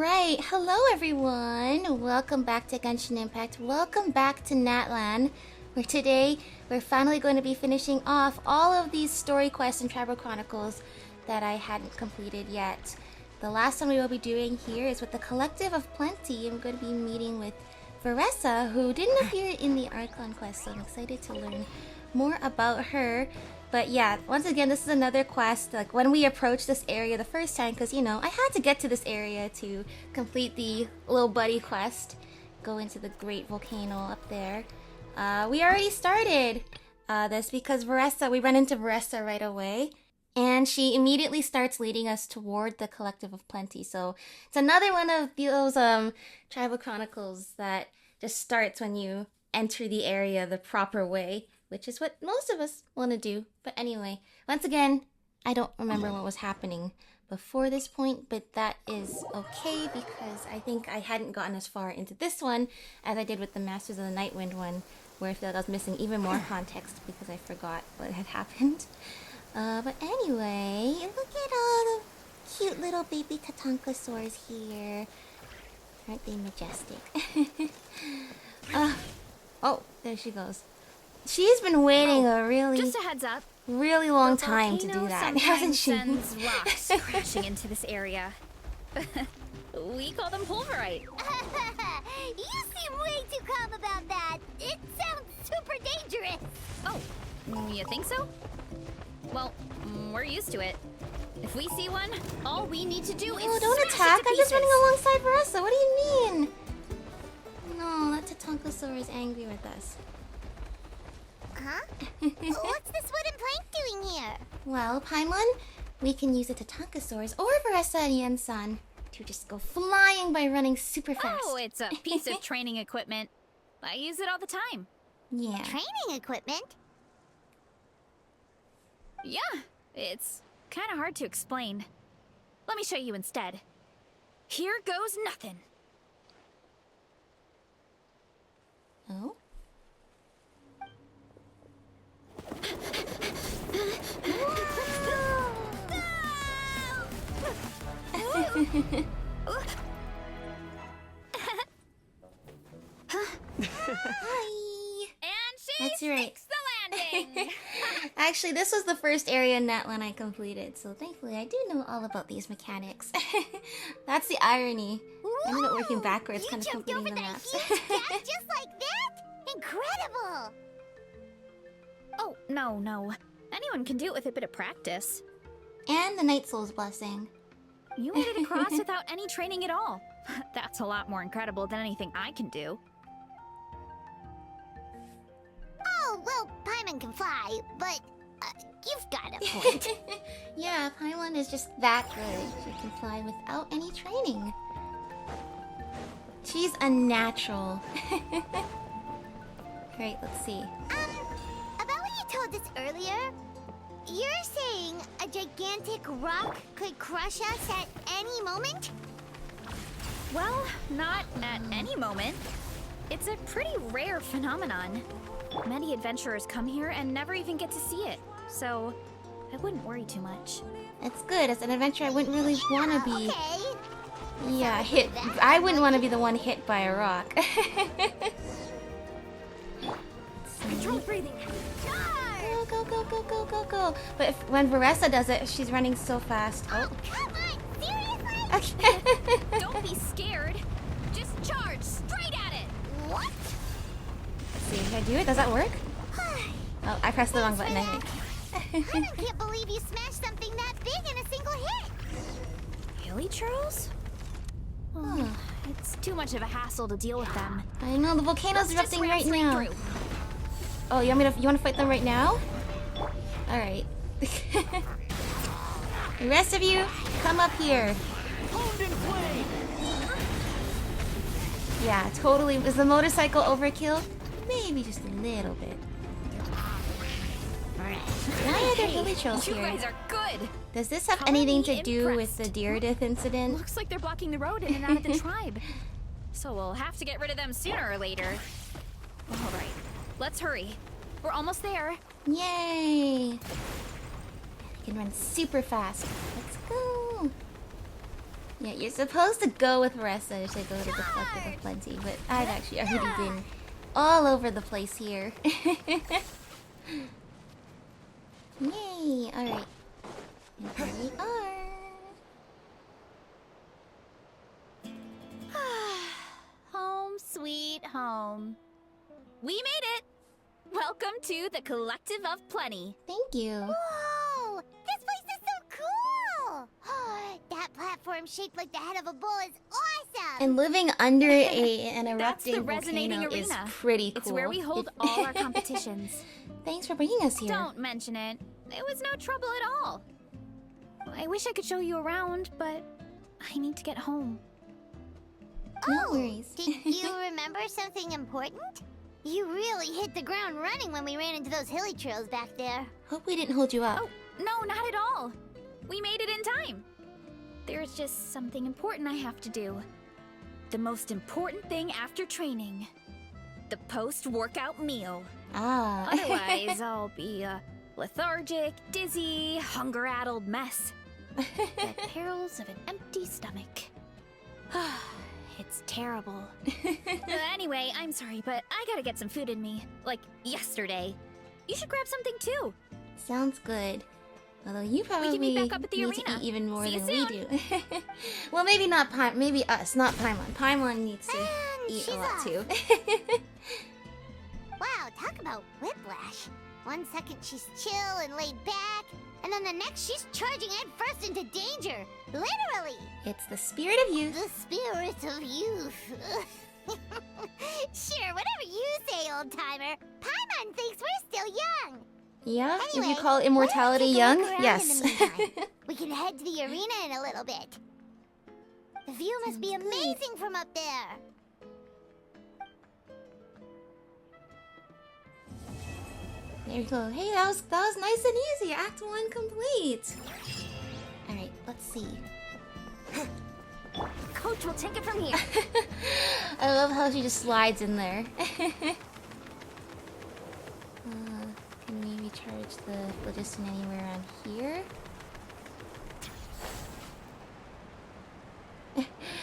Alright, hello everyone! Welcome back to Genshin Impact. Welcome back to Natlan, where today we're finally going to be finishing off all of these story quests in Tribal Chronicles that I hadn't completed yet. The last one we will be doing here is with the Collective of Plenty. I'm going to be meeting with Varesa, who didn't appear in the Archon quest, so I'm excited to learn more about her. But yeah, once again, this is another quest, like when we approached this area the first time, because, you know, I had to get to this area to complete the little buddy quest, go into the great volcano up there. We already started this because we run into Varesa right away, and she immediately starts leading us toward the Collective of Plenty. So it's another one of those Tribal Chronicles that just starts when you enter the area the proper way, which is what most of us want to do. But anyway, once again, I don't remember what was happening before this point, but that is okay because I think I hadn't gotten as far into this one as I did with the Masters of the Nightwind one, where I feel like I was missing even more context because I forgot what had happened. But anyway, look at all the cute little baby Tatankasaurs here. Aren't they majestic? Oh, there she goes. She's been waiting just a heads up. really long time to do that, hasn't she? Sends rocks crashing into this area. We call them pulverite. You seem way too calm about that. It sounds super dangerous. Oh, you think so? Well, we're used to it. If we see one, all we need to do is don't smash attack! it to I'm just pieces. running alongside Varesa. What do you mean? No, that Tatankasaur is angry with us. Huh? What's this wooden plank doing here? Well, Paimon, we can use the Tatankasaurs or Varesa and Yen-san to just go flying by running super fast. Oh, it's a piece of training equipment. I use it all the time. Yeah. Training equipment? Yeah, it's kind of hard to explain. Let me show you instead. Here goes nothing. Oh? Hi! And she That's right. sticks the landing! Actually, this was the first area in Natlan I completed, so thankfully I do know all about these mechanics. That's the irony. I ended up working backwards, kind of jumped completing over the that maps. huge gap just like that? Incredible! Oh, no. Anyone can do it with a bit of practice. And the Night Soul's blessing. You made it across without any training at all. That's a lot more incredible than anything I can do. Oh, well, Paimon can fly, but you've got a point. Yeah, Paimon is just that good. She can fly without any training. She's a natural. Great, let's see. About what you told us earlier, you're saying a gigantic rock could crush us at any moment? Well, not at any moment. It's a pretty rare phenomenon. Many adventurers come here and never even get to see it, so I wouldn't worry too much. It's good. As an adventurer, I wouldn't really want to be... Okay. Yeah, hit. I wouldn't want to be the one hit by a rock. Controlled breathing. Go. But when Varesa does it, she's running so fast. Oh. Come on, seriously? Okay. Don't be scared. Just charge straight at it. What? Let's see, can I do it? Does that work? Oh, I pressed the wrong button, I think. I can't believe you smashed something that big in a single hit. Really, Charles? Oh, it's too much of a hassle to deal with them. I know, the volcano's Let's just erupting ram right straight now. through. Oh, you want to fight them right now? Alright. The rest of you, come up here. Yeah, totally. Is the motorcycle overkill? Maybe just a little bit. Why are there hilly trolls You here? guys are good. Does this have Color anything me to do with impressed. the deer death incident? Looks like they're blocking the road in and out of the tribe. So we'll have to get rid of them sooner or later. All right, let's hurry. We're almost there. Yay! I can run super fast. Let's go. Yeah, you're supposed to go with Varesa to go to the Collective of Plenty, but I've actually already been all over the place here. Yay! Alright. And here we are. Home sweet home. We made it! Welcome to the Collective of Plenty. Thank you. Whoa! This place is so cool! That platform shaped like the head of a bull is awesome! And living under an That's the erupting resonating volcano is arena. pretty cool. It's where we hold all our competitions. Thanks for bringing us here. Don't mention it. It was no trouble at all. I wish I could show you around, but I need to get home. No worries. Did you remember something important? You really hit the ground running when we ran into those hilly trails back there. Hope we didn't hold you up. Oh, no, not at all. We made it in time. There's just something important I have to do. The most important thing after training. The post-workout meal. Ah. Otherwise, I'll be a lethargic, dizzy, hunger-addled mess. The perils of an empty stomach. It's terrible. Anyway, I'm sorry, but I gotta get some food in me. Like, yesterday. You should grab something too. Sounds good. Although you probably meet back up at the need arena. to eat even more See you than we soon. do. Well, maybe not maybe us, not Paimon. Paimon needs to eat she's a lot off. too. Wow, talk about whiplash. One second she's chill and laid back, and then the next she's charging headfirst into danger. Literally. It's the spirit of youth. The spirit of youth. Sure, whatever you say, old-timer. Paimon thinks we're still young. Yeah? If you Anyway, call why immortality don't we take a young? look around Yes. in the meantime? We can head to the arena in a little bit. The view must be Sounds good. amazing from up there. There you go. Hey, that was nice and easy. Act 1 complete. Alright, let's see. Coach will take it from here. I love how she just slides in there. Can we recharge the phlogiston anywhere around here?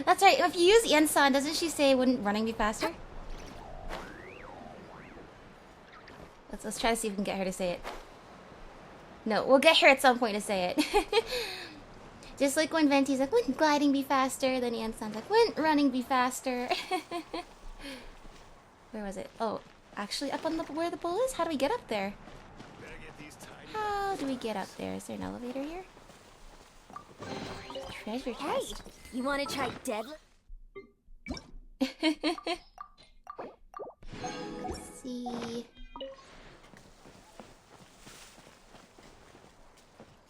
That's right. If you use Yensan, doesn't she say wouldn't running be faster? Let's try to see if we can get her to say it. No, we'll get her at some point to say it. Just like when Venti's like, wouldn't gliding be faster? Then Yensan's like, wouldn't running be faster? Where was it? Oh, actually up on where the bull is? How do we get up there? How do we get up there? Is there an elevator here? Treasure chest. You want to try dead? Let's see.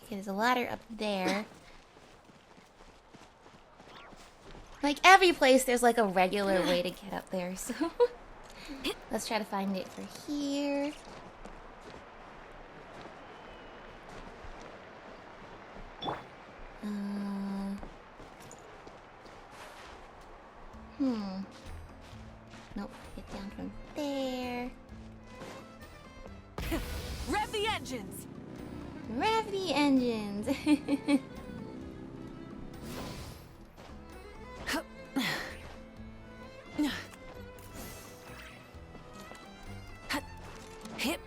Okay, there's a ladder up there. Like every place, there's like a regular way to get up there, so let's try to find it for here. Nope, get down from there. Rev the engines! Rev the engines! Hip.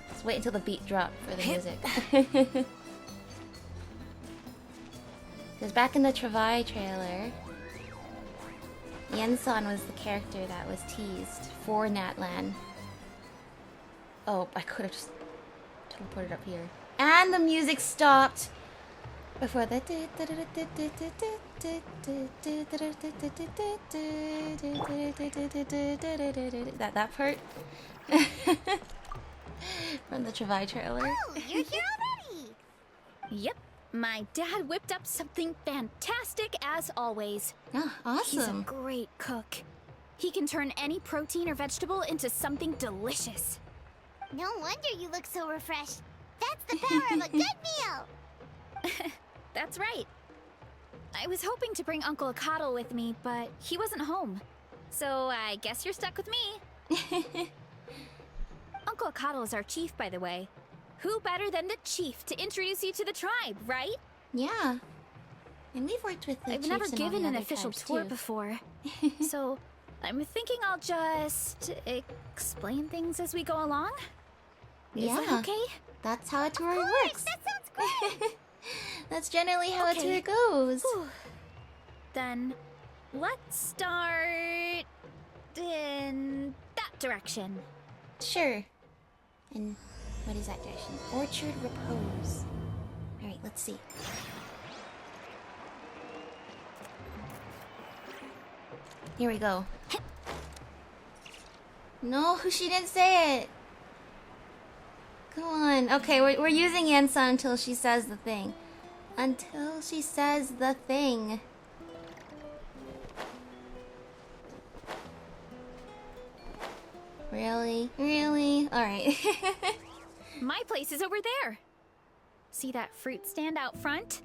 Let's wait until the beat drops for the music. Because back in the Travai trailer, Yensan was the character that was teased for Natlan. Oh, I could have just teleported up here. And the music stopped before the that part from the Travai trailer. Oh, you're here already. Yep. My dad whipped up something fantastic as always. Oh, He's a awesome. great cook. He can turn any protein or vegetable into something delicious. No wonder you look so refreshed. That's the power of a good meal. That's right. I was hoping to bring Uncle Akatl with me, but he wasn't home. So I guess you're stuck with me. Uncle Akatl is our chief, by the way. who better than the chief to introduce you to the tribe, right? Yeah. And we've worked with the I've chiefs never and all given the an other official tribes, tour too. before. So, I'm thinking I'll just explain things as we go along. Is that Yeah. okay? That's how a tour Of works. course, that sounds great. That's generally how Okay. a tour goes. Whew. Then, let's start in that direction. Sure. And what is that direction? Orchard Repose. Alright, let's see. Here we go. No, she didn't say it. Come on. Okay, we're using Yansa until she says the thing. Until she says the thing. Really? Really? Alright. My place is over there. See that fruit stand out front?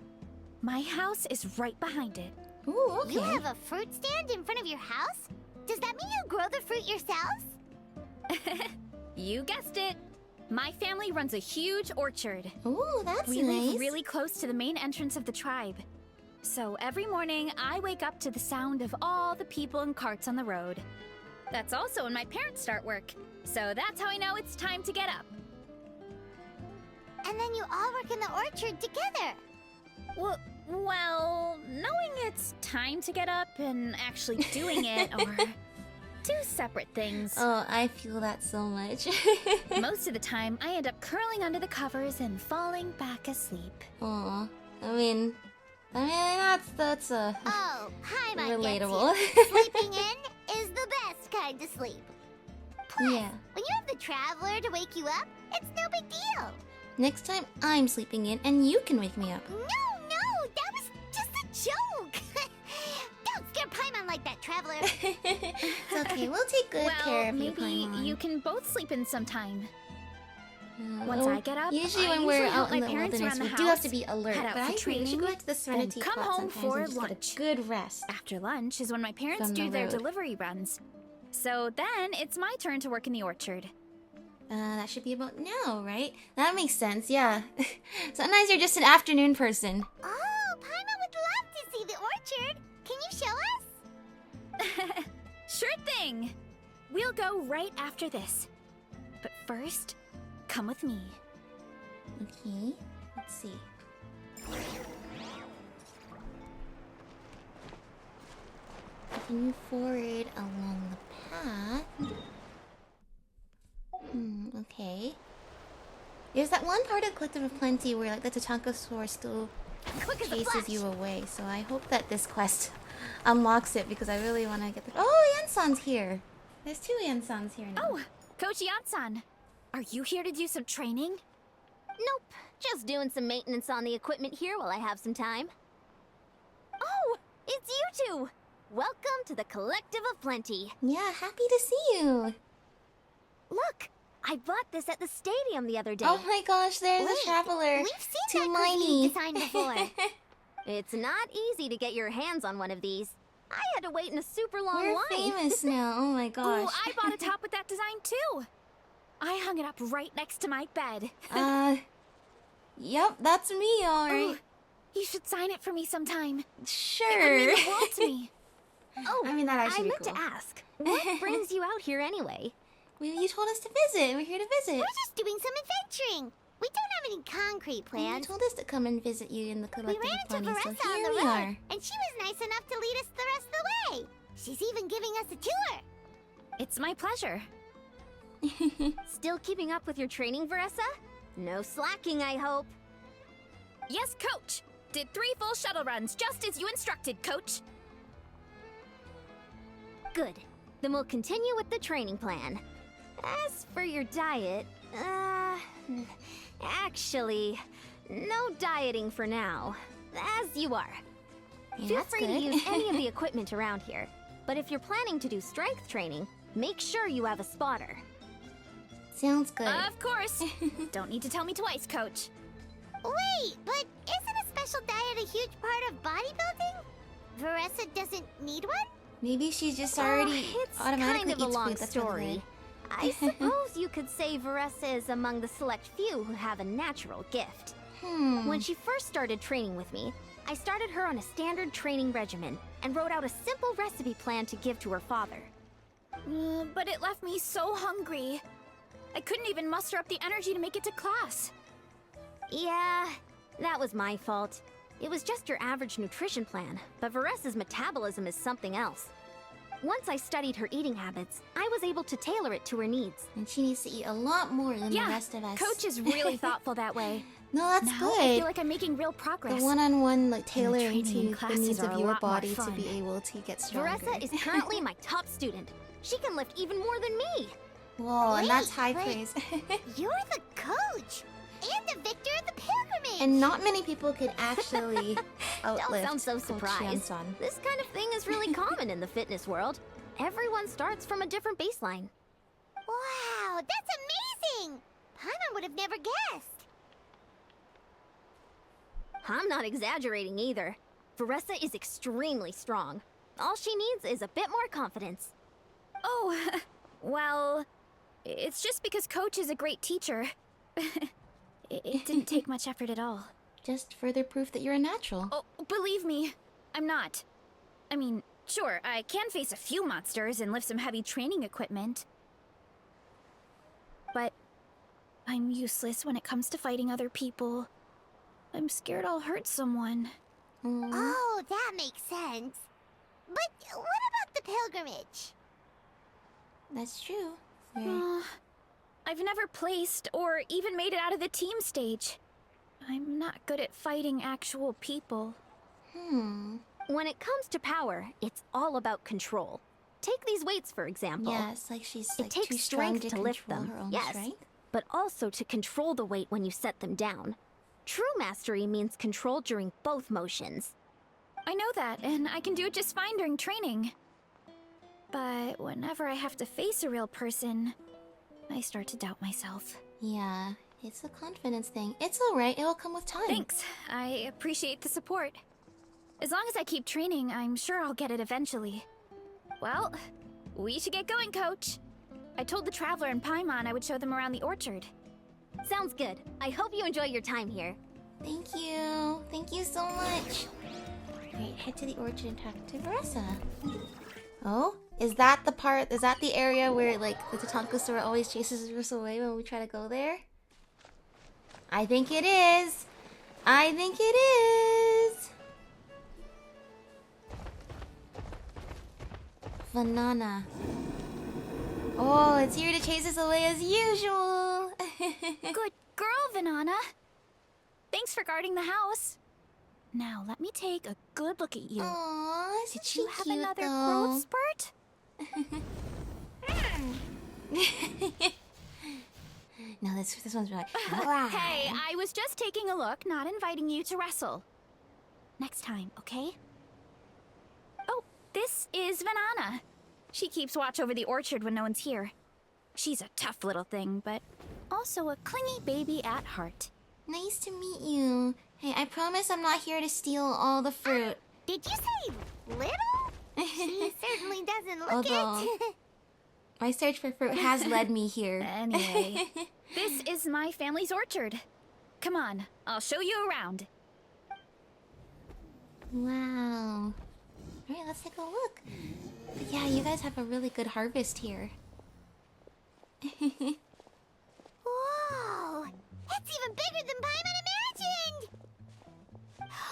My house is right behind it. Ooh, okay. You have a fruit stand in front of your house? Does that mean you grow the fruit yourselves? You guessed it. My family runs a huge orchard. Ooh, that's We nice. live really close to the main entrance of the tribe. So every morning, I wake up to the sound of all the people and carts on the road. That's also when my parents start work. So that's how I know it's time to get up. And then you all work in the orchard together. Well, knowing it's time to get up and actually doing it are two separate things. Oh, I feel that so much. Most of the time, I end up curling under the covers and falling back asleep. Aw. I mean, that's Oh, hi, my relatable. Sleeping in is the best kind of sleep. Plus, Yeah. when you have the traveler to wake you up, it's no big deal. Next time I'm sleeping in and you can wake me up. No, that was just a joke. Don't scare Paimon like that, traveler. It's okay, we'll take good care of you, maybe Paimon. you can both sleep in sometime. Once Oh, I get up, usually I when we're usually help out in my the parents wilderness, around we the do have house, to be alert. head out But for I think we should go training, to the Serenity come Plot home sometimes for and just lunch. get a good rest. After lunch is when my parents From the do their road. delivery runs. So then it's my turn to work in the orchard. That should be about now, right? That makes sense, yeah. Sometimes you're just an afternoon person. Oh, Paimon would love to see the orchard. Can you show us? Sure thing! We'll go right after this. But first, come with me. Okay, let's see. If you move forward along the path... okay. There's that one part of Collective of Plenty where like the Tatankasaur still Quick as a chases flash. you away, so I hope that this quest unlocks it because I really want to get the... Oh, Yansan's here! There's two Yansans here now. Oh, Coach Yansan, are you here to do some training? Nope, just doing some maintenance on the equipment here while I have some time. Oh, it's you two! Welcome to the Collective of Plenty. Yeah, happy to see you! Look, I bought this at the stadium the other day. Oh my gosh, there's Wait, a traveler! We've seen Too that miney. graffiti design before. It's not easy to get your hands on one of these. I had to wait in a super long We're line. famous now, oh my gosh. Oh, I bought a top with that design too. I hung it up right next to my bed. Yep, that's me, alright. Oh, you should sign it for me sometime. It would Sure. mean the world to me. Oh, I mean, that I actually be meant cool. to ask, what brings you out here anyway? Well, you told us to visit. We're here to visit. We're just doing some adventuring. We don't have any concrete You plans. told us to come and visit you in the We collective ran of into Plenty, so Varesa on here the we road, are. and she was nice enough to lead us the rest of the way. She's even giving us a tour. It's my pleasure. Still keeping up with your training, Varesa? No slacking, I hope. Yes, Coach. Did 3 full shuttle runs just as you instructed, Coach. Good. Then we'll continue with the training plan. As for your diet, actually, no dieting for now. As you are. Yeah, Feel that's free to good. use any of the equipment around here. But if you're planning to do strength training, make sure you have a spotter. Sounds good. Of course. Don't need to tell me twice, Coach. Wait, but isn't a special diet a huge part of bodybuilding? Varesa doesn't need one? Maybe she just already It's automatically kind of a eats long food that's really story. good. I suppose you could say Varesa is among the select few who have a natural gift. When she first started training with me, I started her on a standard training regimen and wrote out a simple recipe plan to give to her father. But it left me so hungry. I couldn't even muster up the energy to make it to class. Yeah, that was my fault. It was just your average nutrition plan, but Varesa's metabolism is something else. Once I studied her eating habits, I was able to tailor it to her needs. And she needs to eat a lot more than the rest of us. Coach is really thoughtful that way. No, that's Now good. I feel like I'm making real progress. The one-on-one, like, tailoring training to the classes needs are of a your lot more body to fun. be able to get stronger. Varesa is currently my top student. She can lift even more than me. Whoa, and that's high Wait, praise. You're the coach and the victor of the pilgrimage. And not many people could actually Don't outlift sound so Coach surprised. Yansan. This kind of thing is really common in the fitness world. Everyone starts from a different baseline. Wow, that's amazing! Paimon would have never guessed. I'm not exaggerating either. Varesa is extremely strong. All she needs is a bit more confidence. Oh, well, it's just because Coach is a great teacher. It didn't take much effort at all. Just further proof that you're a natural. Oh, believe me, I'm not. I mean, sure, I can face a few monsters and lift some heavy training equipment. But I'm useless when it comes to fighting other people. I'm scared I'll hurt someone. Oh, that makes sense. But what about the pilgrimage? That's true. I've never placed or even made it out of the team stage. I'm not good at fighting actual people. When it comes to power, it's all about control. Take these weights, for example. Yes, like she's It like too takes strong strength to to lift control them, her own yes, strength. but also to control the weight when you set them down. True mastery means control during both motions. I know that, and I can do it just fine during training. But whenever I have to face a real person, I start to doubt myself. Yeah, it's a confidence thing. It's alright, it'll come with time. Thanks. I appreciate the support. As long as I keep training, I'm sure I'll get it eventually. Well, we should get going, Coach. I told the Traveler and Paimon I would show them around the orchard. Sounds good. I hope you enjoy your time here. Thank you. Thank you so much. Alright, head to the orchard and talk to Varesa. Oh? Is that the area where, like, the Teteocan always chases us away when we try to go there? I think it is. I think it is. Banana. Oh, it's here to chase us away as usual. Good girl, Vanana. Thanks for guarding the house. Now, let me take a good look at you. Aww, Did she you have cute, another though. growth spurt? No, this one's really. Alright. Hey, I was just taking a look, not inviting you to wrestle. Next time, okay? Oh, this is Vanana. She keeps watch over the orchard when no one's here. She's a tough little thing, but also a clingy baby at heart. Nice to meet you. Hey, I promise I'm not here to steal all the fruit. Did you say little? She certainly doesn't look Although- it. My search for fruit has led me here. Anyway, this is my family's orchard. Come on, I'll show you around. Wow. Alright, let's take a look. But yeah, you guys have a really good harvest here. Whoa! It's even bigger than Paimon imagined!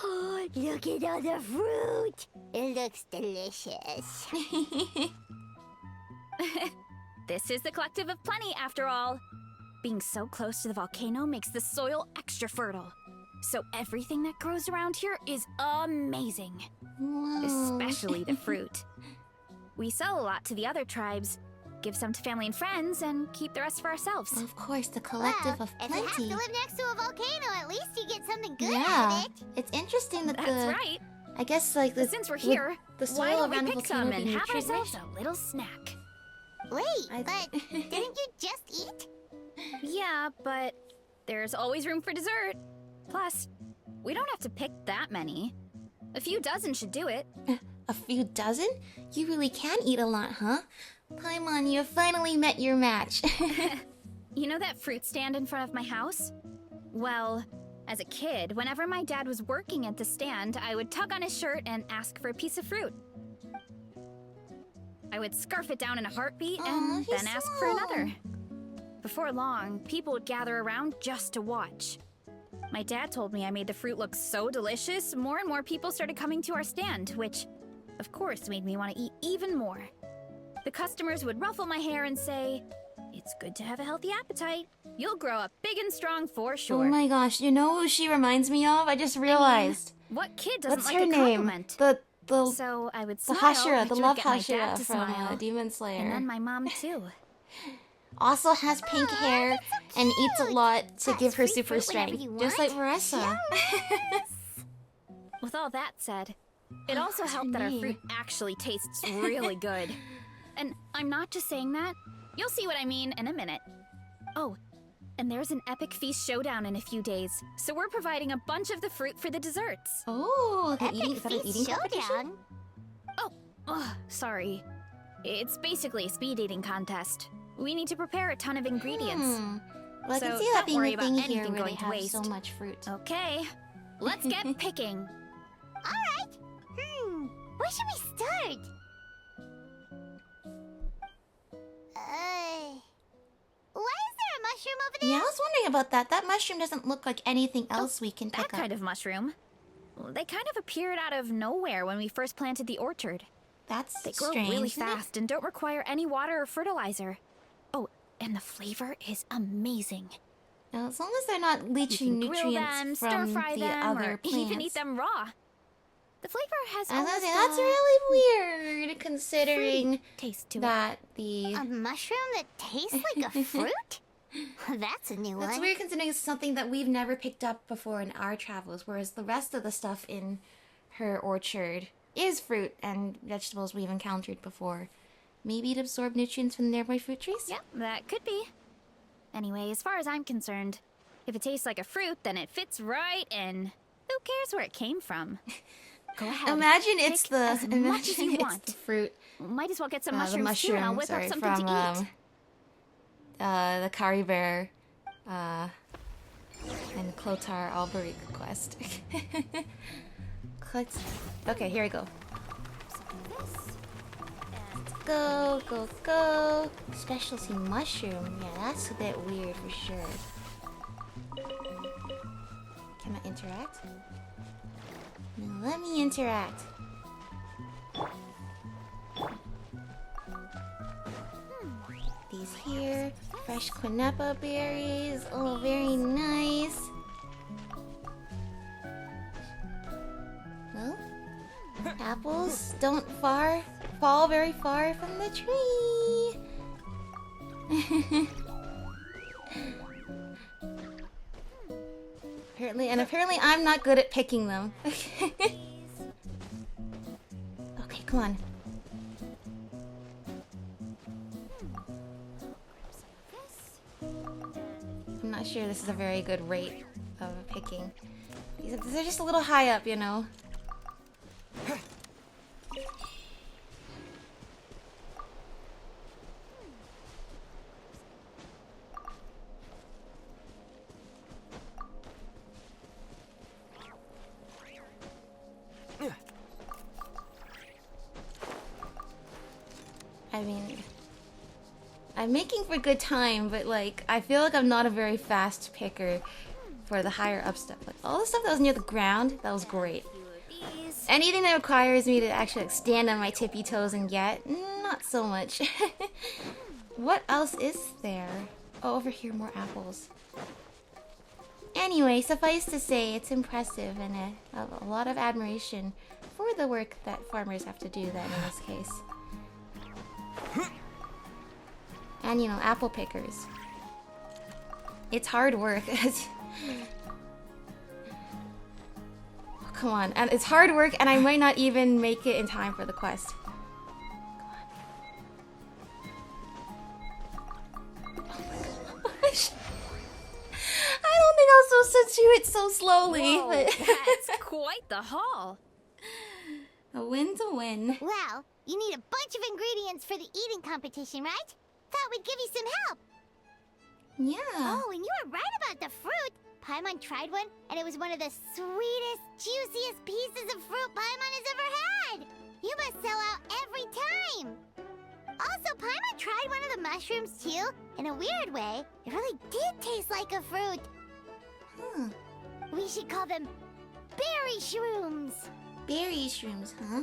Oh, look at all the fruit! It looks delicious. This is the Collective of Plenty, after all. Being so close to the volcano makes the soil extra fertile. So everything that grows around here is amazing. Whoa. Especially the fruit. We sell a lot to the other tribes, give some to family and friends, and keep the rest for ourselves. Of course, the collective Well, of if you have to plenty. live next to a volcano, at least you get something good out Yeah, of it. it's interesting that That's the. right. I guess like the. Since we're would here, the why soil don't we around the pick volcano some be and have nutrient ourselves rich? a little snack? Wait, I- but didn't you just eat? Yeah, but there's always room for dessert. Plus, we don't have to pick that many. A few dozen should do it. A few dozen? You really can eat a lot, huh? Paimon, you have finally met your match. You know that fruit stand in front of my house? Well, as a kid, whenever my dad was working at the stand, I would tug on his shirt and ask for a piece of fruit. I would scarf it down in a heartbeat and then ask for another. Before long, people would gather around just to watch. My dad told me I made the fruit look so delicious, more and more people started coming to our stand, which, of course, made me want to eat even more. The customers would ruffle my hair and say, "It's good to have a healthy appetite. You'll grow up big and strong for sure." Oh my gosh, you know who she reminds me of? I just realized. What kid doesn't What's like her a name? compliment? So I would the smile, Hashira, which the would love get my dad Hashira to from smile. Demon Slayer. And then my mom too. Also has pink hair and eats a lot to give her free super fruit whenever strength, you just like want. Varesa. With all that said, it also What's her helped that our name? fruit actually tastes really good. And I'm not just saying that. You'll see what I mean in a minute. Oh, and there's an epic feast showdown in a few days, so we're providing a bunch of the fruit for the desserts. Oh, the eating, Epic is that an Feast eating competition? Showdown. Oh, sorry. It's basically a speed eating contest. We need to prepare a ton of ingredients. Well, I can So see that don't being worry a about thing here anything where they going to have waste. so much fruit. Okay, let's get picking. Alright. Where should we start? Why is there a mushroom over there? Yeah, I was wondering about that. That mushroom doesn't look like anything else we can That pick up. kind of mushroom. They kind of appeared out of nowhere when we first planted the orchard. That's They grow strange, really isn't it? fast and don't require any water or fertilizer. Oh, and the flavor is amazing. Now, as long as they're not You leaching can grill nutrients them, from stir-fry the them, other or plants. even eat them raw. The flavor has I was gonna almost say, that's really weird, considering taste to it. that the... A mushroom that tastes like a fruit? That's a new That's one. weird considering it's something that we've never picked up before in our travels, whereas the rest of the stuff in her orchard is fruit and vegetables we've encountered before. Maybe it absorbed nutrients from the nearby fruit trees? Yeah, that could be. Anyway, as far as I'm concerned, if it tastes like a fruit, then it fits right in. Who cares where it came from? Go ahead. Imagine it's Pick the as much as you it's want. the fruit. Might as well get some The mushrooms mushroom, too, and I'll whip sorry, up something from to eat. the Kari Bear, and Clotar Alberic quest. Okay, here we go. Go, go, go! Specialty mushroom. Yeah, that's a bit weird for sure. Can I interact? No, let me interact. These here. Fresh quinapa berries. Oh, very nice. Well, apples don't fall very far from the tree. Apparently I'm not good at picking them. Okay, come on. I'm not sure this is a very good rate of picking. They're just a little high up, you know. I mean, I'm making for good time, but like, I feel like I'm not a very fast picker for the higher up stuff. Like, all the stuff that was near the ground, that was great. Anything that requires me to actually like, stand on my tippy toes and get, not so much. What else is there? Oh, over here, more apples. Anyway, suffice to say, it's impressive and a lot of admiration for the work that farmers have to do then in this case. And, you know, apple pickers. It's hard work. Oh, come on. And it's hard work, and I might not even make it in time for the quest. Come on. Oh my gosh. I don't think I was supposed to do it so slowly, Whoa, but... that's quite the haul. A win's a win. Well, You need a bunch of ingredients for the eating competition, right? Thought we'd give you some help. Yeah. Oh, and you were right about the fruit. Paimon tried one, and it was one of the sweetest, juiciest pieces of fruit Paimon has ever had. You must sell out every time. Also, Paimon tried one of the mushrooms too. In a weird way, it really did taste like a fruit. Huh. We should call them berry shrooms. Berry shrooms, huh?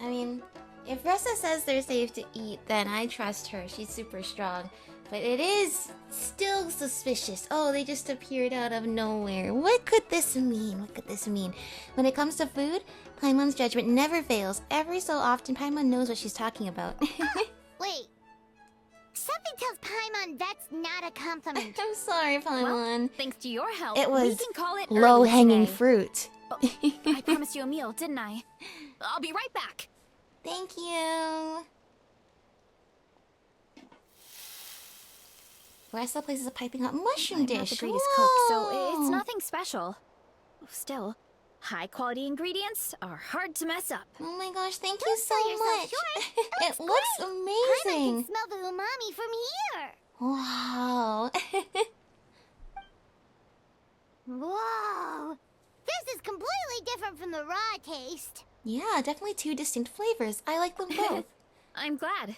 I mean, if Varesa says they're safe to eat, then I trust her. She's super strong. But it is still suspicious. Oh, they just appeared out of nowhere. What could this mean? What could this mean? When it comes to food, Paimon's judgment never fails. Every so often, Paimon knows what she's talking about. Wait. Something tells Paimon that's not a compliment. I'm sorry, Paimon. Well, thanks to your help, It we was can call it early low-hanging today. fruit. Oh, I promised you a meal, didn't I? I'll be right back. Thank you. Varesa places a piping hot mushroom I'm dish. not the greatest cook, so Whoa. it's nothing special. Still, high-quality ingredients are hard to mess up. Oh my gosh, thank you Don't so sell yourself much. short. It looks Paimon amazing. can smell the umami from here. Wow. Whoa! This is completely different from the raw taste. Yeah, definitely two distinct flavors. I like them both. I'm glad.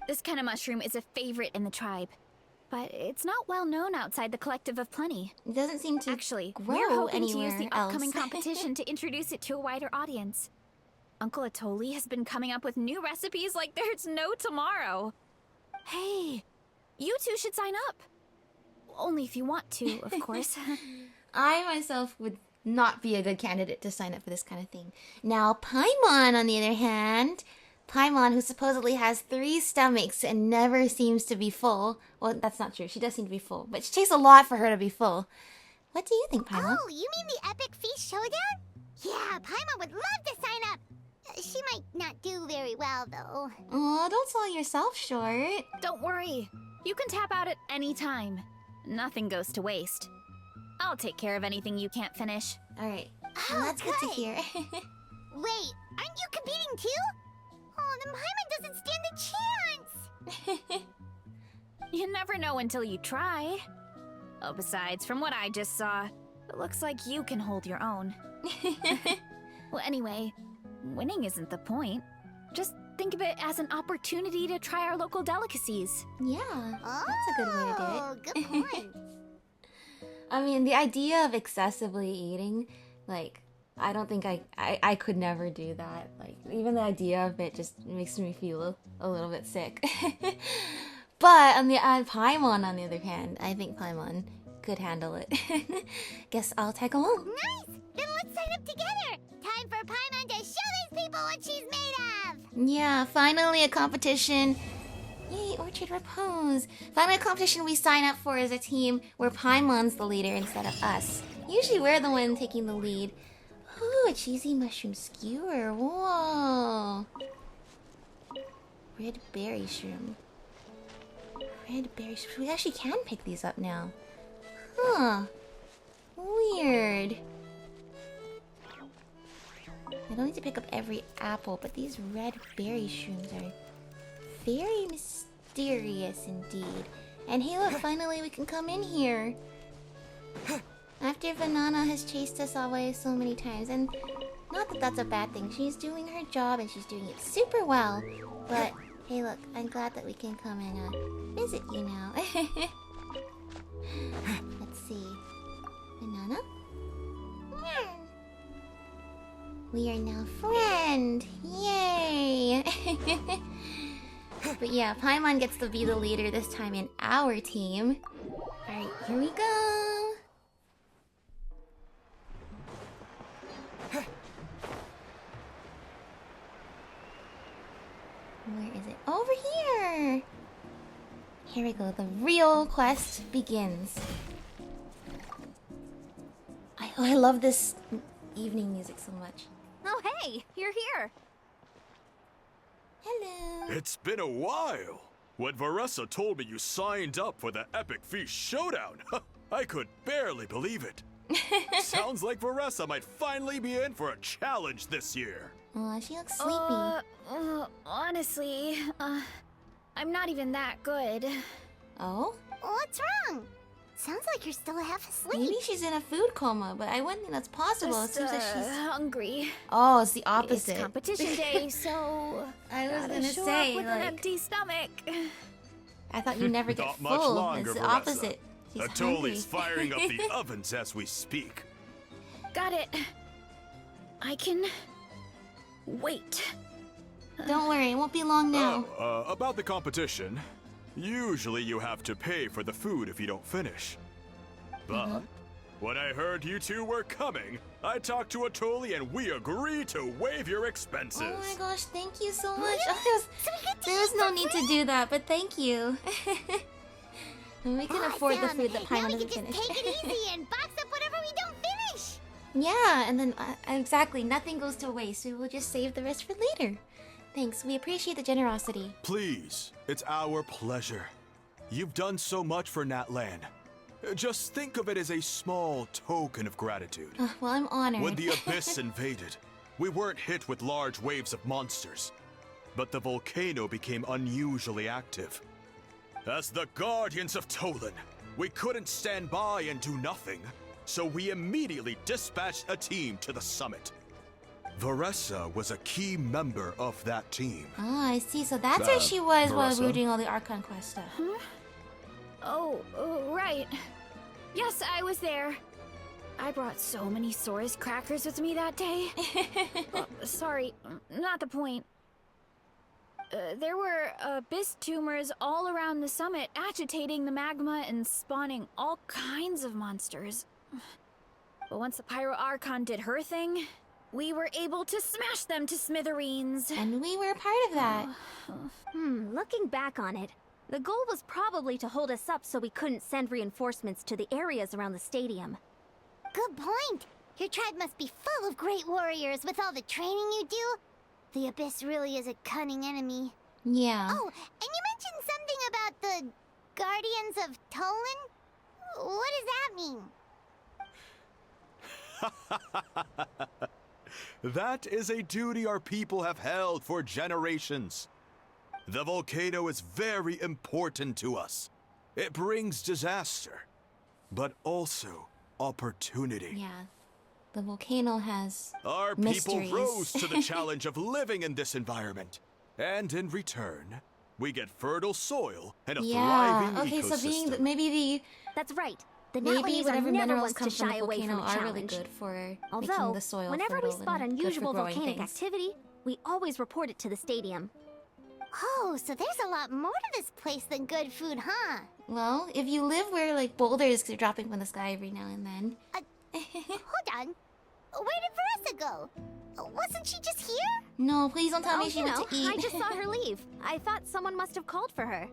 This kind of mushroom is a favorite in the tribe, but it's not well known outside the Collective of Plenty. It doesn't seem to Actually, grow we're hoping to anywhere use the else. upcoming competition to introduce it to a wider audience. Uncle Atoli has been coming up with new recipes like there's no tomorrow. Hey, you two should sign up. Only if you want to, of course. I myself would not be a good candidate to sign up for this kind of thing. Now, Paimon, on the other hand, Paimon, who supposedly has 3 stomachs and never seems to be full. Well, that's not true. She does seem to be full, but it takes a lot for her to be full. What do you think, Paimon? Oh, you mean the Epic Feast Showdown? Yeah, Paimon would love to sign up. She might not do very well, though. Oh, don't sell yourself short. Don't worry. You can tap out at any time. Nothing goes to waste. I'll take care of anything you can't finish. All right. Oh, Well, that's good to good. hear. Wait, aren't you competing too? Oh, then Paimon doesn't stand a chance. You never know until you try. Oh, besides, from what I just saw, it looks like you can hold your own. Well, anyway, winning isn't the point. Just think of it as an opportunity to try our local delicacies. Yeah, that's a good way to do it. Oh, good point. I mean, the idea of excessively eating, like, I don't think I could never do that. Like, even the idea of it just makes me feel a little bit sick. But on the Paimon, on the other hand, I think Paimon could handle it. Guess I'll tag along. Nice! Then let's sign up together! Time for Paimon to show these people what she's made of! Yeah, finally a competition. Yay, Orchard Repose. Finally a competition we sign up for as a team where Paimon's the leader instead of us. Usually we're the one taking the lead. Ooh, a cheesy mushroom skewer. Whoa. Red berry shroom. Red berry shroom. We actually can pick these up now. Huh. Weird. I don't need to pick up every apple, but these red berry shrooms are very mysterious indeed. And hey look, finally we can come in here. After Vanana has chased us away so many times, and not that that's a bad thing. She's doing her job and she's doing it super well. But hey look, I'm glad that we can come and visit you now. Let's see. Banana? We are now friend! Yay! But yeah, Paimon gets to be the leader this time in our team. Alright, here we go! Where is it? Over here! Here we go, the real quest begins. I love this evening music so much. Oh, hey, you're here. Hello! It's been a while. When Varesa told me you signed up for the Epic Feast Showdown, I could barely believe it. Sounds like Varesa might finally be in for a challenge this year. Oh, she looks sleepy. Honestly, I'm not even that good. Oh? What's wrong? Sounds like you're still half asleep. Maybe she's in a food coma, but I wouldn't think that's possible. It Just, seems like she's... hungry. Oh, it's the opposite. It's competition day, so I was gotta gonna show say, up with like... an empty stomach. I thought you never get Not much full. longer, It's the Varesa. opposite. She's hungry. Atoli's firing up the ovens as we speak. Got it. I can wait. Don't worry, it won't be long now. About the competition. Usually you have to pay for the food if you don't finish. But when I heard you two were coming, I talked to Atoli and we agreed to waive your expenses. Oh my gosh, thank you so much. Oh, there's no need to do that, but thank you. We can afford the food that Now Paimon we can doesn't just finish. take it easy and box up whatever we don't finish. Yeah, and then exactly, nothing goes to waste. We will just save the rest for later. Thanks, we appreciate the generosity. Please, it's our pleasure. You've done so much for Natlan. Just think of it as a small token of gratitude. Well, I'm honored. When the Abyss invaded, we weren't hit with large waves of monsters, but the volcano became unusually active. As the Guardians of Tolan, we couldn't stand by and do nothing, so we immediately dispatched a team to the summit. Varesa was a key member of that team. Ah, I see. So that's where she was while we were Varesa? doing all the Archon quest stuff. Oh, right. Yes, I was there. I brought so many Saurus crackers with me that day. Sorry, not the point. There were abyss tumors all around the summit, agitating the magma and spawning all kinds of monsters. But once the Pyro Archon did her thing, we were able to smash them to smithereens. And we were a part of that. Looking back on it, the goal was probably to hold us up so we couldn't send reinforcements to the areas around the stadium. Good point. Your tribe must be full of great warriors with all the training you do. The Abyss really is a cunning enemy. Yeah. Oh, and you mentioned something about the Guardians of Tolan? What does that mean? That is a duty our people have held for generations. The volcano is very important to us. It brings disaster, but also opportunity. Yeah. The volcano has Our mysteries. people rose to the challenge of living in this environment. And in return, we get fertile soil and a thriving Okay, ecosystem. so being maybe That's right. The maybe Natlanese are whatever never minerals ones come to from shy the away volcano from a are challenge. really good for making Although, the soil whenever we fertile spot and good unusual for growing volcanic things. activity, we always report it to the stadium. Oh, so there's a lot more to this place than good food, huh? Well, if you live where like boulders are dropping from the sky every now and then. Hold on. Where did Varesa go? Wasn't she just here? No, please don't tell Oh, me she you went know, to eat. I just saw her leave. I thought someone must have called for her.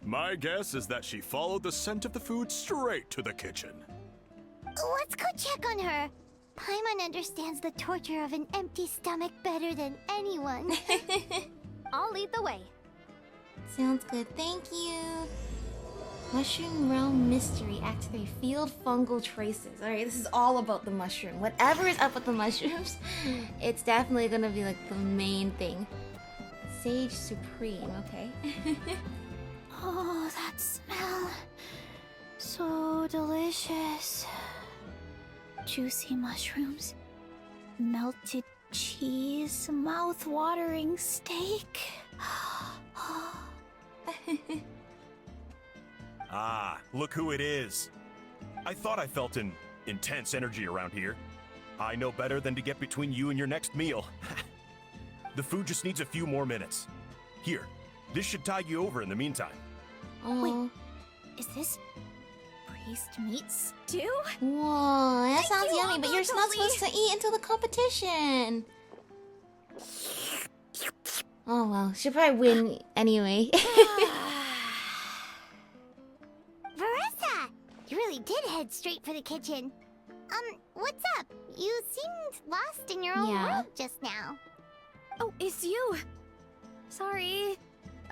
My guess is that she followed the scent of the food straight to the kitchen. Let's go check on her. Paimon understands the torture of an empty stomach better than anyone. I'll lead the way. Sounds good. Thank you. Mushroom Realm Mystery, Act 3, Field Fungal Traces. Alright, this is all about the mushroom. Whatever is up with the mushrooms, it's definitely gonna be like the main thing. Sage Supreme, okay. Oh, that smell. So delicious. Juicy mushrooms, melted cheese, mouth-watering steak. Ah, look who it is. I thought I felt an intense energy around here. I know better than to get between you and your next meal. The food just needs a few more minutes. Here, this should tide you over in the meantime. Oh. Is this priest meat stew? Whoa, that sounds you, yummy, but you're not Uncle supposed to eat until the competition. Oh well, she'll probably win anyway. Varesa! You really did head straight for the kitchen. What's up? You seemed lost in your own Yeah. world just now. Oh, it's you. Sorry.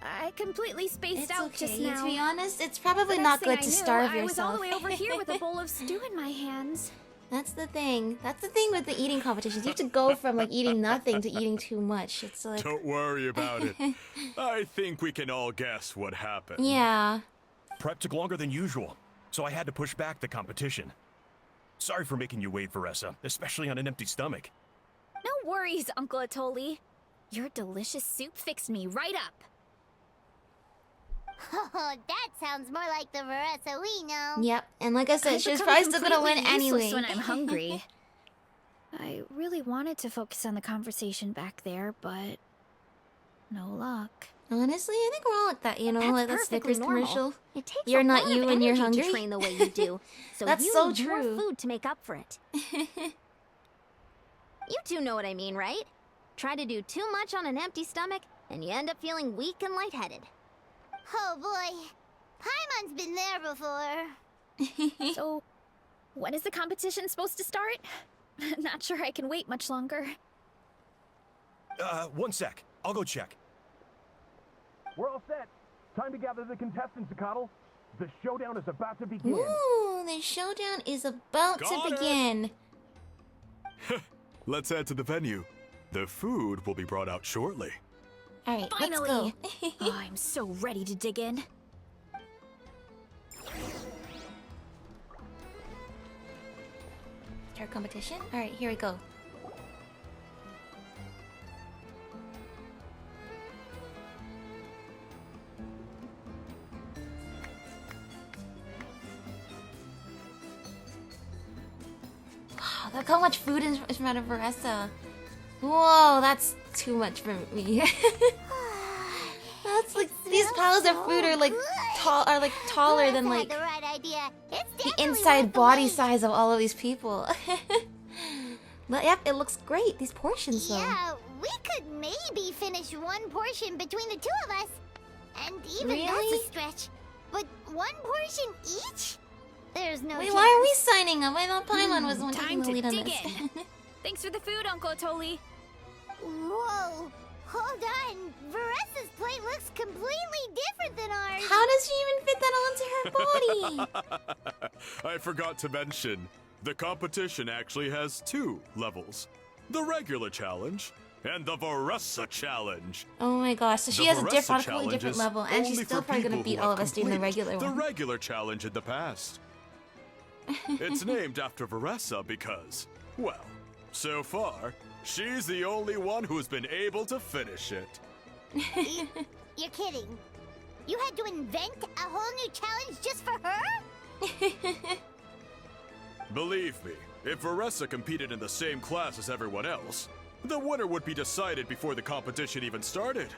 I completely spaced It's out okay. just now. To be honest, it's probably The not next thing good I to knew, starve I was all yourself. the way over here with a bowl of stew in my hands. That's the thing. That's the thing with the eating competitions. You have to go from like eating nothing to eating too much. It's like, Don't worry about it. I think we can all guess what happened. yeah. Prep took longer than usual, so I had to push back the competition. Sorry for making you wait, Varesa, especially on an empty stomach. No worries, Uncle Atoli. Your delicious soup fixed me right up. Oh, that sounds more like the Varesa we know. Yep. And like I said, I've she was become probably still gonna win completely useless anyway. when I'm hungry. I really wanted to focus on the conversation back there, but no luck. Honestly, I think we're all like that, you know, That's like that perfectly Snickers normal. commercial. It takes You're a not lot you of when you're energy hungry. to train the way you do. So That's you so need true. more food to make up for it. You two know what I mean, right? Try to do too much on an empty stomach, and you end up feeling weak and lightheaded. Oh boy. Paimon's been there before. So, when is the competition supposed to start? Not sure I can wait much longer. 1 sec. I'll go check. We're all set. Time to gather the contestants, Akatl. The showdown is about to begin. Ooh, the showdown is about Got to it. begin. Let's head to the venue. The food will be brought out shortly. All right, Finally! let's go. Oh, I'm so ready to dig in. Start competition. All right, here we go. Wow, look how much food is in front of Varesa. Whoa, that's too much for me. That's like these piles of food are like taller than Varesa like had the right idea. It's the definitely inside worth the body wait. size of all of these people. But yep, it looks great. These portions though. Yeah, we could maybe finish one portion between the two of us. And even that's Really? a stretch. But one portion each? There's no Wait, chance. why are we signing up? I thought Paimon was the one taking Time the to lead on dig this. in. Thanks for the food, Uncle Atoli. Whoa, hold on. Varesa's plate looks completely different than ours. How does she even fit that onto her body? I forgot to mention, the competition actually has 2 levels. The regular challenge and the Varesa challenge. Oh my gosh, so she The has a Varesa completely challenge different is level, and she's only still for probably gonna people beat who all have of us doing the completed regular the one. regular challenge in the past. It's named after Varesa because, well, so far, she's the only one who's been able to finish it. You're kidding. You had to invent a whole new challenge just for her? Believe me, if Varesa competed in the same class as everyone else, the winner would be decided before the competition even started.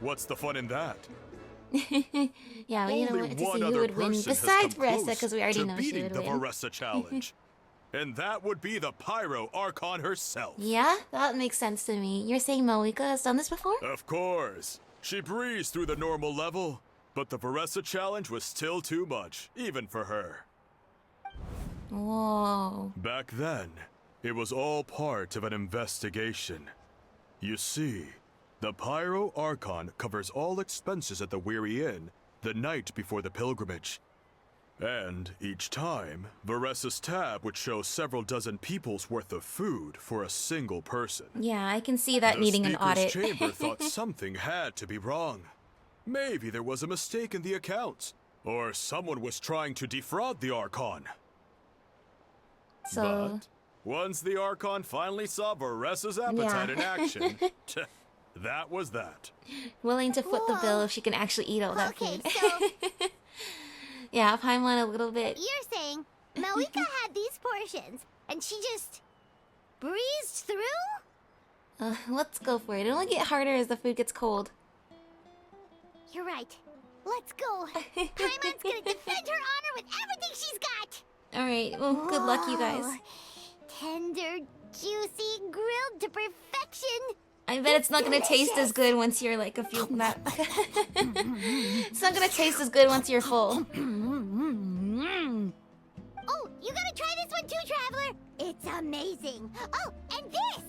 What's the fun in that? Yeah, well, you know Only what? To one see who other would win person has besides come Varesa, close because we already to know she beating would the win. Varesa challenge, and that would be the Pyro Archon herself. Yeah, that makes sense to me. You're saying Moika has done this before? Of course, she breezed through the normal level, but the Varesa challenge was still too much, even for her. Whoa. Back then, it was all part of an investigation. You see, the Pyro Archon covers all expenses at the Weary Inn the night before the pilgrimage. And each time, Varesa's tab would show several dozen people's worth of food for a single person. Yeah, I can see that The needing an Speaker's audit. chamber thought something had to be wrong. Maybe there was a mistake in the accounts, or someone was trying to defraud the Archon. So, But once the Archon finally saw Varesa's appetite Yeah. in action, that was that. willing to foot the bill Whoa. if she can actually eat all that Okay, food. so Yeah, Paimon a little bit. you're saying Malika had these portions and she just breezed through? Let's go for it. It'll only get harder as the food gets cold. You're right. Let's go. Paimon's gonna defend her honor with everything she's got. Alright, well, good luck, you guys. Whoa. Tender, juicy, grilled to perfection. I bet it's not gonna taste as good once you're like a few. It's not gonna taste as good once you're full. Oh, you gotta try this one too, Traveler. It's amazing. Oh, and this.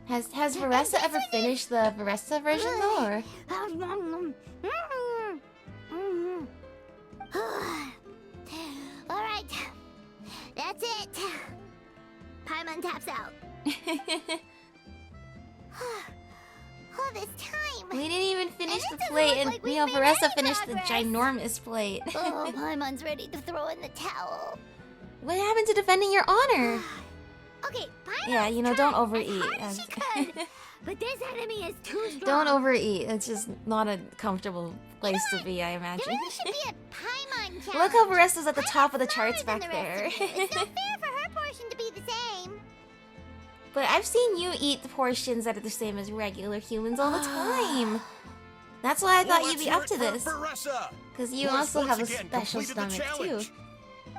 Has Varesa ever finished the Varesa version though, or? Alright. That's it. Paimon taps out. All this time. We didn't even finish And the it doesn't plate, look and like we've you know, made Varesa any finished the progress. ginormous plate. Oh, Paimon's ready to throw in the towel. What happened to defending your honor? Okay, Paimon's Yeah, you know, don't tried overeat. as hard as she could, but this enemy is too strong. Don't overeat. It's just not a comfortable place to be, I There imagine. really should be a Paimon challenge. Look how Varesa's at the top of the Smaller charts than back the rest there. of you. It's not fair for her portion to be the same. But I've seen you eat the portions that are the same as regular humans all the time. That's why I thought Well, you'd be let's up hear to it for this. Varesa, Because you who has also have a once again special completed the stomach too. challenge.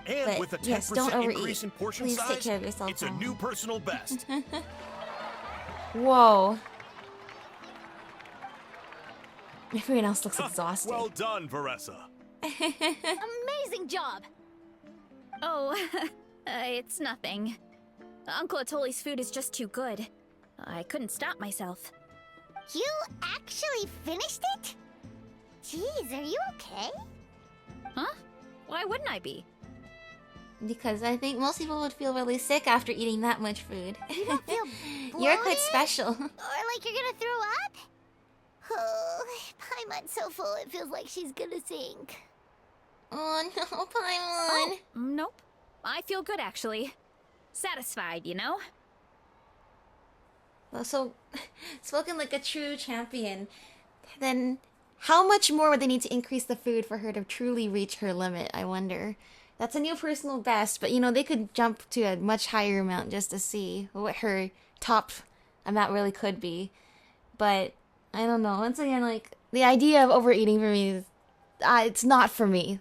And But, with a 10% yes, don't overeat. increase in portion Please size, take care of yourself, it's a Paimon. new personal best. Whoa. Everyone else looks exhausted. Well done, Varesa. Amazing job! Oh, it's nothing. Uncle Atoli's food is just too good. I couldn't stop myself. You actually finished it? Jeez, are you okay? Huh? Why wouldn't I be? Because I think most people would feel really sick after eating that much food. You don't feel You're quite bloated? special. Or like you're gonna throw up? Oh, Paimon's so full it feels like she's gonna sink. Oh no, Paimon. Nope. I feel good, actually. Satisfied, you know? Well, so, spoken like a true champion, then how much more would they need to increase the food for her to truly reach her limit, I wonder? That's a new personal best, but you know, they could jump to a much higher amount just to see what her top amount really could be. But, I don't know, once again, like, the idea of overeating for me is, it's not for me.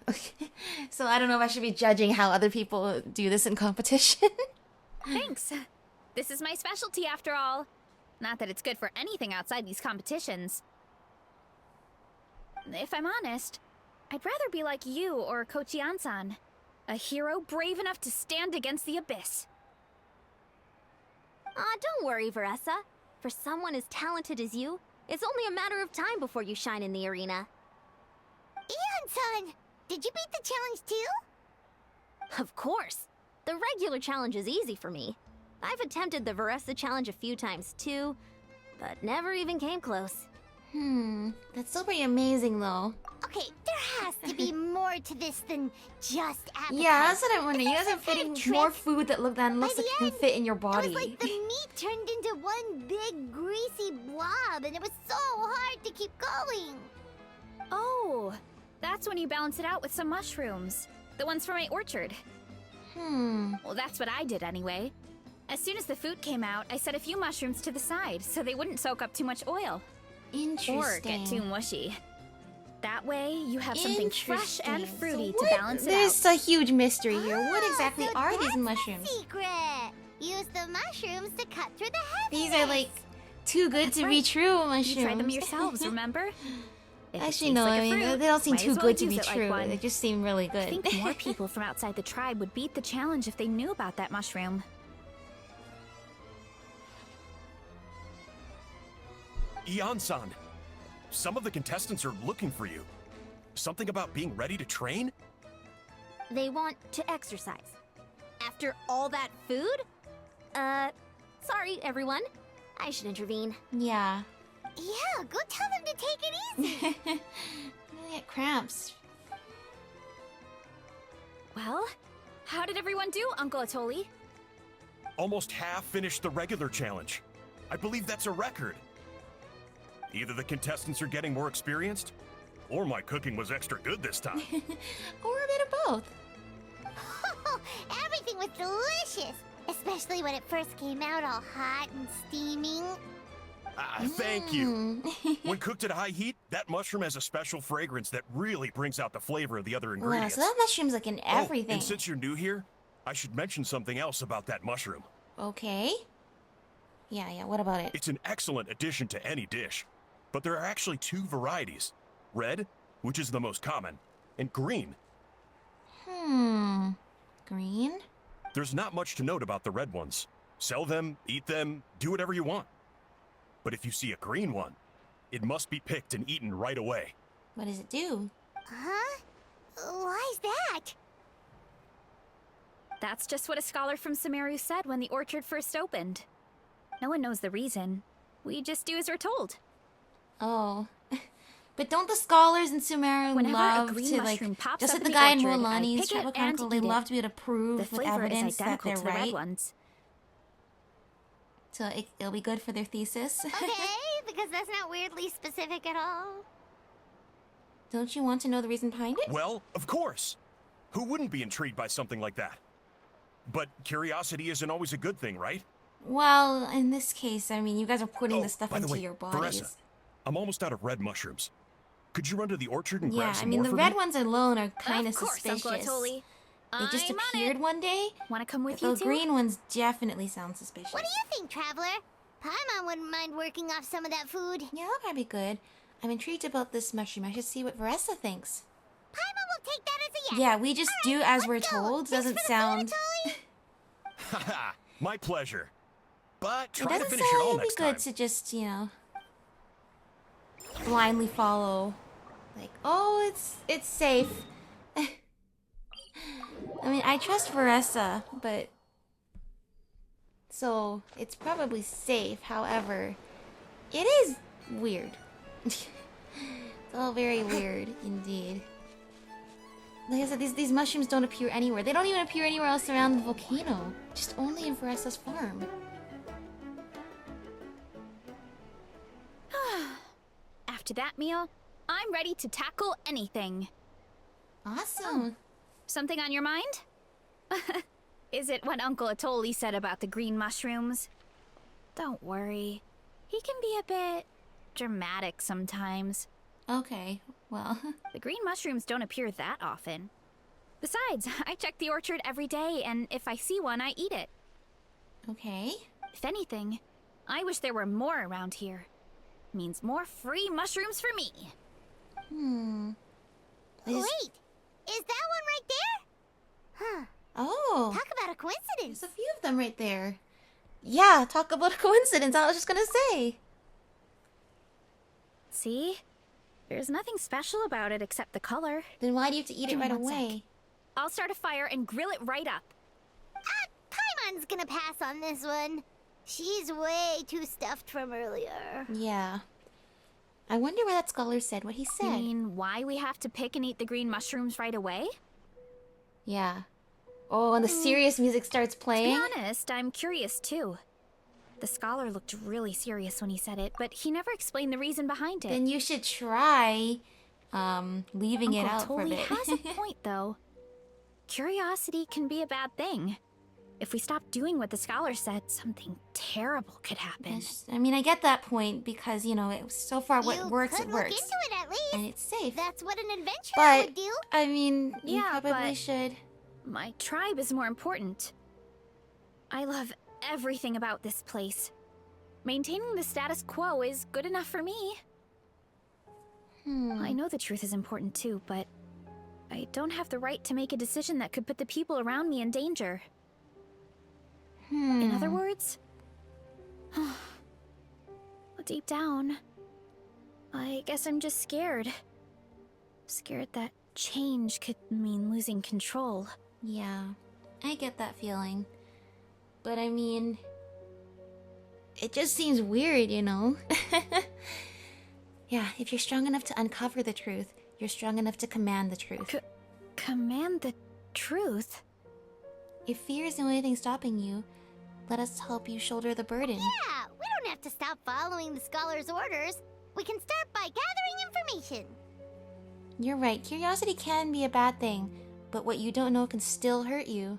So I don't know if I should be judging how other people do this in competition. Thanks. This is my specialty, after all. Not that it's good for anything outside these competitions. If I'm honest, I'd rather be like you or Kochi-an-san. A hero brave enough to stand against the abyss. Don't worry, Varesa. For someone as talented as you, it's only a matter of time before you shine in the arena. Eon-san, did you beat the challenge too? Of course. The regular challenge is easy for me. I've attempted the Varesa challenge a few times too, but never even came close. That's still pretty amazing though. Okay, there has to be more to this than just appetite. Yeah, that's what I'm wondering. You If guys are there's some kind fitting of more trick, food that looks by like the it can end, fit in your It body. was like the meat turned into one big greasy blob, and it was so hard to keep going. Oh, that's when you balance it out with some mushrooms. The ones from my orchard. Well, that's what I did anyway. As soon as the food came out, I set a few mushrooms to the side so they wouldn't soak up too much oil. Interesting. Or get too mushy. That way, you have something fresh and Interesting. fruity So to balance it There's out. a huge mystery here. What exactly so are that's these the mushrooms? secret. Use the mushrooms to cut through the heaviness. These are like too good to be right. true mushrooms. You tried them yourselves, remember? If it Actually, tastes no. like a I mean, fruit, they don't seem might too as well good to use be it like true. one. They just seem really I good. think more people from outside the tribe would beat the challenge if they knew about that mushroom. Eon-san, some of the contestants are looking for you. Something about being ready to train? They want to exercise. After all that food? Sorry, everyone. I should intervene. Yeah. Yeah, go tell them to take it easy. I get cramps. Well, how did everyone do, Uncle Atoli? Almost half finished the regular challenge. I believe that's a record. Either the contestants are getting more experienced, or my cooking was extra good this time. Or a bit of both. Everything was delicious, especially when it first came out all hot and steaming. Thank you. When cooked at high heat, that mushroom has a special fragrance that really brings out the flavor of the other Wow, ingredients. so that mushroom's like in everything. Oh, and since you're new here, I should mention something else about that mushroom. Okay. Yeah, what about it? It's an excellent addition to any dish, but there are actually two varieties. Red, which is the most common, and green. Green? There's not much to note about the red ones. Sell them, eat them, do whatever you want. But if you see a green one, it must be picked and eaten right away. What does it do? Huh? Why's that? That's just what a scholar from Sumeru said when the orchard first opened. No one knows the reason. We just do as we're told. Oh. But don't the scholars in Sumeru Whenever a love green to, like, mushroom pops just up like in the the guy in orchard, I Mulani's pick it Tribal and Chronicle, they eat it. love to be able to The prove with flavor evidence is that identical they're to the red right. ones. So it'll be good for their thesis. Okay, because that's not weirdly specific at all. Don't you want to know the reason behind it? Well, of course. Who wouldn't be intrigued by something like that? But curiosity isn't always a good thing, right? Well, in this case, I mean, you guys are putting Oh, this stuff by the into way, your bodies. Varesa, I'm almost out of red mushrooms. Could you run to the orchard and Yeah, grab I some mean, more the for red me? ones alone are kind of Of course, suspicious. Uncle Atoli. They just I'm on appeared it. one day. Want to come with The you too? green ones definitely sound suspicious. What do you think, Traveler? Paimon wouldn't mind working off some of that food. Yeah, that'll probably be good. I'm intrigued about this mushroom. I should see what Varesa thinks. Paimon will take that as a yes. Yeah, we just do as we're let's go. told. Thanks Doesn't for the sound. food, Atoli. Haha, my pleasure. But It try to doesn't finish it sound all it'd be next good time. to just, blindly follow. Like, oh, it's safe. I mean, I trust Varesa, but so it's probably safe. However, it is weird. It's all very weird indeed. Like I said, these mushrooms don't appear anywhere. They don't even appear anywhere else around the volcano. Just only in Varesa's farm. After that meal, I'm ready to tackle anything. Awesome. Something on your mind? Is it what Uncle Atoli said about the green mushrooms? Don't worry. He can be a bit dramatic sometimes. Okay, well. The green mushrooms don't appear that often. Besides, I check the orchard every day, and if I see one, I eat it. Okay. If anything, I wish there were more around here. Means more free mushrooms for me. Is- Wait, is that one right there? Huh. Oh, Talk about a coincidence. there's a few of them right there. Yeah, talk about a coincidence. I was just gonna say. See? There's nothing special about it except the color. Then why do you have to eat it Give me right one sec. away? I'll start a fire and grill it right up. Paimon's gonna pass on this one. She's way too stuffed from earlier. Yeah. I wonder what that scholar said, what he You said. mean why we have to pick and eat the green mushrooms right away? Yeah. Oh, and the serious music starts To be playing. honest, I'm curious too. The scholar looked really serious when he said it, but he never explained the reason behind it. Then you should try leaving it Uncle out for a Atoli bit. has a point, though. Curiosity can be a bad thing. If we stop doing what the scholar said, something terrible could happen. I mean, I get that point because, so far what You works, could it look works. into it at least. And it's safe. That's what an adventurer But, would do. I mean, you Yeah, probably but- should. My tribe is more important. I love everything about this place. Maintaining the status quo is good enough for me. I know the truth is important too, but I don't have the right to make a decision that could put the people around me in danger. In other words, deep down, I guess I'm just scared. Scared that change could mean losing control. Yeah, I get that feeling. But I mean, it just seems weird, Yeah, if you're strong enough to uncover the truth, you're strong enough to command the truth. Command the truth? If fear is the only thing stopping you, let us help you shoulder the burden. Yeah, we don't have to stop following the scholar's orders. We can start by gathering information. You're right, curiosity can be a bad thing, but what you don't know can still hurt you.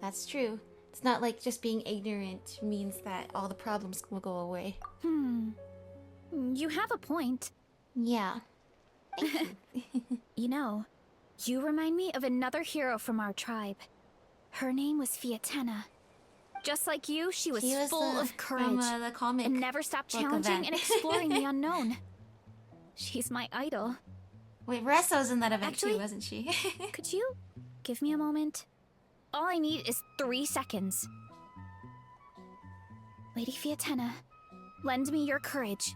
That's true. It's not like just being ignorant means that all the problems will go away. You have a point. Yeah. Thank you. You remind me of another hero from our tribe. Her name was Fiatena. Just like you, she was full of courage from the comic and never stopped book challenging event. and exploring the unknown. She's my idol. Wait, Varesa was in that event Actually- too, wasn't she? Could you give me a moment? All I need is 3 seconds. Lady Fiatena, lend me your courage.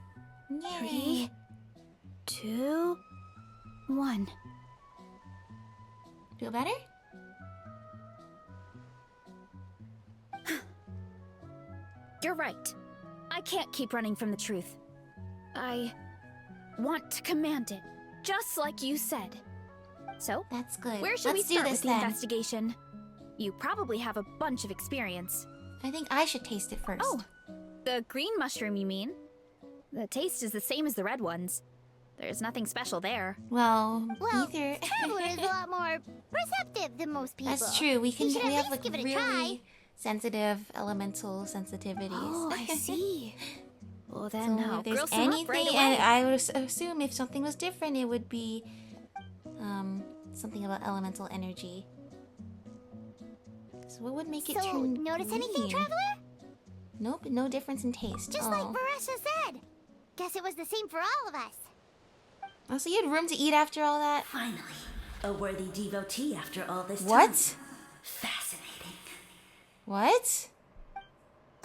Yay. 3, 2, 1. Feel better? You're right. I can't keep running from the truth. I want to command it, just like you said. So, That's good. where should we Let's do start this with the then. investigation? You probably have a bunch of experience. I think I should taste it first. Oh, the green mushroom, you mean? The taste is the same as the red ones. There's nothing special there. Well, Well, either. Traveler is a lot more perceptive than most people. That's true. We You should at have least like give it a really try. sensitive elemental sensitivities. Oh, I see. Well, So then if I'll there's grill some up anything, right away. and I would assume if something was different, it would be something about elemental energy. So what would make it So, turn notice anything, green? Traveler? Nope, no difference in taste. Just like Varesa said. Guess it was the same for all of us. Oh, so you had room to eat after all that? Finally, a worthy devotee after all this time. What? Fascinating. What?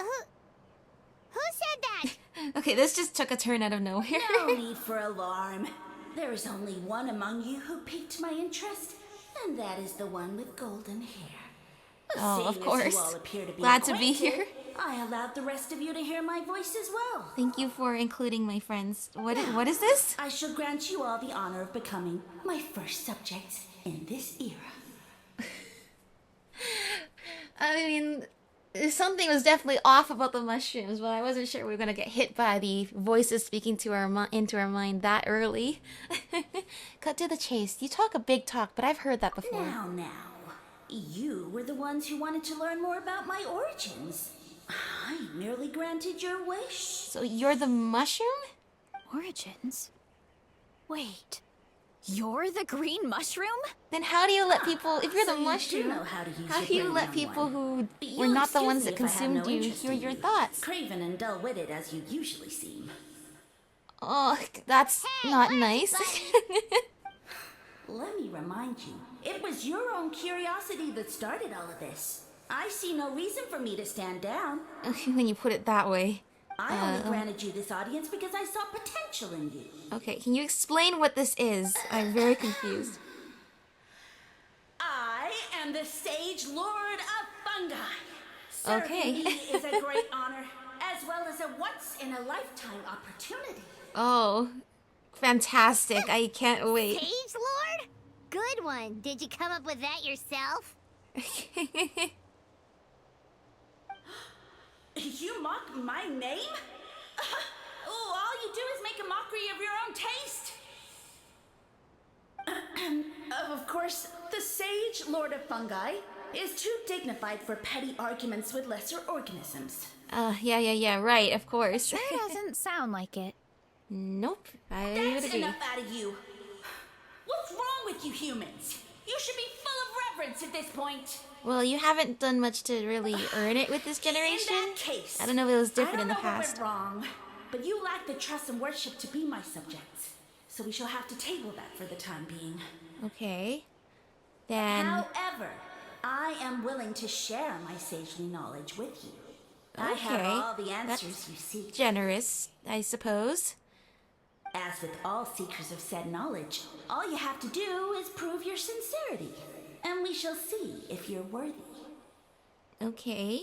Who said that? Okay, this just took a turn out of nowhere. No need for alarm. There is only one among you who piqued my interest, and that is the one with golden hair. Oh, Seeing of as course. You all appear to be Glad to be acquainted, here. I allowed the rest of you to hear my voice as well. Thank you for including my friends. What is this? I shall grant you all the honor of becoming my first subjects in this era. I mean, something was definitely off about the mushrooms, but I wasn't sure we were gonna get hit by the voices speaking to into our mind that early. Cut to the chase. You talk a big talk, but I've heard that before. Now. You were the ones who wanted to learn more about my origins. I merely granted your wish. So you're the mushroom? Origins? Wait, you're the green mushroom? Then how do you let people, if you're So the you do mushroom, know how to use how your do you brain, let young people one. who But were you'll not the excuse ones me that if I have consumed no you interest hear in your you. thoughts? Craven and dull-witted as you usually seem. Oh, that's not nice. Let me remind you, it was your own curiosity that started all of this. I see no reason for me to stand down. When you put it that way. I only granted you this audience because I saw potential in you. Okay, can you explain what this is? I'm very confused. I am the Sage Lord of Fungi. Serving Okay. me is a great honor, as well as a once-in-a-lifetime opportunity. Oh, fantastic. I can't wait. Sage Lord? Good one. Did you come up with that yourself? You mock my name? Oh, all you do is make a mockery of your own taste. Of course, the Sage Lord of Fungi is too dignified for petty arguments with lesser organisms. Yeah, right, of course. Sure doesn't sound like it. Nope, I would That's agree. enough out of you. What's wrong with you humans? You should be full of reverence at this point. Well, you haven't done much to really earn it with this generation. In that case, I don't know if it was different in the I don't know past. what went wrong, but you lack the trust and worship to be my subjects. So we shall have to table that for the time being. Okay. Then... However, I am willing to share my sagely knowledge with you. I have Okay, all the answers that's you seek. generous, I suppose. As with all seekers of said knowledge, all you have to do is prove your sincerity. And we shall see if you're worthy. Okay.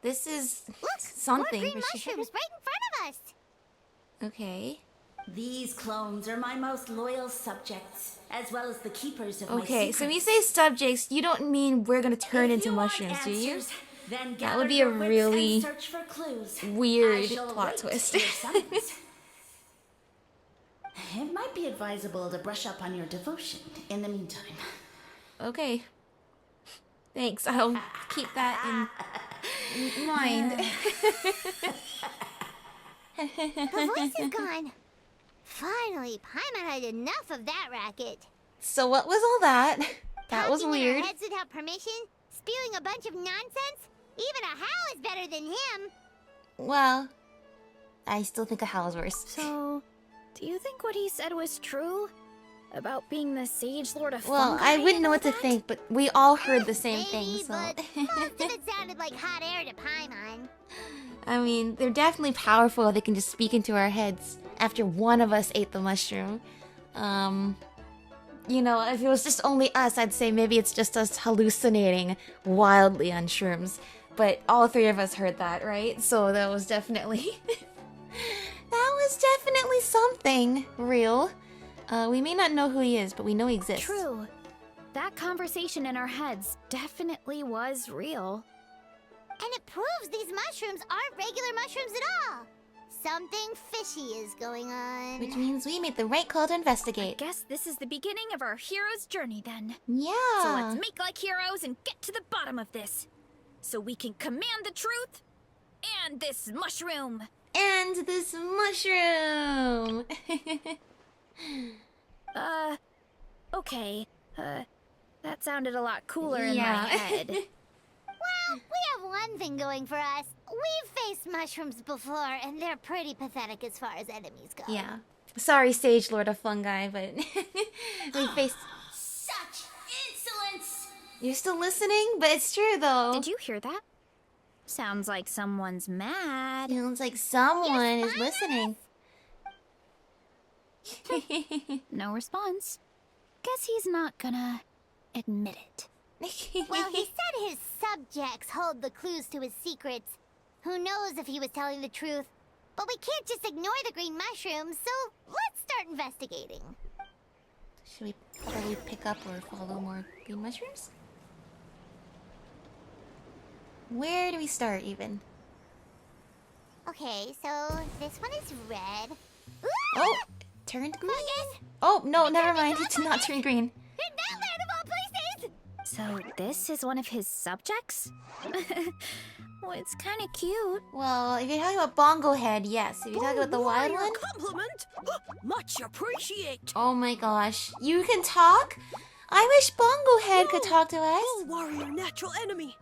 This is Look, something more green for sure. mushrooms right in front of us. Okay. These clones are my most loyal subjects, as well as the keepers of my Okay, so when you secrets. say subjects, you don't mean we're gonna turn If into you want mushrooms, do you? answers, then That gather would be a your wits and really search for clues. weird I shall plot await twist. your summons. It might be advisable to brush up on your devotion in the meantime. Okay. Thanks, I'll keep that in mind. The voice is gone. Finally, Paimon had enough of that racket. So what was all that? That was Talking in weird. our heads without permission, spewing a bunch of nonsense. Even a Hal is better than him. Well, I still think a Hal is worse. So, do you think what he said was true? About being the Sage Lord of Well, Fungi I wouldn't and know all what to that? think, but we all heard the same thing, Maybe, so... but most of it sounded like hot air to Paimon. I mean, they're definitely powerful. They can just speak into our heads after one of us ate the mushroom. You know, if it was just only us, I'd say maybe it's just us hallucinating wildly on shrooms. But all three of us heard that, right? So that was definitely... that was definitely something real. We may not know who he is, but we know he exists. True. That conversation in our heads definitely was real. And it proves these mushrooms aren't regular mushrooms at all. Something fishy is going on. Which means we made the right call to investigate. Guess this is the beginning of our hero's journey then. Yeah. So let's make like heroes and get to the bottom of this. So we can command the truth and this mushroom. And this mushroom. Okay. That sounded a lot cooler in my Yeah. head. Well, we have one thing going for us. We've faced mushrooms before, and they're pretty pathetic as far as enemies go. Yeah. Sorry, Sage Lord of Fungi, but we faced... Such insolence! You're still listening? But it's true, though. Did you hear that? Sounds like someone's mad. Sounds like someone is listening. No response. Guess he's not gonna admit it. Well, he said his subjects hold the clues to his secrets. Who knows if he was telling the truth? But we can't just ignore the green mushrooms, so let's start investigating. Should we probably pick up or follow more green mushrooms? Where do we start, even? Okay, so this one is red. Ooh! Oh, turned green? Fungus! Oh, no, never mind. It's not turned green. In that land of all places! So this is one of his subjects? Well, it's kind of cute. Well, if you're talking about Bongo Head, yes. If you're talking about the wild one... Compliment! Much appreciate! Oh my gosh. You can talk? I wish Bongo Head could talk to us. Bull warrior natural enemy!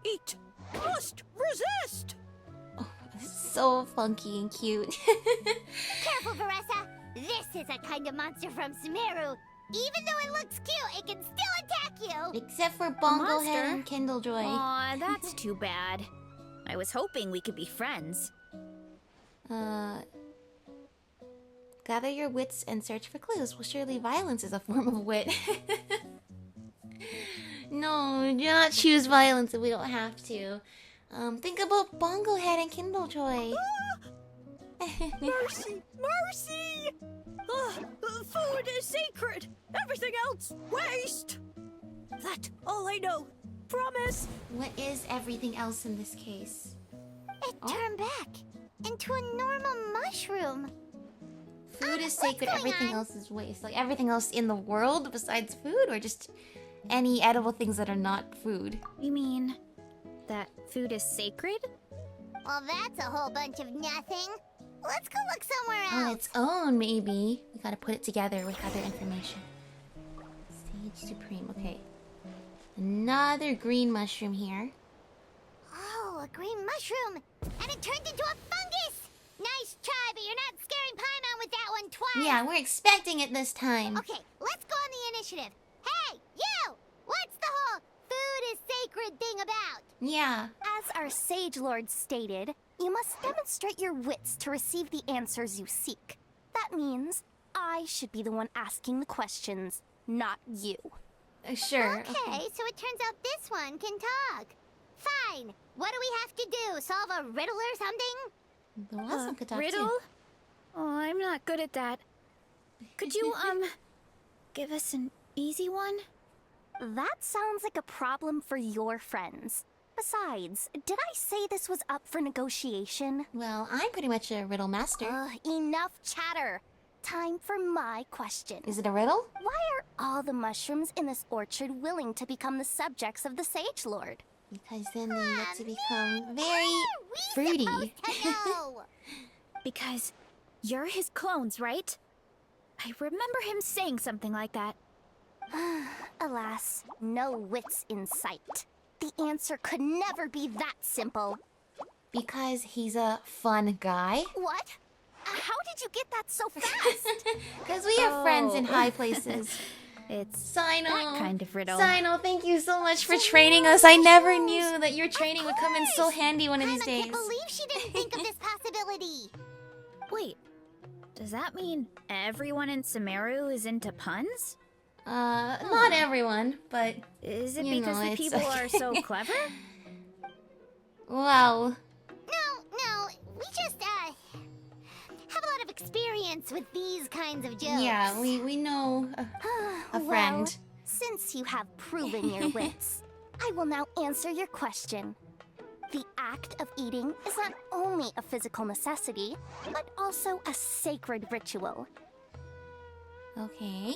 Eat! Must resist! Oh, so funky and cute. Careful, Varesa! This is a kind of monster from Sumeru. Even though it looks cute, it can still attack you! Except for Bongo monster? Head and Kindlejoy. Aw, that's too bad. I was hoping we could be friends. Gather your wits and search for clues. Well, surely violence is a form of wit. No, do not choose violence if we don't have to. Think about Bongo Head and Kindlejoy. Mercy! Mercy! Food is sacred! Everything else, waste! That's all I know. Promise! What is everything else in this case? It turned back into a normal mushroom. Food is what's sacred, going everything on? else is waste. Like everything else in the world besides food, or just any edible things that are not food? You mean that food is sacred? Well, that's a whole bunch of nothing. Let's go look somewhere On else. its own, maybe. We gotta put it together with other information. Sage Supreme, okay. Another green mushroom here. Oh, a green mushroom! And it turned into a fungus! Nice try, but you're not scaring Paimon with that one twice! Yeah, we're expecting it this time. Okay, let's go on the initiative. Hey, you! What's the whole food is sacred thing about? Yeah. As our Sage Lord stated, you must demonstrate your wits to receive the answers you seek. That means I should be the one asking the questions, not you. Sure. Okay, so it turns out this one can talk. Fine. What do we have to do? Solve a riddle or something? The last one could talk Riddle? too. Oh, I'm not good at that. Could you, give us an easy one? That sounds like a problem for your friends. Besides, did I say this was up for negotiation? Well, I'm pretty much a riddle master. Enough chatter. Time for my question. Is it a riddle? Why are all the mushrooms in this orchard willing to become the subjects of the Sage Lord? Because then they get to become very We fruity. supposed to know. Because you're his clones, right? I remember him saying something like that. Alas, no wits in sight. The answer could never be that simple. Because he's a fun guy. What? How did you get that so fast? Because we have friends in high places. It's Sino. that kind of riddle. Sino, thank you so much for training us. I never knew that your training would come in so handy one of these Paimon days. can't believe she didn't think of this possibility. Wait, does that mean everyone in Sumeru is into puns? Not everyone, but Is it You because know, the it's- people are so clever? wow. No, we just, have a lot of experience with these kinds of jokes. Yeah, we know a friend. Well, since you have proven your wits, I will now answer your question. The act of eating is not only a physical necessity, but also a sacred ritual. Okay.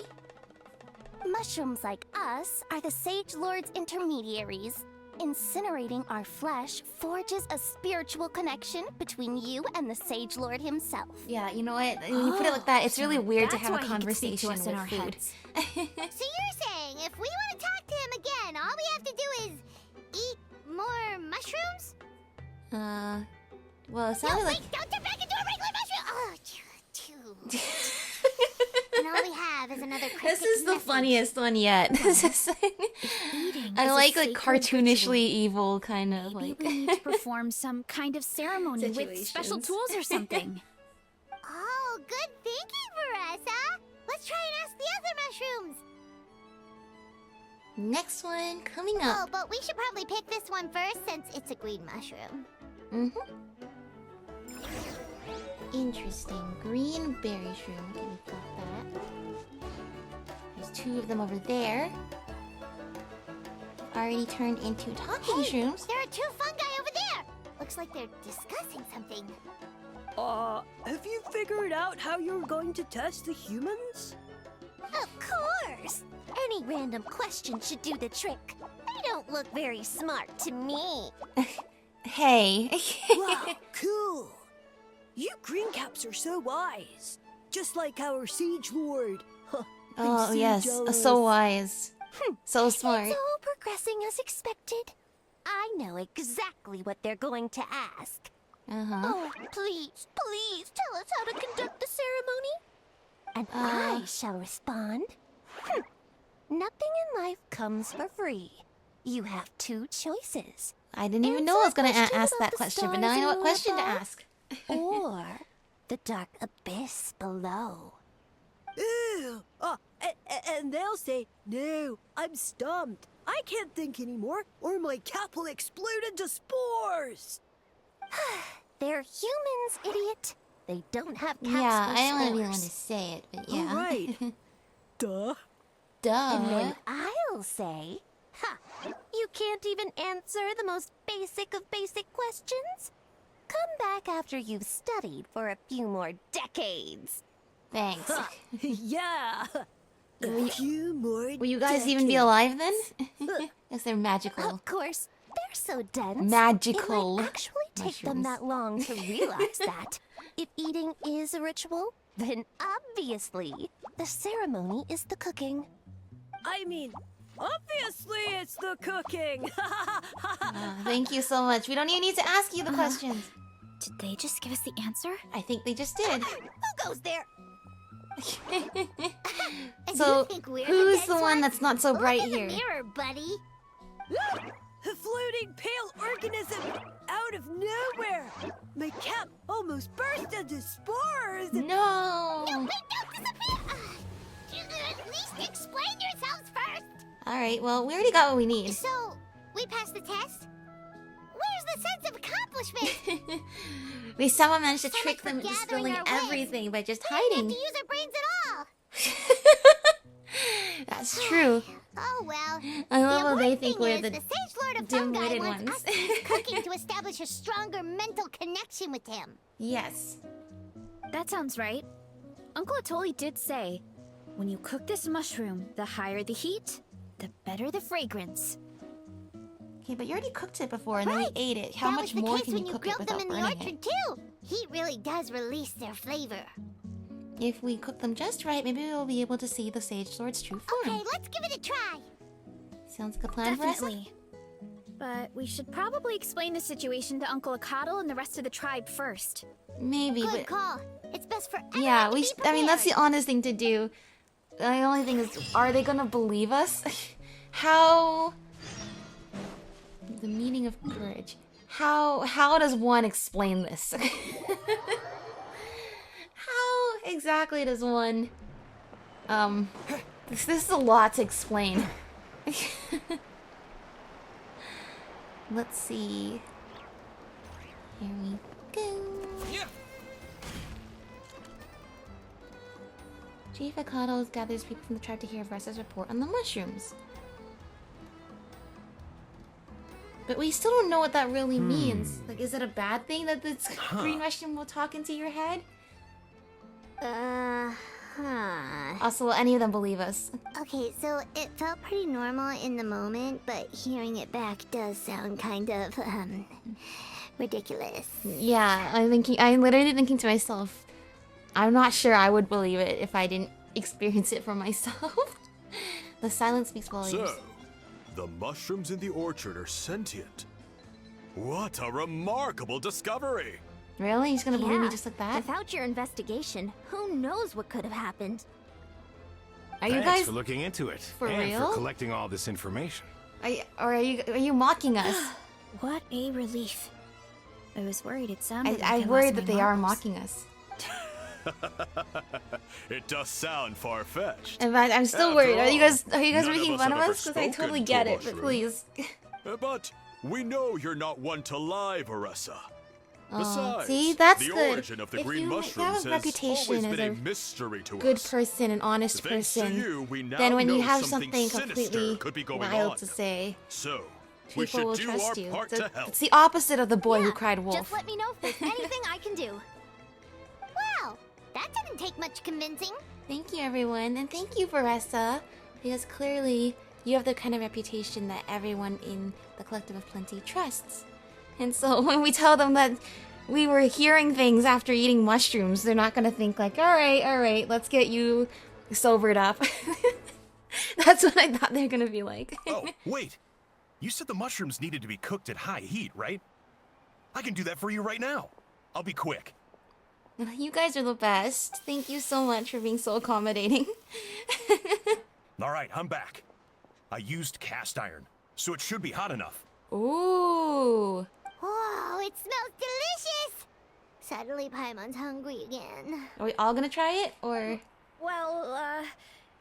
Mushrooms like us are the Sage Lord's intermediaries. Incinerating our flesh forges a spiritual connection between you and the Sage Lord himself. Yeah, you know what? When you put it like that, it's really weird to That's have why a he can speak to conversation us in with our food. heads. So you're saying if we want to talk to him again, all we have to do is eat more mushrooms? Well, it sounded No, like... wait, don't turn back into a regular mushroom! Oh, chew. And all we have is another cryptic This is the message. funniest one yet. This is... Eating I is a like sacred cartoonishly ritual. evil kind of Maybe like... we need to perform some kind of ceremony with special Situations. tools or something. Oh, good thinking, Varesa. Let's try and ask the other mushrooms. Next one coming Oh, up. but we should probably pick this one first since it's a green mushroom. Interesting. Green berry shroom. Okay, we've got that. There's two of them over there. Already turned into talking shrooms. There are two fungi over there. Looks like they're discussing something. Have you figured out how you're going to test the humans? Of course! Any random question should do the trick. They don't look very smart to me. Hey. Wow, cool! You green caps are so wise. Just like our Siege Lord. Huh, I'm Oh, so yes. jealous. So wise. So smart. It's all progressing as expected. I know exactly what they're going to ask. Uh-huh. Oh, please, please tell us how to conduct the ceremony. And I shall respond. Nothing in life comes for free. You have two choices. I didn't even know I was going to Answer a ask question that about the question, but stars now I know what and question to above. ask. Or the dark abyss below. Ew! And they'll say, no, I'm stumped. I can't think anymore, or my cap will explode into spores. They're humans, idiot. They don't have caps Yeah, or I don't want to be the one to spores. say it, but yeah. All right. Duh. And Duh. then I'll say, ha, you can't even answer the most basic of basic questions? Come back after you've studied for a few more decades. Thanks. Yeah. A few more Will you guys even be decades. alive then? Yes, they're magical. Of course, they're so dense. Magical It might actually take them mushrooms. that long to realize that. If eating is a ritual, then obviously the ceremony is the cooking. I mean, obviously it's the cooking. Thank you so much. We don't even need to ask you the questions. Did they just give us the answer? I think they just did. Who goes there? And So, you think we're who's next the one that's not so bright Look in here? the mirror, buddy. A floating pale organism out of nowhere. My cap almost burst into spores. No. Wait, don't disappear. At least explain yourselves first. All right. Well, we already got what we need. So, we passed the test? Where's the sense of accomplishment? We somehow managed to So trick much them for into gathering spilling our wits. everything by just We didn't hiding. have to use our brains at all. That's true. Oh well. I love how the they important think thing we're is the the Sage Lord of Fungi dim-witted wants ones. us to use cooking to establish a stronger mental connection with him. Yes. That sounds right. Uncle Atoli did say, when you cook this mushroom, the higher the heat, the better the fragrance. Okay, but you already cooked it before and then we Right. ate it. How that much was the more case can when you you cook it grilled them without in the burning orchard it? too. Heat really does release their flavor. If we cook them just right, maybe we'll be able to see the Sage Lord's true form. Okay, let's give it a try. Sounds like a plan for us. Definitely. But we should probably explain the situation to Uncle Akadal and the rest of the tribe first. Maybe, Good but call. It's best for everyone yeah, to be I mean, that's the prepared. honest thing to do. The only thing is, are they gonna believe us? How? The meaning of courage. How does one explain this? How exactly does one? This is a lot to explain. Let's see. Here we go. Chief Akados gathers people from the tribe to hear Varesa's report on the mushrooms. But we still don't know what that really means. Like, is it a bad thing that this green mushroom will talk into your head? Also, will any of them believe us? Okay, so it felt pretty normal in the moment, but hearing it back does sound kind of, ridiculous. Yeah, I'm literally thinking to myself, I'm not sure I would believe it if I didn't experience it for myself. The silence speaks volumes. So, the mushrooms in the orchard are sentient. What a remarkable discovery! Really? He's gonna believe me just like that? Without your investigation, who knows what could have happened? Are you Thanks guys for looking into it for and real? for collecting all this information. are you mocking us? What a relief. I was worried it sounded like I lost worried my that they are marbles. mocking us. It does sound far-fetched. In fact, I'm still After worried. Are all, you guys none making of fun have of ever us? Because I totally spoken get to a it, but mushroom. please. But we know you're not one to lie, Varesa. Besides, see, that's the good. origin of the If green you have a mushrooms has reputation always as been a a mystery to good us. person, an honest Thanks to person, you, we now then when you know have something something sinister completely could be going wild on. to say, So, we people should will do trust our you. part So to help. it's the opposite of the boy who Yeah, cried wolf. Just let me know if there's anything I can do. Wow, that didn't take much convincing. Thank you, everyone, and thank you, Varesa, because clearly you have the kind of reputation that everyone in the Collective of Plenty trusts. And so when we tell them that we were hearing things after eating mushrooms, they're not gonna think like, all right, let's get you sobered up. That's what I thought they're gonna be like. Oh, wait. You said the mushrooms needed to be cooked at high heat, right? I can do that for you right now. I'll be quick. You guys are the best. Thank you so much for being so accommodating. All right, I'm back. I used cast iron, so it should be hot enough. Ooh. Whoa, it smells delicious! Suddenly Paimon's hungry again. Are we all gonna try it, or? Well,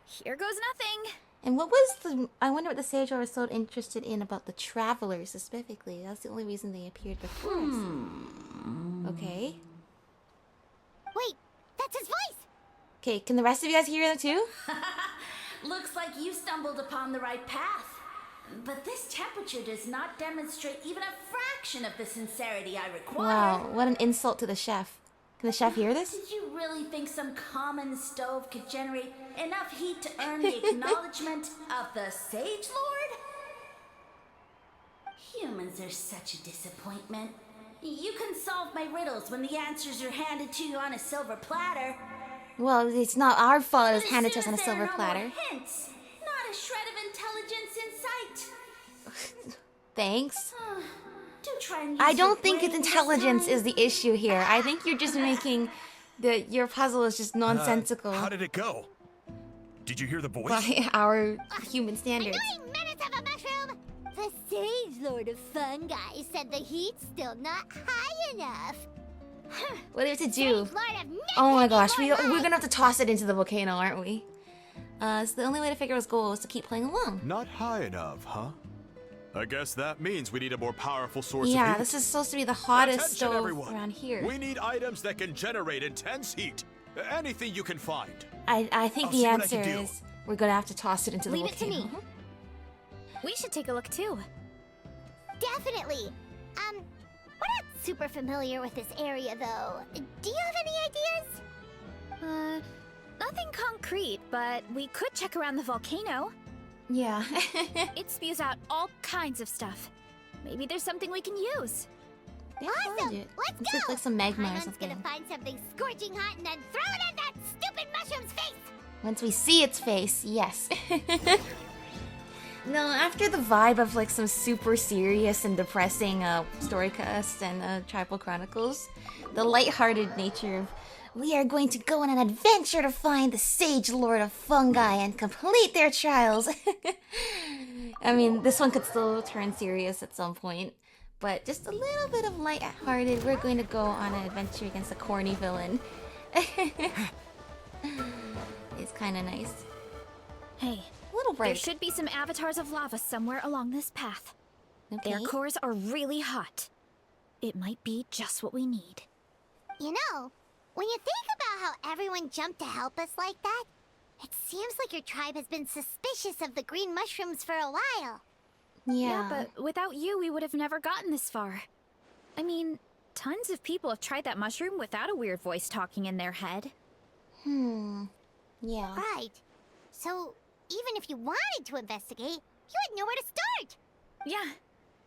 here goes nothing. And what was the... I wonder what the sage was so interested in about the travelers specifically. That's the only reason they appeared before us. Okay. Wait, that's his voice! Okay, can the rest of you guys hear them too? Looks like you stumbled upon the right path. But this temperature does not demonstrate even a fraction of the sincerity I require. Wow, what an insult to the chef. Can the chef hear this? Did you really think some common stove could generate enough heat to earn the acknowledgement of the Sage Lord? Humans are such a disappointment. You can solve my riddles when the answers are handed to you on a silver platter. Well, it's not our fault it was But as handed to soon us on a as there silver are no platter. more hints, not a shred of intelligence in sight. Thanks. Do try and use I don't your think it's brain this intelligence time. is the issue here. I think you're just making your puzzle is just nonsensical How did it go? Did you hear the voice? by our human standards. Annoying menace of a mushroom! The Sage Lord of Fungi said the heat's still not high enough. What do we have to do? Sage Lord of Oh my Nitpicking gosh, Lord we're Lord. gonna have to toss it into the volcano, aren't we? So the only way to figure out his goal is to keep playing along. Not high enough, huh? I guess that means we need a more powerful source of Yeah, heat. this is supposed to be the hottest Attention, stove everyone. around here. We need items that can generate intense heat. Anything you can find. I think I'll the see what I answer can do. is we're gonna have to toss it into the Leave it to volcano. me. We should take a look too. Definitely. We're not super familiar with this area, though. Do you have any ideas? Nothing concrete, but we could check around the volcano. Yeah. It spews out all kinds of stuff. Maybe there's something we can use. Yeah, Awesome! it. Let's It's go! like some magma or Paimon's something. gonna find something scorching hot and then throw it at that stupid mushroom's face! Once we see its face, yes. No, after the vibe of like some super serious and depressing storycast and Tribal Chronicles, the lighthearted nature of we are going to go on an adventure to find the Sage Lord of Fungi and complete their trials. I mean, this one could still turn serious at some point, but just a little bit of lighthearted. We're going to go on an adventure against a corny villain. It's kind of nice. Hey, A little break. there should be some avatars of lava somewhere along this path. Okay. Their cores are really hot. It might be just what we need. You know, when you think about how everyone jumped to help us like that, it seems like your tribe has been suspicious of the green mushrooms for a while. Yeah. But without you, we would have never gotten this far. I mean, tons of people have tried that mushroom without a weird voice talking in their head. Yeah. Right. So, even if you wanted to investigate, you had nowhere to start. Yeah,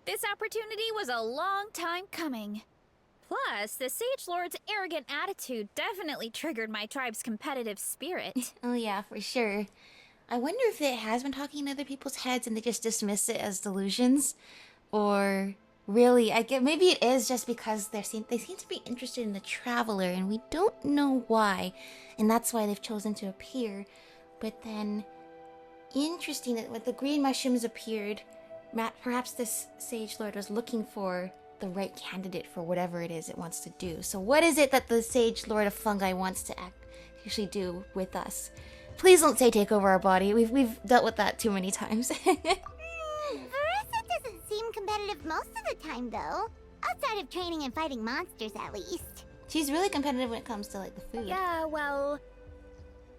this opportunity was a long time coming. Plus, the Sage Lord's arrogant attitude definitely triggered my tribe's competitive spirit. Oh yeah, for sure. I wonder if it has been talking in other people's heads and they just dismiss it as delusions, or really, I get maybe it is just because they seem to be interested in the traveler and we don't know why, and that's why they've chosen to appear. But then, interesting that when the green mushrooms appeared, perhaps this Sage Lord was looking for the right candidate for whatever it is it wants to do. So what is it that the Sage Lord of Fungi wants to actually do with us? Please don't say take over our body. We've dealt with that too many times. Varesa doesn't seem competitive most of the time, though. Outside of training and fighting monsters, at least. She's really competitive when it comes to like the food. Yeah, well,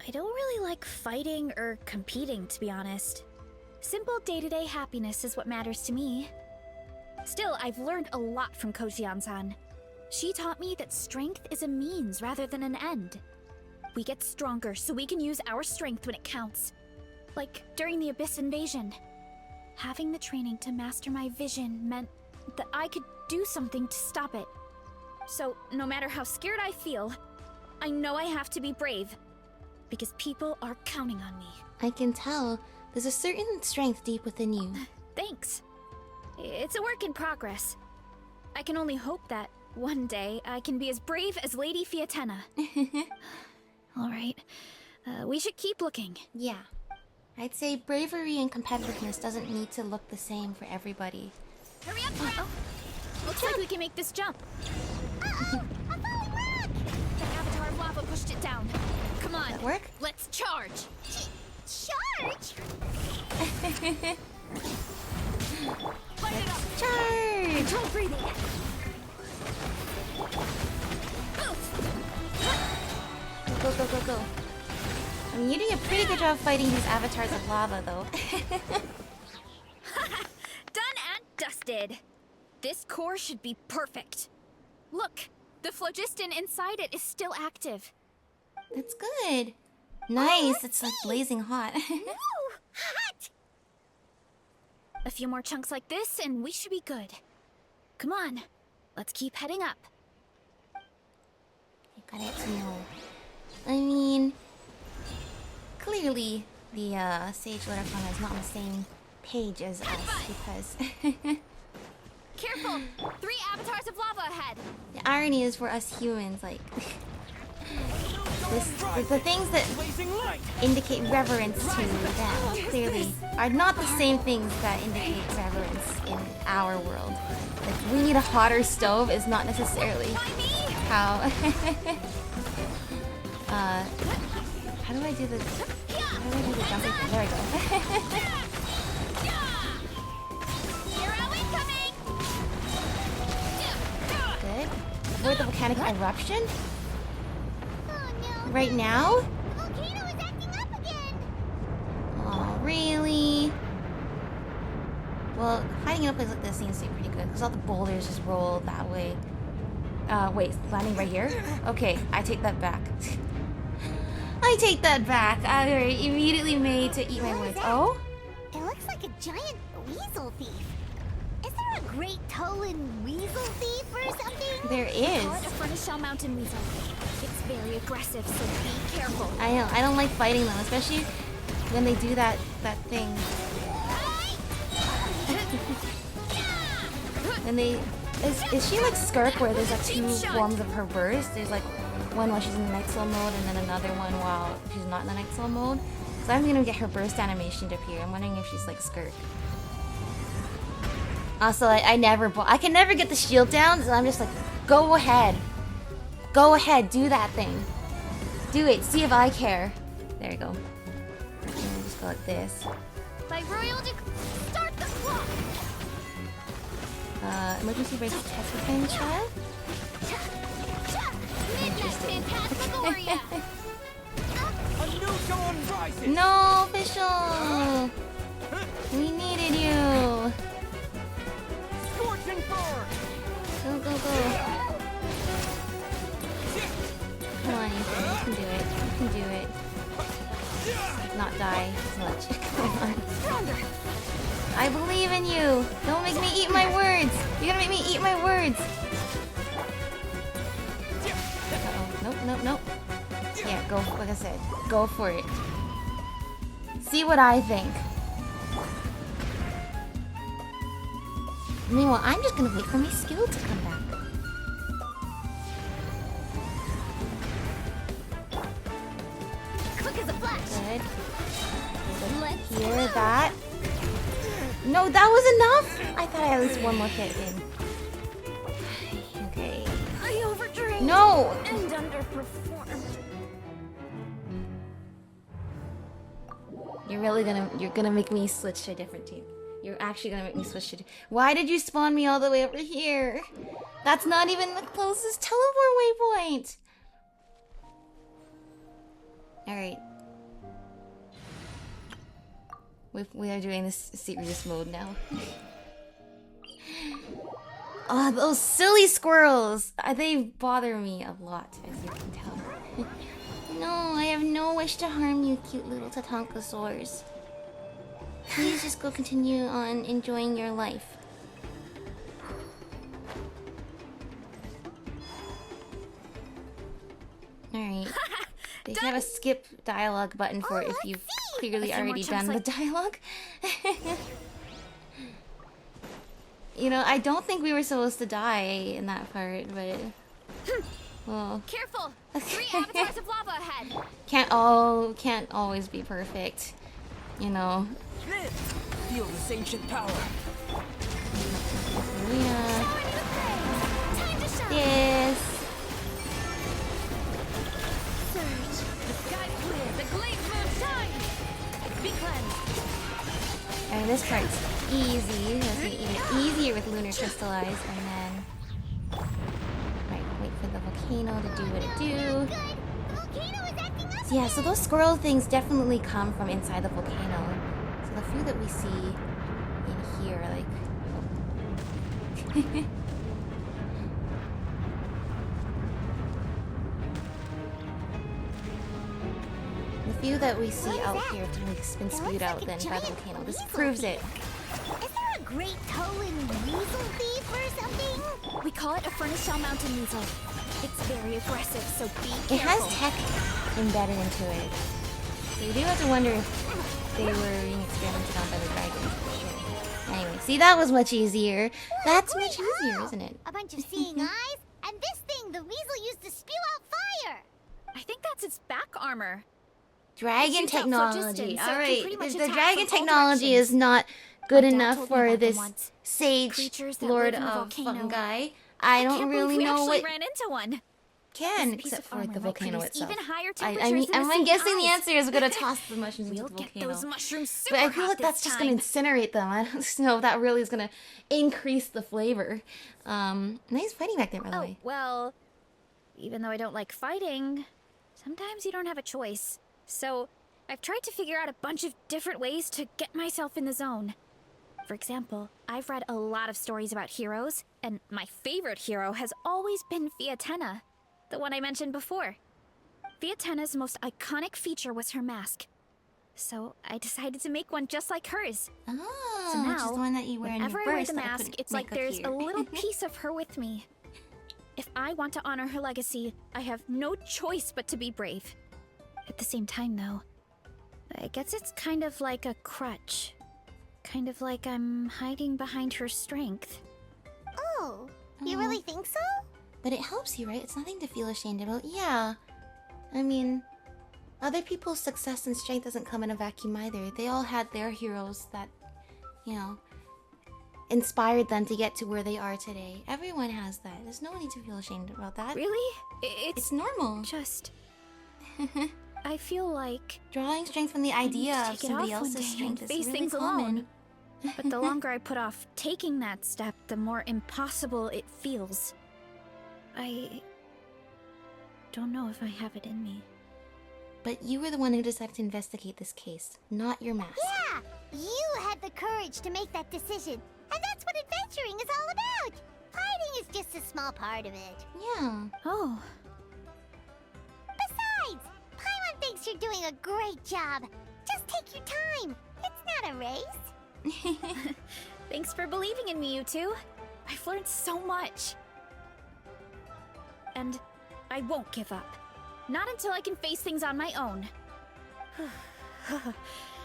I don't really like fighting or competing, to be honest. Simple day-to-day happiness is what matters to me. Still, I've learned a lot from Kojian-san. She taught me that strength is a means rather than an end. We get stronger so we can use our strength when it counts. Like during the Abyss invasion. Having the training to master my vision meant that I could do something to stop it. So, no matter how scared I feel, I know I have to be brave. Because people are counting on me. I can tell. There's a certain strength deep within you. Thanks. It's a work in progress. I can only hope that one day I can be as brave as Lady Fiatena. Alright, we should keep looking. Yeah. I'd say bravery and competitiveness doesn't need to look the same for everybody. Hurry up, Crow! Looks like we can make this jump. Uh-oh! A falling rock! The avatar of lava pushed it down. Come on, Does that work? let's charge! Charge? Light it up! Charge! Control breathing! Go, go, go, go. I mean, you're doing a pretty good job fighting these avatars of lava, though. Done and dusted. This core should be perfect. Look, the phlogiston inside it is still active. That's good. Nice. It's like blazing hot. Ooh, hot! A few more chunks like this and we should be good. Come on, let's keep heading up. You gotta get to know. I mean, clearly the Sage Lord of Fungi is not on the same page as us because Careful! 3 avatars of lava ahead! the irony is for us humans, like the things that indicate reverence to them clearly are not the same things that indicate reverence in our world. Like we need a hotter stove is not necessarily how how do I do the jumping thing? There we go. Good. Avoid the volcanic eruption? Oh no! Right now? The volcano is acting up again! Oh, really? Well, fighting in a place like this seems to be pretty good because all the boulders just roll that way. Wait, landing right here? Okay, I take that back. I take that back. I immediately made to eat my What is words. that? Oh? It looks like a giant weasel thief. Is there a Great Tolan weasel thief or something? There Call it is. a Furnace Shell Mountain weasel. It's very aggressive, so be careful. I know. I don't like fighting them, especially when they do that thing. And they... Is she like Skirk where there's like two forms of her burst? There's like one while she's in the Night Soul mode and then another one while she's not in the Night Soul mode. So I'm gonna get her burst animation to appear. I'm wondering if she's like Skirk. Also, I can never get the shield down, so I'm just like, go ahead. Go ahead, do that thing. Do it, see if I care. There you go. And just go like this. By royal start the clock! Emergency brake Teteocan child? Phantasmagoria! No, official! We needed you! Go, go, go. Come on, Ethan, you can do it. You can do it. Not die as much. Come on. I believe in you! Don't make me eat my words! You're gonna make me eat my words! Uh-oh. Nope, nope, nope. Yeah, go, like I said, go for it. See what I think. Meanwhile, I'm just gonna wait for my skill to come back. Quick as a flash! Good. Let's Hear that? No, that was enough! I thought I had at least one more hit in. Okay. I overdrained. No! And underperformed. You're gonna make me switch to a different team. You're actually gonna make me switch to... Why did you spawn me all the way over here? That's not even the closest teleport waypoint! Alright. We are doing this serious mode now. Oh, those silly squirrels! They bother me a lot, as you can tell. No, I have no wish to harm you, cute little Tatankasaurs. Please just go continue on enjoying your life. Alright. They should have a skip dialogue button for it if you've clearly already done the dialogue. You know, I don't think we were supposed to die in that part, but... Well... Careful! 3 avatars of lava ahead! Can't always be perfect. You know. Feel this ancient power. Yeah. Yes. Surge! The sky's clear! The glade moon shines! Be cleansed! And this part's easy. It'll be even easier with Lunar Crystallize, and then... Right, wait for the volcano to do what it do. So yeah, so those squirrel things definitely come from inside the volcano. So the few that we see in here, like... The few that we see out here have been spewed out then by the volcano. This proves it. Is there a great toe-in weasel thief or something? We call it a furnace shell mountain weasel. It's very aggressive, so be careful. It has tech embedded into it. So you do have to wonder if they were being experimented on by the dragons for sure. Anyway, see, that was much easier. That's much easier, isn't it? A bunch of seeing eyes, and this thing the weasel used to spew out fire! I think that's its back armor. Dragon Shoots out foot technology. distance, so it can Alright, pretty much the attack dragon from all technology directions. is not good My dad enough told me for about them this once. sage Creatures that lord live in a of volcano. fungi. I Can't don't believe really we know actually what ran into one. can, This piece except of for armor the might volcano produce itself. even higher I temperatures mean, than the I'm guessing the eyes. answer is gonna toss the mushrooms We'll into the get volcano. those mushrooms super But I feel hot like that's this just gonna time. incinerate them. I don't know if that really is gonna increase the flavor. Nice fighting back there, by the Oh, way. well, even though I don't like fighting, sometimes you don't have a choice. So, I've tried to figure out a bunch of different ways to get myself in the zone. For example, I've read a lot of stories about heroes, and my favorite hero has always been Fiatenna, the one I mentioned before. Fiatenna's most iconic feature was her mask. So, I decided to make one just like hers. Oh, So which is now, the one that you wear in your whenever I wear burst the that I mask, couldn't it's like make up there's here. a little piece of her with me. If I want to honor her legacy, I have no choice but to be brave. At the same time, though, I guess it's kind of like a crutch. Kind of like I'm hiding behind her strength. Oh, you really think so? But it helps you, right? It's nothing to feel ashamed about. Yeah. I mean, other people's success and strength doesn't come in a vacuum either. They all had their heroes that, you know, inspired them to get to where they are today. Everyone has that. There's no need to feel ashamed about that. Really? It's normal. Just... I feel like... Drawing strength from the idea of take it somebody off one else's day strength and is face really things common. alone. But the longer I put off taking that step, the more impossible it feels. I don't know if I have it in me. But you were the one who decided to investigate this case, not your master. Yeah, you had the courage to make that decision. And that's what adventuring is all about. Fighting is just a small part of it. Yeah. Oh, Besides, Paimon thinks you're doing a great job. Just take your time. It's not a race. thanks for believing in me, you two. I've learned so much. And I won't give up. Not until I can face things on my own.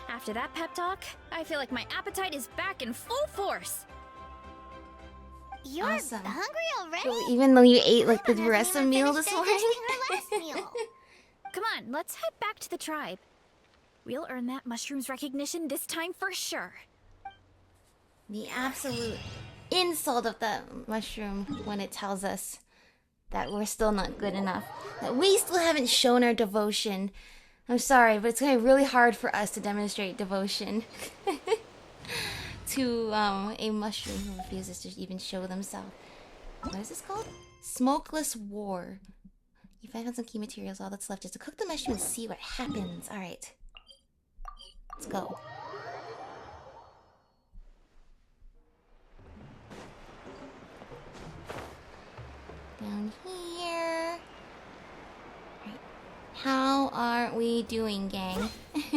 After that pep talk, I feel like my appetite is back in full force. You're Awesome. hungry already? So even though you ate like the Paimon hasn't Varesa even meal finished this morning? digesting her last meal. Come on, let's head back to the tribe. We'll earn that mushroom's recognition this time for sure. The absolute insult of the mushroom when it tells us that we're still not good enough. That we still haven't shown our devotion. I'm sorry, but it's gonna be really hard for us to demonstrate devotion to a mushroom who refuses to even show themselves. What is this called? Smokeless War. You found some key materials. All that's left is to cook the mushroom and see what happens. Alright. Let's go. Down here. Right. How are we doing, gang? We're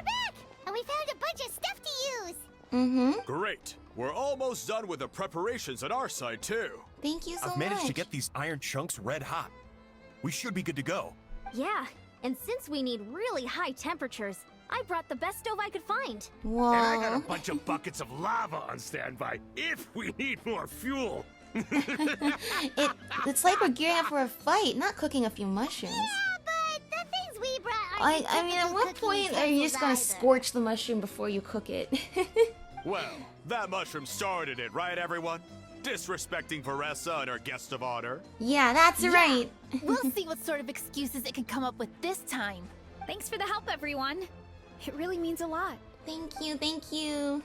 back! And we found a bunch of stuff to use! Mm-hmm. Great. We're almost done with the preparations on our side, too. Thank you so I've much. managed to get these iron chunks red hot. We should be good to go. Yeah, and since we need really high temperatures, I brought the best stove I could find. Whoa. And I got a bunch of buckets of lava on standby if we need more fuel. It's like we're gearing up for a fight, not cooking a few mushrooms. Yeah, but the things we brought aren't I mean, at what point are you just gonna scorch the mushroom before you cook it? Well, that mushroom started it, right, everyone? Disrespecting Varesa and her guest of honor. Yeah, that's right. We'll see what sort of excuses it can come up with this time. Thanks for the help, everyone. It really means a lot. Thank you, thank you.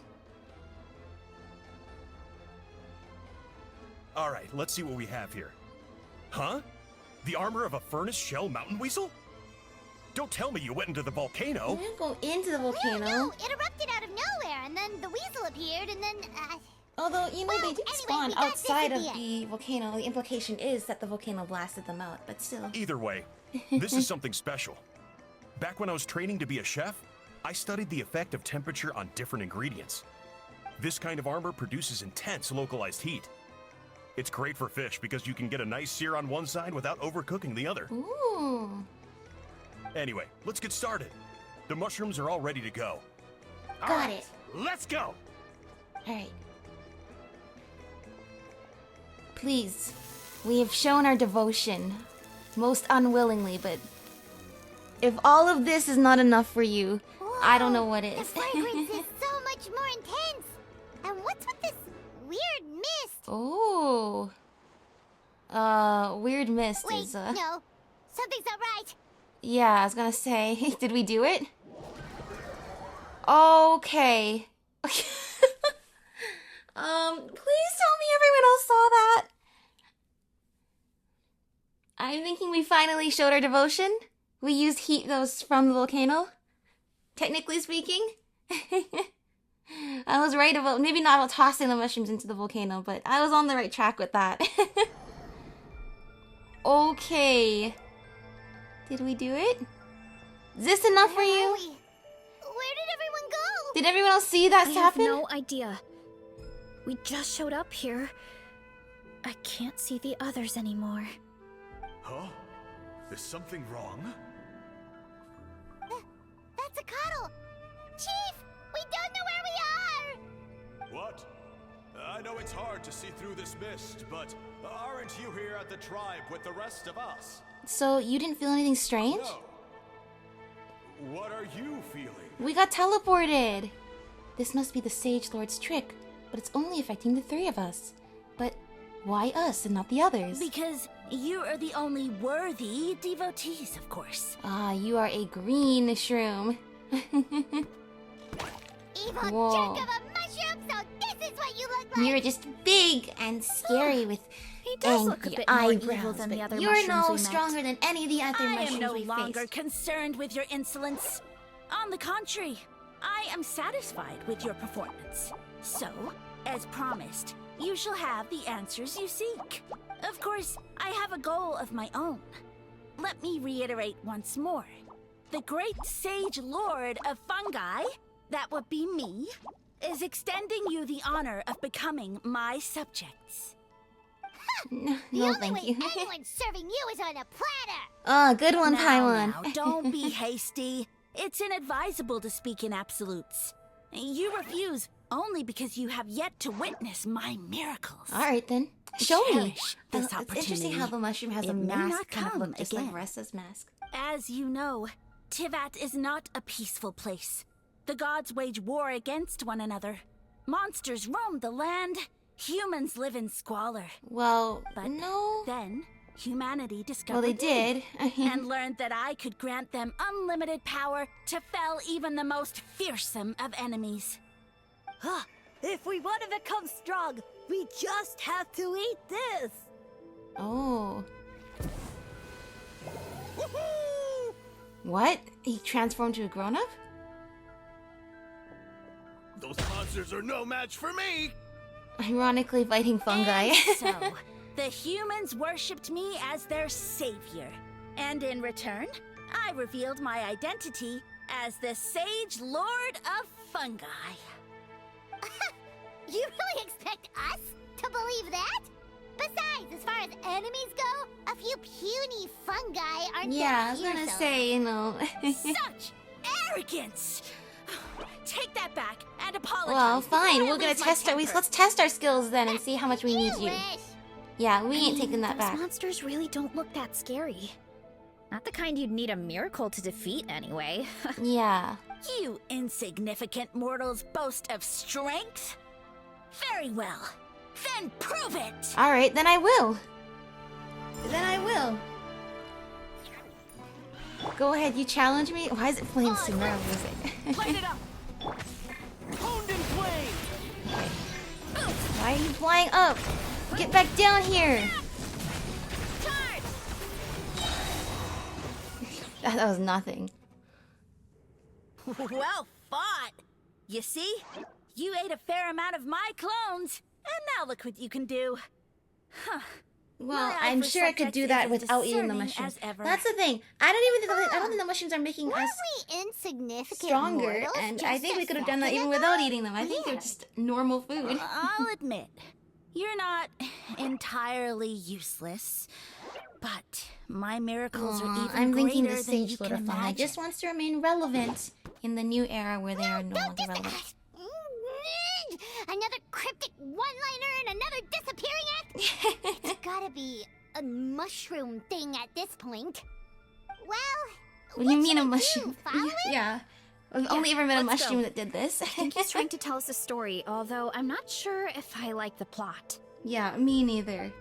All right, let's see what we have here. Huh? The armor of a furnace shell mountain weasel? Don't tell me you went into the volcano. We didn't go into the volcano. No, it erupted out of nowhere, and then the weasel appeared, and then, Although, you know, Well, they did anyway, spawn we got this outside at of the the volcano. The implication is that the volcano blasted them out, but still. Either way, this is something special. Back when I was training to be a chef, I studied the effect of temperature on different ingredients. This kind of armor produces intense localized heat. It's great for fish because you can get a nice sear on one side without overcooking the other. Ooh. Anyway, let's get started. The mushrooms are all ready to go. Got it. Let's go. Alright. Please, we have shown our devotion. Most unwillingly, but if all of this is not enough for you, I don't know what the is. fragrance is so much more intense! And what's with this weird mist? Oh. Weird mist Wait, is, no. Something's not right. Yeah, I was gonna say, did we do it? Okay. Please tell me everyone else saw that. I'm thinking we finally showed our devotion. We used heat that was from the volcano. Technically speaking. I was right about, maybe not about tossing the mushrooms into the volcano, but I was on the right track with that. Okay. Did we do it? Is this enough for Where you? are we? Where did everyone go? Did everyone else see that I have happen? no idea. We just showed up here. I can't see the others anymore. Huh? Is something wrong? That's a cuddle. Chief, we We don't know where we are! What? I know it's hard to see through this mist, but aren't you here at the tribe with the rest of us? So you didn't feel anything strange? No. What are you feeling? We got teleported! This must be the Sage Lord's trick, but it's only affecting the 3 of us. But why us and not the others? Because you are the only worthy devotees, of course. Ah, you are a green shroom. Evil Whoa. jerk of a mushroom, so this is what you look like! You're just big and scary with He does look a angry bit more eyebrows, evil than but the other you're mushrooms no we met. stronger than any of the other I mushrooms am no we longer faced. concerned with your insolence. On the contrary, I am satisfied with your performance. So, as promised, you shall have the answers you seek. Of course, I have a goal of my own. Let me reiterate once more. The great Sage Lord of Fungi, that would be me, is extending you the honor of becoming my subjects. No, The no only thank way you. anyone's serving you is on a platter! Oh, good one, Now, Paimon. don't be hasty. It's inadvisable to speak in absolutes. You refuse only because you have yet to witness my miracles. Alright then. Show me. Cherish this It's interesting how opportunity. the mushroom has a It may mask not kind of come look just like again. Varesa's mask. As you know, Tivat is not a peaceful place. The gods wage war against one another. Monsters roam the land. Humans live in squalor. Well, But no. then, humanity discovered Well, they me did. and learned that I could grant them unlimited power to fell even the most fearsome of enemies. Huh. If we want to become strong, we just have to eat this. Oh. Woohoo! What? He transformed to a grown-up? Those monsters are no match for me! Ironically fighting fungi. And so, the humans worshipped me as their savior. And in return, I revealed my identity as the Sage Lord of Fungi. You really expect us to believe that? Besides, as far as enemies go, a few puny fungi aren't Yeah, I that was gonna fearsome. say, you know. Such arrogance! Take that back and apologize. Well, fine. before I We're gonna lose my test our. temper. Let's test our skills then and see how much we need you. wish. Yeah, we ain't taking that Those back. monsters really don't look that scary. Not the kind you'd need a miracle to defeat, anyway. Yeah. You insignificant mortals boast of strength? Very well. Then prove it! All right, then I will. Then I will. Go ahead, you challenge me. Why is it playing Cinderella music? Light it up! Honed in flame! Why are you flying up? Get back down here. Charge! That was nothing. Well fought! You see? You ate a fair amount of my clones, and now look what you can do. Huh. Well, My eye I'm for sure I could subjects do is that as without eating the discerning mushrooms. as ever. That's the thing. I don't think the mushrooms are making Weren't us we insignificant stronger, mortals and I just think a we could have done that second even ago? without eating them. I think they're Weird. just normal food. I'll admit, you're not entirely useless, but my miracles are Aw, even I'm thinking greater the than you Sage Lord can of Fungi imagine. just wants to remain relevant in the new era where they are no Don't longer just... relevant. Another cryptic one-liner and another disappearing act? It's gotta be a mushroom thing at this point. Well, What do you what mean a should we mushroom? do, follow it? Yeah. I've only ever met a let's mushroom go. that did this. I think he's trying to tell us a story, although I'm not sure if I like the plot. Yeah, me neither.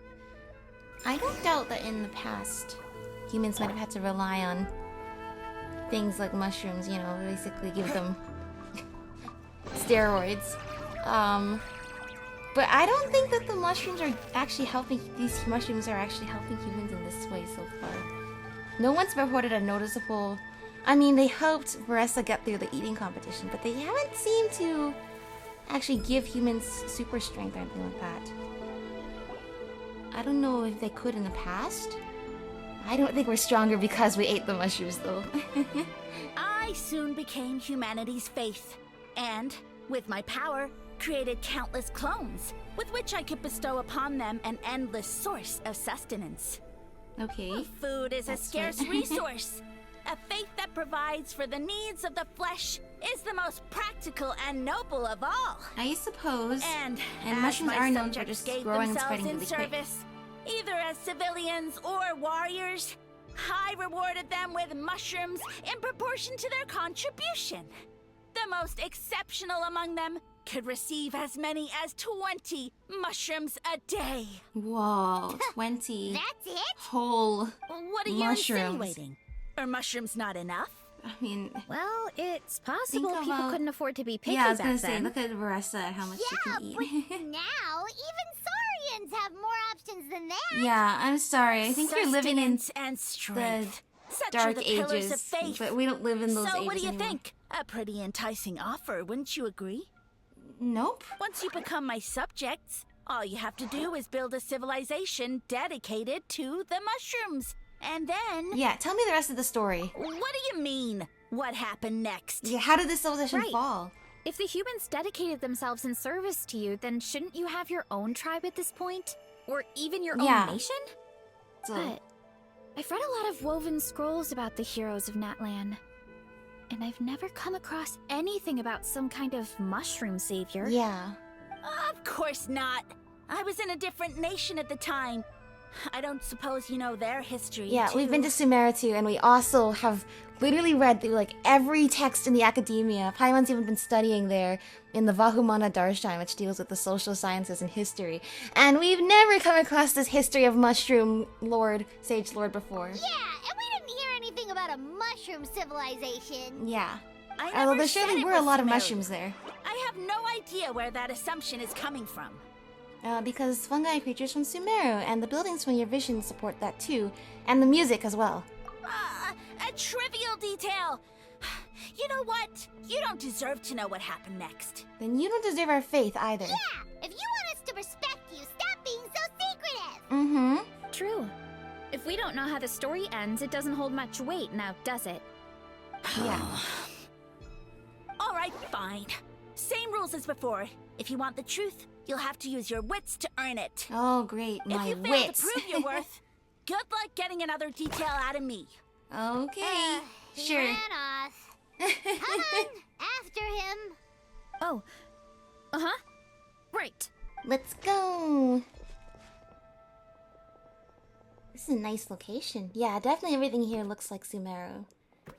I don't doubt that in the past, humans might have had to rely on things like mushrooms, you know, basically give them steroids. But I don't think that the mushrooms are actually helping, these mushrooms are actually helping humans in this way so far. No one's reported a noticeable, I mean, they helped Varesa get through the eating competition, but they haven't seemed to actually give humans super strength or anything like that. I don't know if they could in the past. I don't think we're stronger because we ate the mushrooms, though. I soon became humanity's faith, and, with my power, created countless clones, with which I could bestow upon them an endless source of sustenance. Okay. Food is a That's scarce right. resource, A faith that provides for the needs of the flesh is the most practical and noble of all. I suppose. And as mushrooms my are known for subjects just gave growing and themselves spreading in really quick. service, either as civilians or warriors, I rewarded them with mushrooms in proportion to their contribution. The most exceptional among them could receive as many as 20 mushrooms a day. Whoa, 20 That's it? whole What are you mushrooms. insinuating? Are mushrooms not enough? I mean, Well, it's possible Think people about- couldn't afford to be picky yeah, I was back gonna say, then. look at Varesa, how much she Yeah, can eat. but now even Saurians have more options than that. Yeah, I'm sorry. I think you're living in Sustenance and strength. Such dark are the pillars ages, of faith. but we don't live in those So ages what do you anymore. think? A pretty enticing offer, wouldn't you agree? Nope. Once you become my subjects, all you have to do is build a civilization dedicated to the mushrooms. And then... Yeah, tell me the rest of the story. What do you mean? What happened next? Yeah, how did this civilization Right. fall? If the humans dedicated themselves in service to you, then shouldn't you have your own tribe at this point? Or even your Yeah. own nation? So, But I've read a lot of woven scrolls about the heroes of Natlan. And I've never come across anything about some kind of mushroom savior. yeah. Of course not. I was in a different nation at the time. I don't suppose you know their history, Yeah, too. we've been to Sumeru too, and we also have literally read through like every text in the academia. Paimon's even been studying there in the Vahumana Darshan, which deals with the social sciences and history. And we've never come across this history of mushroom lord, sage lord before. Yeah, and we didn't hear anything about a mushroom civilization. Yeah. I Although never there said surely it were a was lot of Sumerian. mushrooms there. I have no idea where that assumption is coming from. Because fungi are creatures from Sumeru, and the buildings from your vision support that too, and the music as well. A trivial detail. You know what? You don't deserve to know what happened next. Then you don't deserve our faith either. Yeah, if you want us to respect you, stop being so secretive. Mm-hmm. True. If we don't know how the story ends, it doesn't hold much weight now, does it? Yeah. All right, fine. Same rules as before. If you want the truth, you'll have to use your wits to earn it. Oh, great. If My you fail wits. to prove your worth, good luck getting another detail out of me. Okay. He Sure. ran off. Come on, after him. Oh. Uh-huh. Right. Let's go. This is a nice location. Yeah, definitely everything here looks like Sumeru.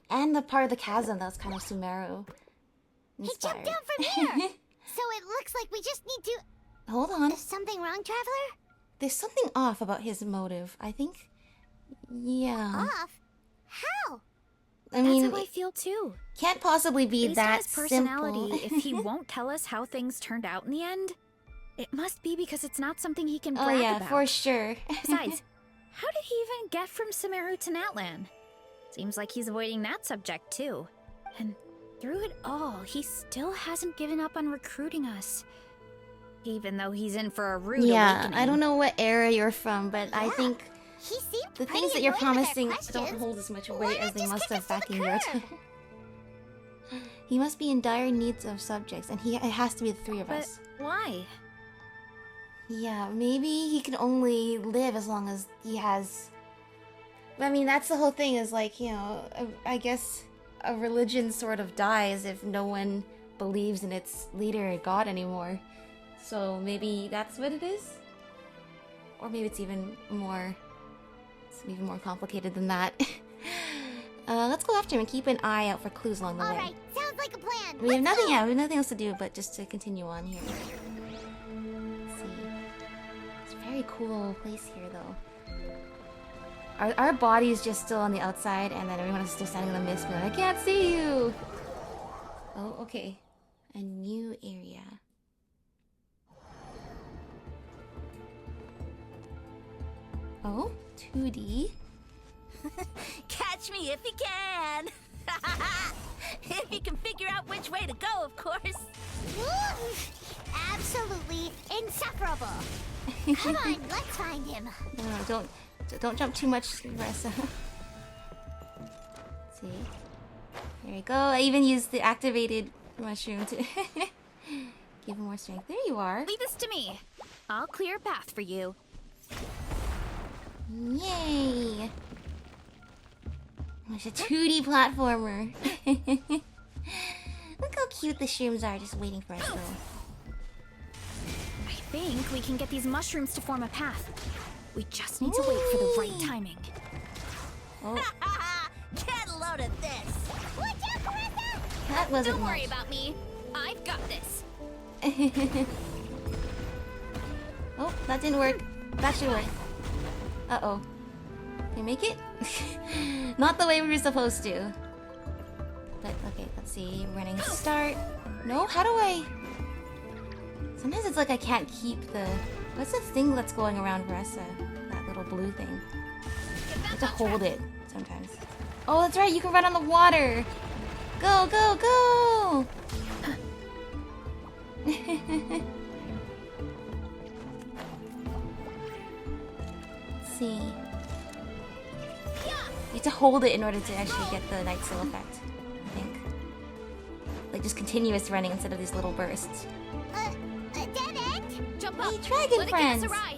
And the part of the chasm that was kind of Sumeru He inspired. jumped down from here. So it looks like we just need to... Hold on. Is something wrong, Traveler? There's something off about his motive, I think. Yeah. Off? How? I That's mean, how I feel too. can't possibly be Based on that his personality, simple. if he won't tell us how things turned out in the end, it must be because it's not something he can Oh brag yeah, about. for sure. Besides, how did he even get from Sumeru to Natlan? Seems like he's avoiding that subject too. And through it all, he still hasn't given up on recruiting us. Even though he's in for a rude Yeah, awakening. I don't know what era you're from, but I Yeah. think He seemed the pretty things that you're annoyed with our promising don't questions. hold as much Why weight not as they just must kick have us to back the in your curb? time. He must be in dire needs of subjects, and it has to be the three of But us. why? Yeah, maybe he can only live as long as he has. I mean, that's the whole thing. Is like, you know, I guess a religion sort of dies if no one believes in its leader or god anymore. So maybe that's what it is, or maybe it's even more. It's even more complicated than that. Let's go after him and keep an eye out for clues along the way. Alright, sounds like a plan. We have Let's nothing. go. Yeah, we have nothing else to do but just to continue on here. Let's see. It's a very cool place here, though. Our body's just still on the outside, and then everyone is still standing in the mist, being like, "I can't see you." Oh, okay. A new area. Oh, 2D. Catch me if you can. If you can figure out which way to go, of course. Woo! Absolutely insufferable. Come on, let's find him. No, don't jump too much, Varesa. See. There you go. I even used the activated mushroom to give him more strength. There you are. Leave this to me. I'll clear a path for you. Yay! It's a 2D platformer. Look how cute the shrooms are just waiting for us though. I think we can get these mushrooms to form a path. We just need to wait for the right timing. Oh, Get a load of this. Watch out, Varesa! that wasn't Don't worry much. about me. I've got this. Oh, that didn't work. That should work. Uh-oh. Can you make it? Not the way we were supposed to. But, okay, let's see. Running start. No, how do I... Sometimes it's like I can't keep the... What's the thing that's going around Varesa? That little blue thing. I have to hold it sometimes. Oh, that's right. You can run on the water. Go, go, go! Let's see. You have to hold it in order to actually get the night seal effect, I think. Like just continuous running instead of these little bursts. Dead end? Jump up. Hey, dragon Let friends! it give us a ride.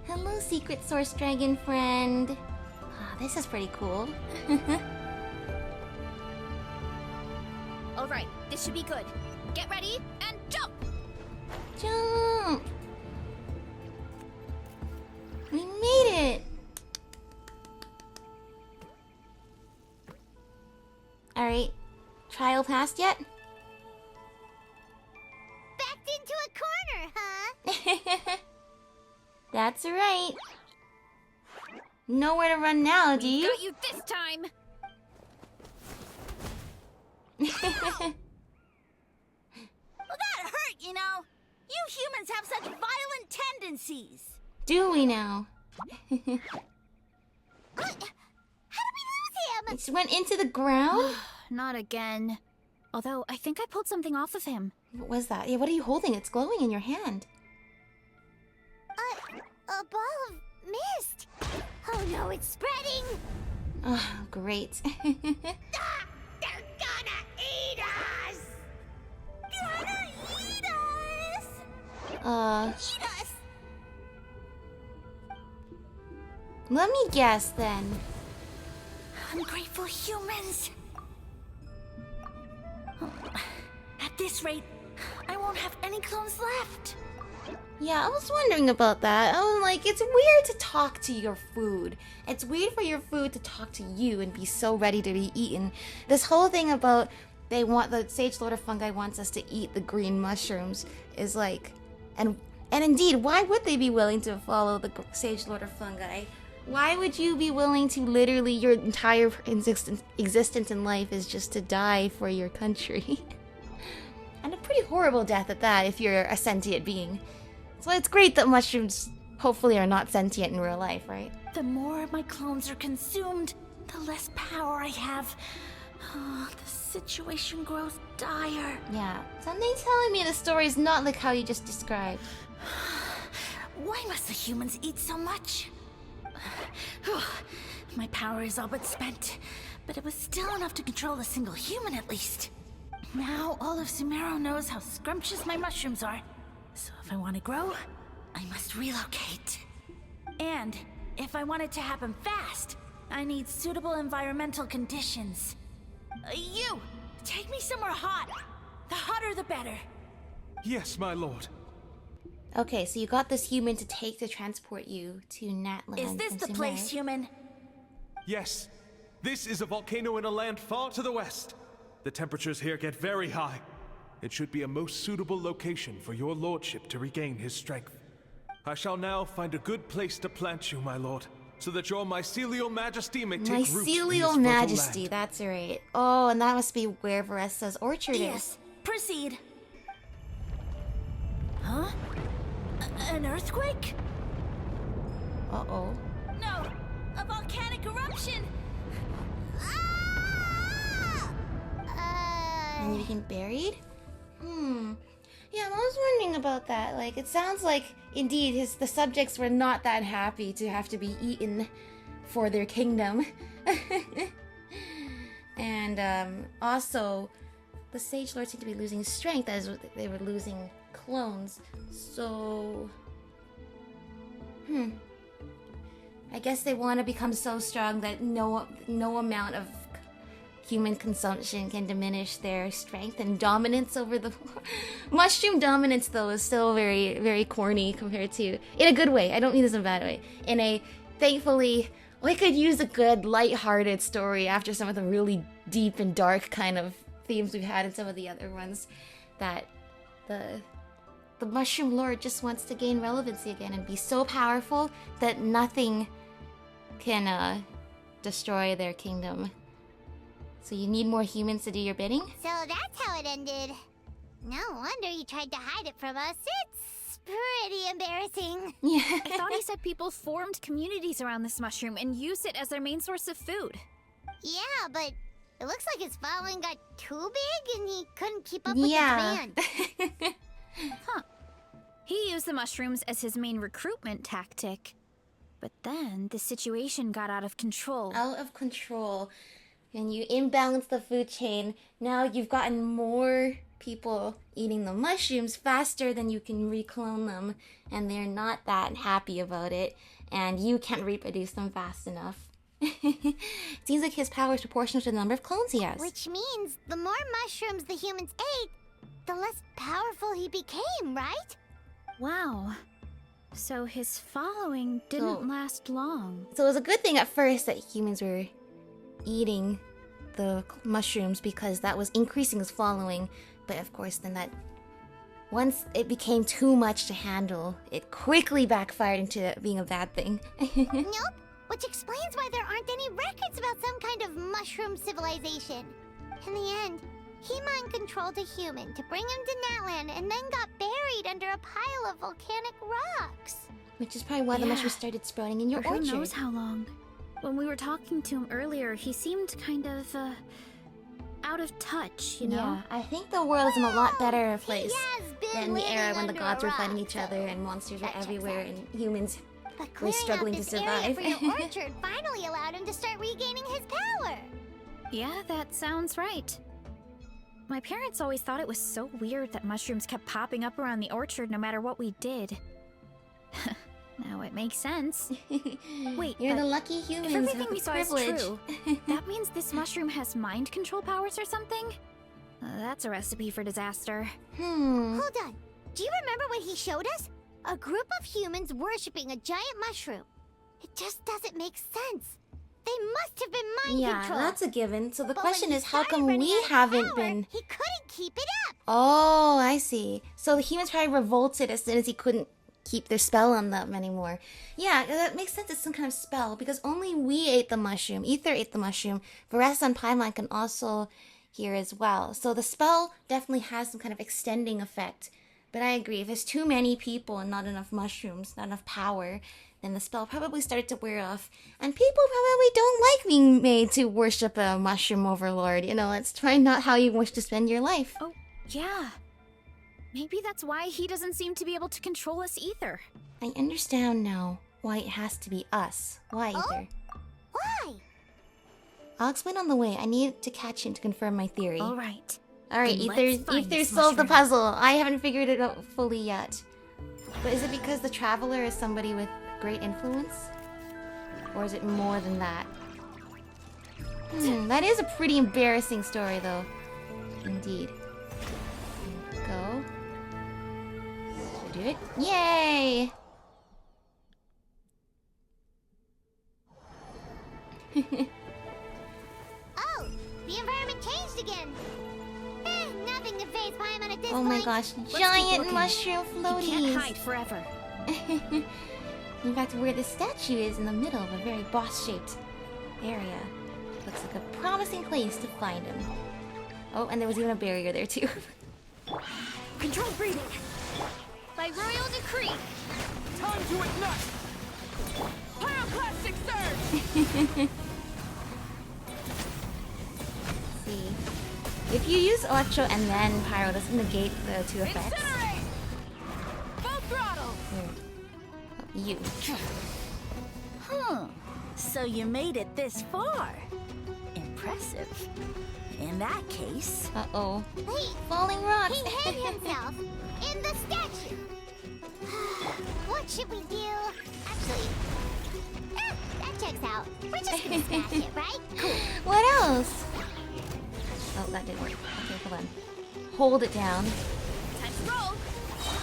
Hello, secret source dragon friend. Ah, this is pretty cool. All right, this should be good. Get ready and jump. Jump! We made it! Alright. Trial passed yet? Backed into a corner, huh? That's right. Nowhere to run now, do you? Got you this time. Well, that hurt, you know. You humans have such violent tendencies. Do we now? How did we lose him? It just went into the ground? Not again. Although I think I pulled something off of him. What was that? Yeah, what are you holding? It's glowing in your hand. A ball of mist. Oh no, it's spreading. Oh, great. They're gonna eat us. Gonna eat us. Eat us. Let me guess then. Ungrateful humans. At this rate, I won't have any clones left. Yeah, I was wondering about that. I was like, it's weird to talk to your food. It's weird for your food to talk to you and be so ready to be eaten. This whole thing about the Sage Lord of Fungi wants us to eat the green mushrooms is like, and indeed, why would they be willing to follow the Sage Lord of Fungi? Why would you be willing to literally your entire existence in life is just to die for your country? And a pretty horrible death at that if you're a sentient being. So it's great that mushrooms hopefully are not sentient in real life, right? The more my clones are consumed, the less power I have. Oh, the situation grows dire. Yeah. Something's telling me the story's not like how you just described. Why must the humans eat so much? My power is all but spent, but it was still enough to control a single human at least. Now all of Sumero knows how scrumptious my mushrooms are. So if I want to grow, I must relocate. And if I want it to happen fast, I need suitable environmental conditions. You! Take me somewhere hot. The hotter the better. Yes, my lord. Okay, so you got this human to take to transport you to Natland. Is this and the Sumeru. place, human? Yes. This is a volcano in a land far to the west. The temperatures here get very high. It should be a most suitable location for your lordship to regain his strength. I shall now find a good place to plant you, my lord, so that your mycelial majesty may take root in this Mycelial fertile Majesty, land. that's right. Oh, and that must be where Varesa's orchard Yes, proceed. Huh? An earthquake? is. Uh-oh. No, a volcanic eruption. And you became buried? Yeah, I was wondering about that. Like, it sounds like, indeed, the subjects were not that happy to have to be eaten for their kingdom. And, also, the Sage Lord seemed to be losing strength as they were losing clones. So... I guess they want to become so strong that no amount of human consumption can diminish their strength and dominance over the mushroom dominance. Though is still very, very corny compared to, in a good way. I don't mean this in a bad way. In a, thankfully, we could use a good light-hearted story after some of the really deep and dark kind of themes we've had in some of the other ones. That the Mushroom Lord just wants to gain relevancy again and be so powerful that nothing can destroy their kingdom. So you need more humans to do your bidding? So that's how it ended. No wonder he tried to hide it from us. It's pretty embarrassing. Yeah. I thought he said people formed communities around this mushroom and used it as their main source of food. Yeah, but it looks like his following got too big and he couldn't keep up with the demand. Huh. He used the mushrooms as his main recruitment tactic. But then the situation got out of control. Out of control. And you imbalance the food chain. Now you've gotten more people eating the mushrooms faster than you can reclone them. And they're not that happy about it. And you can't reproduce them fast enough. It seems like his power is proportional to the number of clones he has. Which means the more mushrooms the humans ate, the less powerful he became, right? Wow. So his following didn't last long. So it was a good thing at first that humans were eating the mushrooms because that was increasing his following. But of course, then that once it became too much to handle, it quickly backfired into being a bad thing. Nope. Which explains why there aren't any records about some kind of mushroom civilization. In the end, he mind controlled a human to bring him to Natlan and then got buried under a pile of volcanic rocks. Which is probably why the mushrooms started sprouting in your For orchard. who knows how long. When we were talking to him earlier, he seemed kind of, out of touch, you know? Yeah, I think the world is in a lot better place He has been than the era when the living gods under were a fighting rock, each other and monsters were that checks everywhere out. and humans But were clearing struggling out to this area survive. for your orchard finally allowed him to start regaining his power. Yeah, that sounds right. My parents always thought it was so weird that mushrooms kept popping up around the orchard no matter what we did. Now it makes sense. Wait, You're but the lucky if humans everything with we the saw is privilege. true, that means this mushroom has mind control powers or something? That's a recipe for disaster. Hmm. Hold on. Do you remember what he showed us? A group of humans worshipping a giant mushroom. It just doesn't make sense. They must have been mind Yeah, controlled. that's a given. So the But question when he is, how started come running we out of haven't power, been... He couldn't keep it up. Oh, I see. So the humans probably revolted as soon as he couldn't keep their spell on them anymore. Yeah, that makes sense. It's some kind of spell because only we ate the mushroom. Ether ate the mushroom. Varesa and Paimon can also hear as well. So the spell definitely has some kind of extending effect. But I agree, if there's too many people and not enough mushrooms, not enough power, then the spell probably started to wear off. And people probably don't like being made to worship a mushroom overlord. You know, it's probably not how you wish to spend your life. Oh, yeah. Maybe that's why he doesn't seem to be able to control us either. I understand now why it has to be us. Why, Ether? Why? I'll explain on the way. I need to catch him to confirm my theory. All right. Alright, Then let's find Ether this solved the mushroom. puzzle. I haven't figured it out fully yet. But is it because the Traveler is somebody with great influence? Or is it more than that? That is a pretty embarrassing story, though. Indeed. Go. Should I do it? Yay! Oh, the environment changed again. Nothing to face Paimon at this Oh my point. gosh, keep giant looking. mushroom He can't floaties! hide forever. In fact, where the statue is in the middle of a very boss-shaped area. Looks like a promising place to find him. Oh, and there was even a barrier there too. Controlled breathing. By royal decree. Time to ignite. Pyroclastic surge. See. If you use Electro and then Pyro, does it negate the two effects? Incinerate. Full throttle. Oh, you. So you made it this far. Impressive. In that case, Uh-oh. Wait, Falling rocks! he hid himself in the statue. What What should we do? Actually, that checks out. We're just gonna smash it, right? Cool. What else? Oh, that didn't work. Okay, hold on. Hold it down. Time to roll.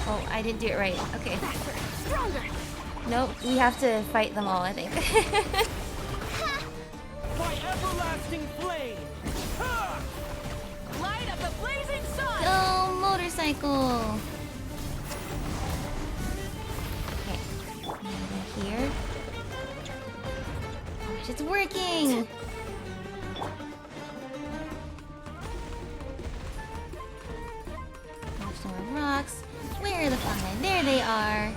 Oh, I didn't do it right. Okay. Faster, stronger. Nope, we have to fight them all, I think. By everlasting flame! Ha! Light up the blazing sun. Go, motorcycle! Okay. Over here. Gosh, it's working! There's some more rocks. Where are the fungi? There they are.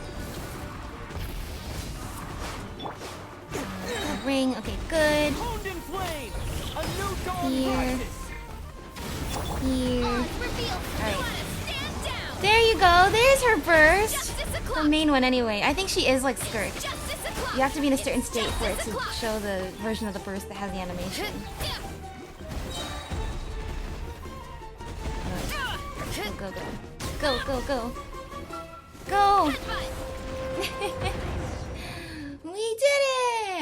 A ring. Okay, good. Honed in flame! A new dawn Here. rises! Here. Alright. Stand down. There you go. There's her burst. Justice The o'clock. main one, anyway. I think she is like skirt. Justice o'clock. You have to be in a certain state for it Justice to o'clock. show the version of the burst that has the animation. Go, go, go. Go, go, go. Go! We did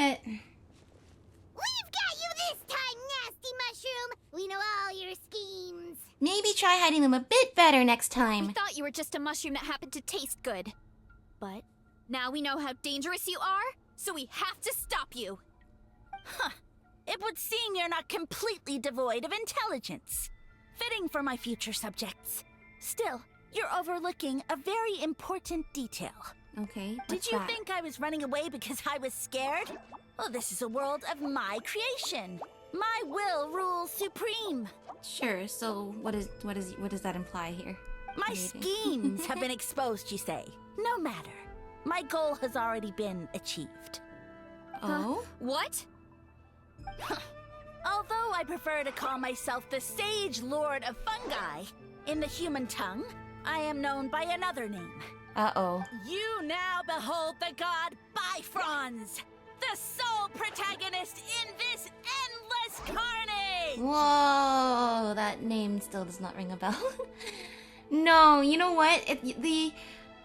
it! We've got you this time, nasty mushroom. We know all your schemes. Maybe try hiding them a bit better next We time. thought you were just a mushroom that happened to taste good. But now we know how dangerous you are, so we have to stop you. Huh. It would seem you're not completely devoid of intelligence. Fitting for my future subjects. Still, you're overlooking a very important detail. Okay, Did what's you that? think I was running away because I was scared? Well, this is a world of my creation. My will rules supreme. Sure, so what does that imply here? My What do you think? schemes have been exposed, you say. No matter. My goal has already been achieved. Oh? What? Although I prefer to call myself the Sage Lord of Fungi, in the human tongue, I am known by another name. Uh-oh. You now behold the god Bifrons, the sole protagonist in this endless carnage! Whoa, that name still does not ring a bell. No, you know what?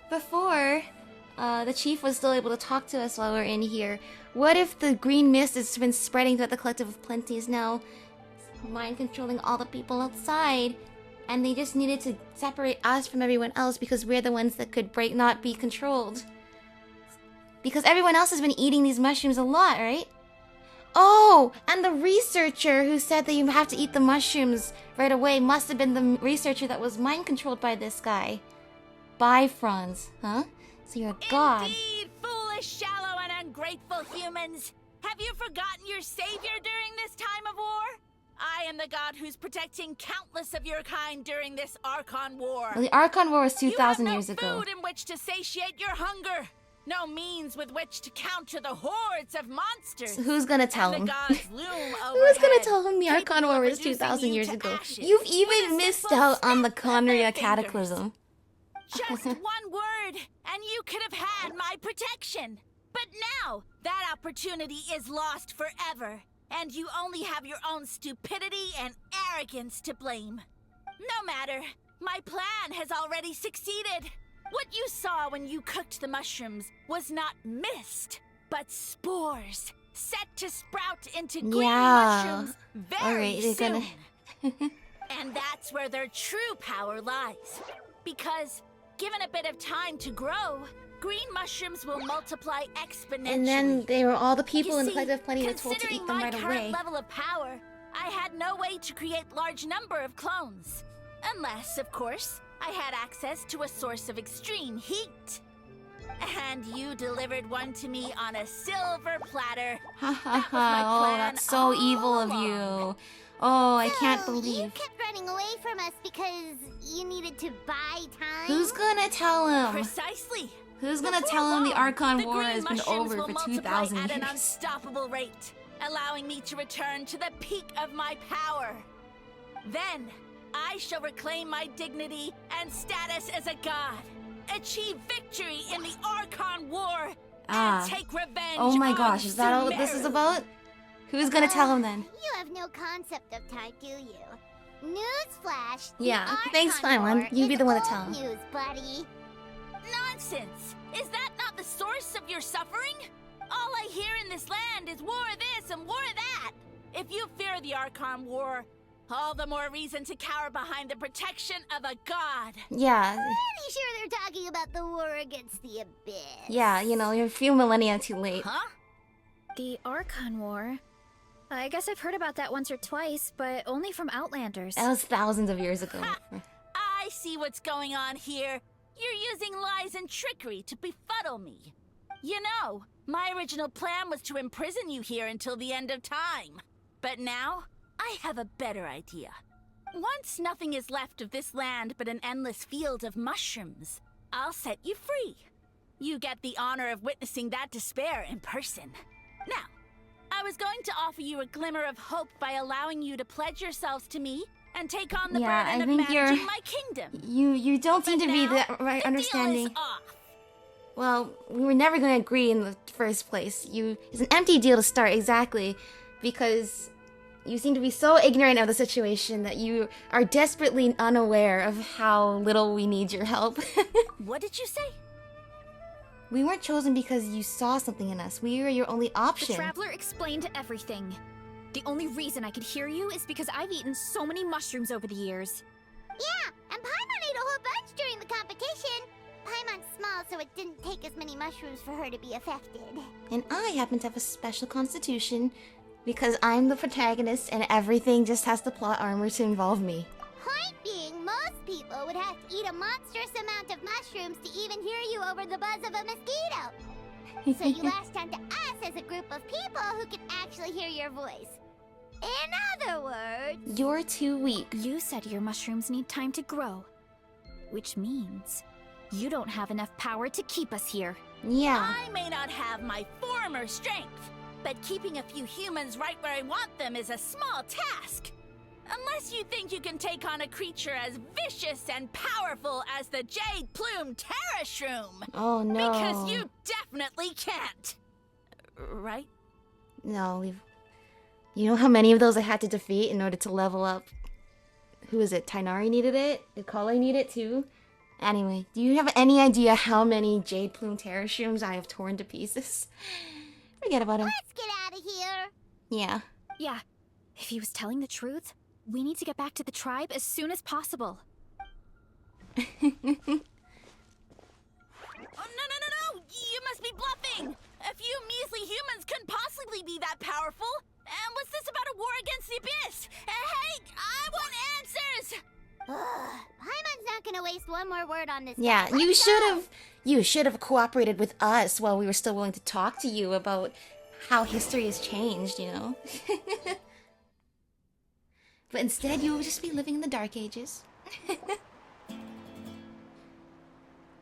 Before, the chief was still able to talk to us while we're in here. What if the green mist has been spreading throughout the Collective of Plenty is now mind controlling all the people outside? And they just needed to separate us from everyone else because we're the ones that could not be controlled. Because everyone else has been eating these mushrooms a lot, right? Oh, and the researcher who said that you have to eat the mushrooms right away must have been the researcher that was mind controlled by this guy. Bifrons, huh? So you're a god. Indeed, foolish, shallow, and ungrateful humans! Have you forgotten your savior during this time of war? I am the god who's protecting countless of your kind during this Archon War. Well, the Archon War was You 2,000 have no years ago. food in which to satiate your hunger. No means with which to counter the hordes of monsters. So who's gonna tell And him? the gods loom Who's gonna overhead, tell him the Archon capable War of was reducing 2,000 you years to ago? ashes You've with even a missed simple out on the snap of their Conria fingers. Cataclysm. Just one word, and you could have had my protection. But now, that opportunity is lost forever, and you only have your own stupidity and arrogance to blame. No matter, my plan has already succeeded. What you saw when you cooked the mushrooms was not mist, but spores, set to sprout into green mushrooms very Alright, they're soon. gonna... And that's where their true power lies. Because, given a bit of time to grow, green mushrooms will multiply exponentially. And then there were all the people You in the see, Collective of Plenty were told to considering eat them my right current away. level of power, I had no way to create large number of clones. Unless, of course, I had access to a source of extreme heat. And you delivered one to me on a silver platter. Ha ha That was my ha, oh, plan that's so all evil of along. you. Oh, I can't So, You believe. kept running away from us because you needed to buy time? Who's gonna tell him? Precisely. Who's gonna Before tell him the long, Archon the War green has been mushrooms over will for multiply 2,000 at an years? unstoppable rate, allowing me to return to the peak of my power. Then, I shall reclaim my dignity and status as a god, achieve victory in the Archon War, Ah. and take revenge Oh my on gosh, is that all this is Sumeru. about? Who's gonna tell him then? You have no concept of time, do you? Newsflash. the Yeah, thanks, Archon Paimon. War You be is the one to old tell him. news, buddy. Nonsense! Is that not the source of your suffering? All I hear in this land is war this and war that. If you fear the Archon War, all the more reason to cower behind the protection of a god. Yeah. Pretty sure they're talking about the war against the Abyss. Yeah, you know, you're a few millennia too late. Huh? The Archon War. I guess I've heard about that once or twice, but only from Outlanders. That was thousands of years ago. I see what's going on here. You're using lies and trickery to befuddle me. You know, my original plan was to imprison you here until the end of time. But now, I have a better idea. Once nothing is left of this land but an endless field of mushrooms, I'll set you free. You get the honor of witnessing that despair in person. Now, I was going to offer you a glimmer of hope by allowing you to pledge yourselves to me and take on the burden of managing my kingdom. You don't seem to be the right understanding. Deal is off. Well, we were never going to agree in the first place. It's an empty deal to start, exactly, because you seem to be so ignorant of the situation that you are desperately unaware of how little we need your help. What did you say? We weren't chosen because you saw something in us. We were your only option. The Traveler explained everything. The only reason I could hear you is because I've eaten so many mushrooms over the years. Yeah, and Paimon ate a whole bunch during the competition. Paimon's small, so it didn't take as many mushrooms for her to be affected. And I happen to have a special constitution because I'm the protagonist and everything just has the plot armor to involve me. Point being, most people would have to eat a monstrous amount of mushrooms to even hear you over the buzz of a mosquito. So you latched onto us as a group of people who can actually hear your voice. In other words... You're too weak. You said your mushrooms need time to grow. Which means you don't have enough power to keep us here. Yeah. I may not have my former strength, but keeping a few humans right where I want them is a small task. Unless you think you can take on a creature as vicious and powerful as the Jade Plume Terrashroom. Oh no. Because you definitely can't. Right? No, You know how many of those I had to defeat in order to level up? Who is it? Tainari needed it? Did Kale need it too? Anyway, do you have any idea how many Jade Plume Terrashrooms I have torn to pieces? Forget about him. Let's get out of here. Yeah. Yeah. If he was telling the truth, we need to get back to the tribe as soon as possible. Oh, no! You must be bluffing! A few measly humans couldn't possibly be that powerful! And what's this about a war against the Abyss? Hey, I want answers! Paimon's not gonna waste one more word on this. Yeah, Let's you should have cooperated with us while we were still willing to talk to you about how history has changed, you know? But instead, you will just be living in the Dark Ages.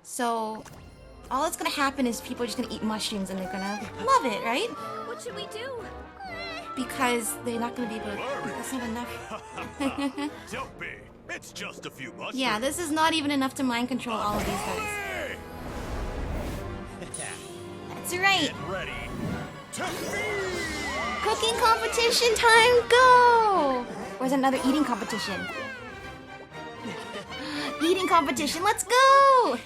So, all that's gonna happen is people are just gonna eat mushrooms and they're gonna love it, right? What should we do? Because they're not gonna be able to... That's not enough. Don't be. It's just a few mushrooms. Yeah, this is not even enough to mind control all of these guys. That's right. Get ready to feed! Cooking competition time, go! Or is it another eating competition? Eating competition, let's go!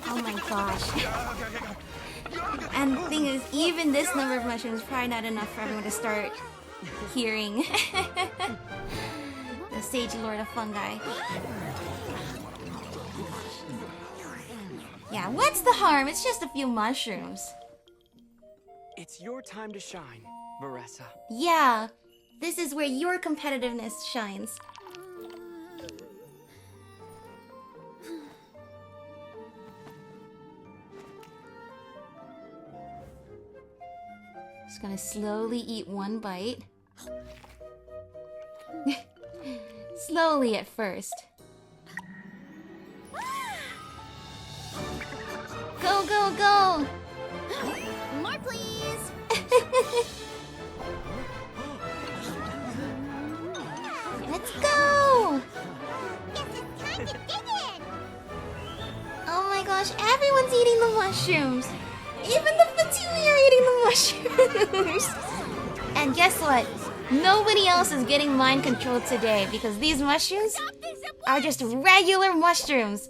Oh my gosh. And the thing is, even this number of mushrooms is probably not enough for everyone to start hearing the Sage Lord of Fungi. Yeah, what's the harm? It's just a few mushrooms. It's your time to shine, Varesa. Yeah, this is where your competitiveness shines. Just gonna slowly eat one bite. Slowly at first. Go, go, go! More, please. Let's go! Guess it's time to dig in. Oh my gosh, everyone's eating the mushrooms! Even the Fatui are eating the mushrooms! And guess what? Nobody else is getting mind controlled today because these mushrooms are just regular mushrooms.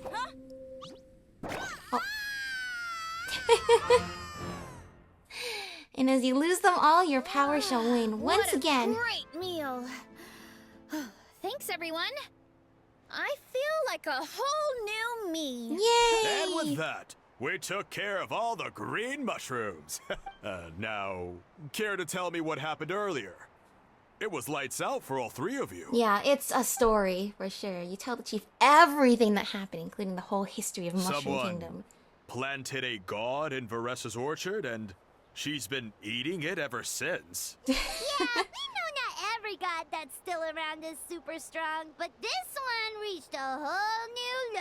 Oh. And as you lose them all, your power shall wane once again. Great meal. Thanks, everyone. I feel like a whole new me. Yay! And with that, we took care of all the green mushrooms. Now, care to tell me what happened earlier? It was lights out for all three of you. Yeah, it's a story for sure. You tell the chief everything that happened, including the whole history of Mushroom Someone Kingdom. planted a god in Varesa's orchard, and she's been eating it ever since. Yeah, we know not every god that's still around is super strong, but this one reached a whole new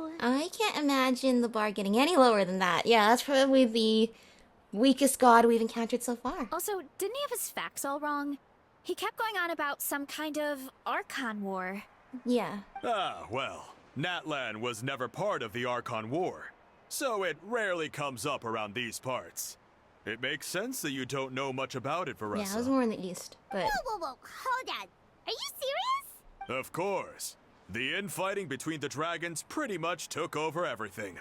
low. I can't imagine the bar getting any lower than that. Yeah, that's probably the weakest god we've encountered so far. Also, didn't he have his facts all wrong? He kept going on about some kind of Archon War. Yeah. Ah, well, Natlan was never part of the Archon War, so it rarely comes up around these parts. It makes sense that you don't know much about it, Varesa. Yeah, I was more in the east, but... Whoa, hold on. Are you serious? Of course. The infighting between the dragons pretty much took over everything.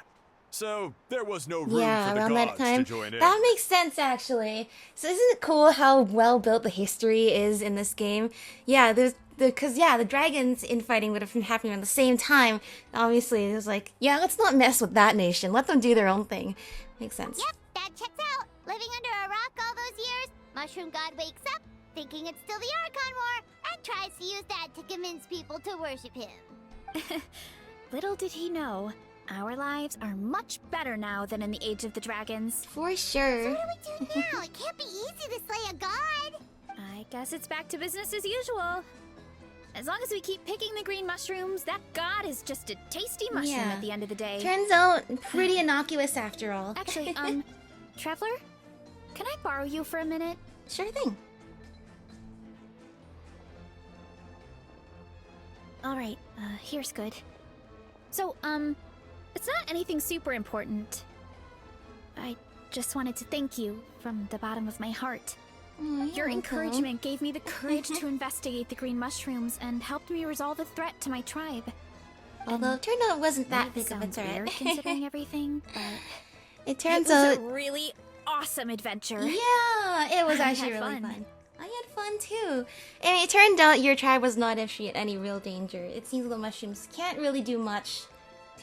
So, there was no room yeah, for the around gods that time. to join in. That makes sense, actually. So isn't it cool how well built the history is in this game? Yeah, because the dragons infighting would have been happening at the same time. Obviously, it was like, yeah, let's not mess with that nation. Let them do their own thing. Makes sense. Yep, that checks out. Living under a rock all those years, Mushroom God wakes up, thinking it's still the Archon War, and tries to use that to convince people to worship him. Little did he know, our lives are much better now than in the Age of the Dragons. For sure. So what do we do now? It can't be easy to slay a god. I guess it's back to business as usual. As long as we keep picking the green mushrooms, that god is just a tasty mushroom Yeah. at the end of the day. Turns out, pretty innocuous after all. Actually, Traveler, can I borrow you for a minute? Sure thing. Alright, here's good. So, it's not anything super important. I just wanted to thank you from the bottom of my heart. Oh, Your encouragement gave me the courage to investigate the green mushrooms and helped me resolve a threat to my tribe. Although it turned out it wasn't that That big of a sounds threat. weird considering everything, but It turns it was out... a really awesome adventure. Yeah, it was I actually had really fun. fun. I had fun too. And it turned out your tribe was not actually in any real danger. It seems the mushrooms can't really do much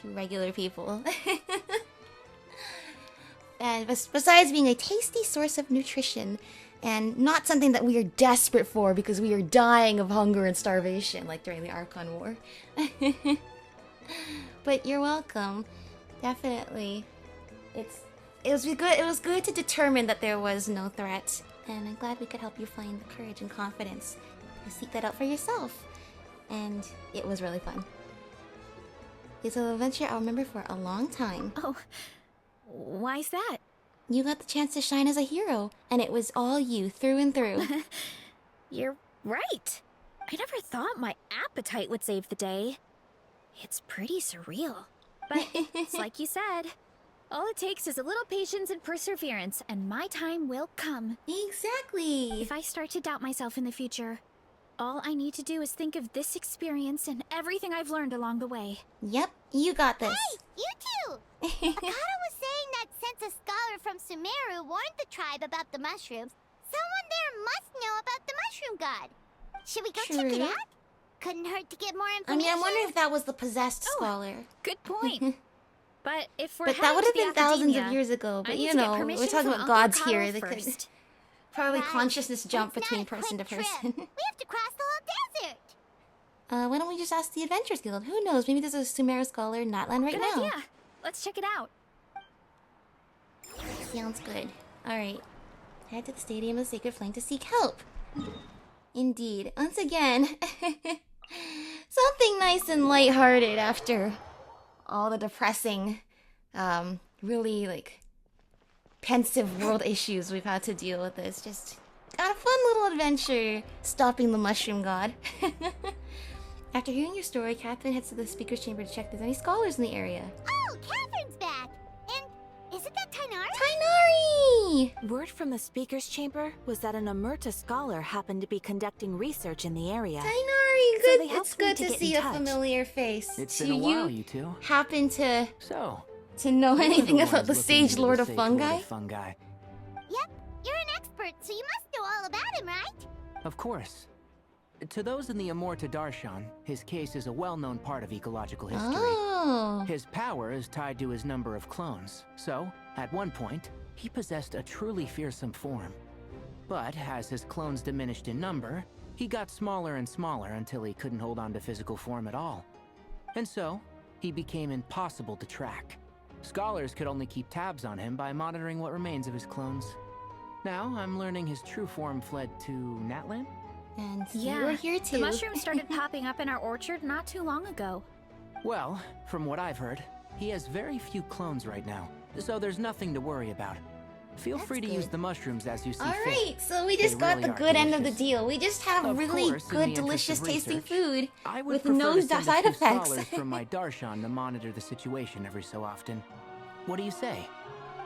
to regular people. And besides being a tasty source of nutrition, and not something that we are desperate for because we are dying of hunger and starvation, like during the Archon War. But you're welcome. Definitely. It was good to determine that there was no threat, and I'm glad we could help you find the courage and confidence to seek that out for yourself. And it was really fun. It's an adventure I'll remember for a long time. Oh, why's that? You got the chance to shine as a hero, and it was all you through and through. You're right. I never thought my appetite would save the day. It's pretty surreal. But it's like you said, all it takes is a little patience and perseverance, and my time will come. Exactly. If I start to doubt myself in the future, all I need to do is think of this experience and everything I've learned along the way. Yep, you got this. Hey, you two! Akata was saying that since a scholar from Sumeru warned the tribe about the mushrooms, someone there must know about the mushroom god. Should we go check it True. out? Couldn't hurt to get more I information. mean, I'm wondering if that was the possessed scholar. Good point. But if we're But that heading would to have the been thousands of academia, years ago. I But need you to get know, we're permission talking from about gods Uncle here. Carl They could first. probably Right. consciousness jump It's between not a person to quick trip. person. We have to cross the whole desert. Why don't we just ask the Adventurers Guild? Who knows? Maybe there's a Sumeru scholar in Natlan right Good now. idea. Let's check it out. Sounds good. Alright. Head to the Stadium of the Sacred Flame to seek help. Indeed. Once again, something nice and lighthearted after all the depressing, really, like, pensive world issues we've had to deal with. This just got a fun little adventure stopping the Mushroom God. After hearing your story, Catherine heads to the speaker's chamber to check if there's any scholars in the area. Oh, Catherine's back. And isn't that Tainari? Yay! Word from the speaker's chamber was that an Omerta scholar happened to be conducting research in the area. Tainari, So good. they It's helped me good to to get see in a touch. familiar face. It's Do been a while, you you two. happen to So, know you're anything the about ones the looking Sage into Lord the of Sage Fungi? Lord of Fungi. Yep, you're an expert, so you must know all about him, right? Of course. To those in the Amorta Darshan, his case is a well-known part of ecological history. Oh. His power is tied to his number of clones, so, at one point, he possessed a truly fearsome form. But as his clones diminished in number, he got smaller and smaller until he couldn't hold on to physical form at all. And so, he became impossible to track. Scholars could only keep tabs on him by monitoring what remains of his clones. Now, I'm learning his true form fled to Natlan? And Yeah, you're here too. the mushrooms started popping up in our orchard not too long ago. Well, from what I've heard, he has very few clones right now, so there's nothing to worry about. Feel free to use the mushrooms as you see fit. Alright, so we just They got really the are good end of the delicious. deal. We just have Of really course, in the good, interest delicious of tasting research, food I would with prefer no to send a side few effects. scholars from my Darshan to monitor the situation every so often. What do you say?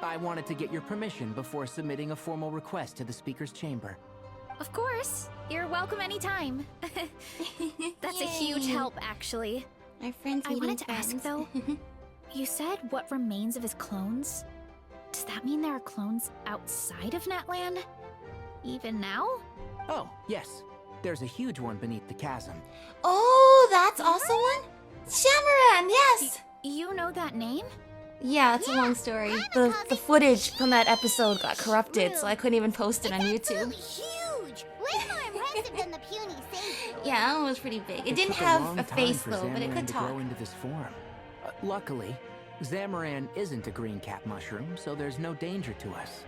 I wanted to get your permission before submitting a formal request to the Speaker's Chamber. Of course, you're welcome anytime. That's a huge Yay. help, actually. Our friends I meeting wanted to ask, friends. though, you said what remains of his clones? Does that mean there are clones outside of Natlan? Even now? Oh, yes. There's a huge one beneath the chasm. Oh, that's also one? Shamaran, yes! You know that name? Yeah, it's a long story. The footage from that episode got corrupted, so I couldn't even post it on YouTube. Huge! Way more impressive than the puny Sage. Yeah, it was pretty big. It didn't took have long a time face for though, but it Zamaran could to talk. grow into this form. Luckily, Zamaran isn't a green cap mushroom, so there's no danger to us.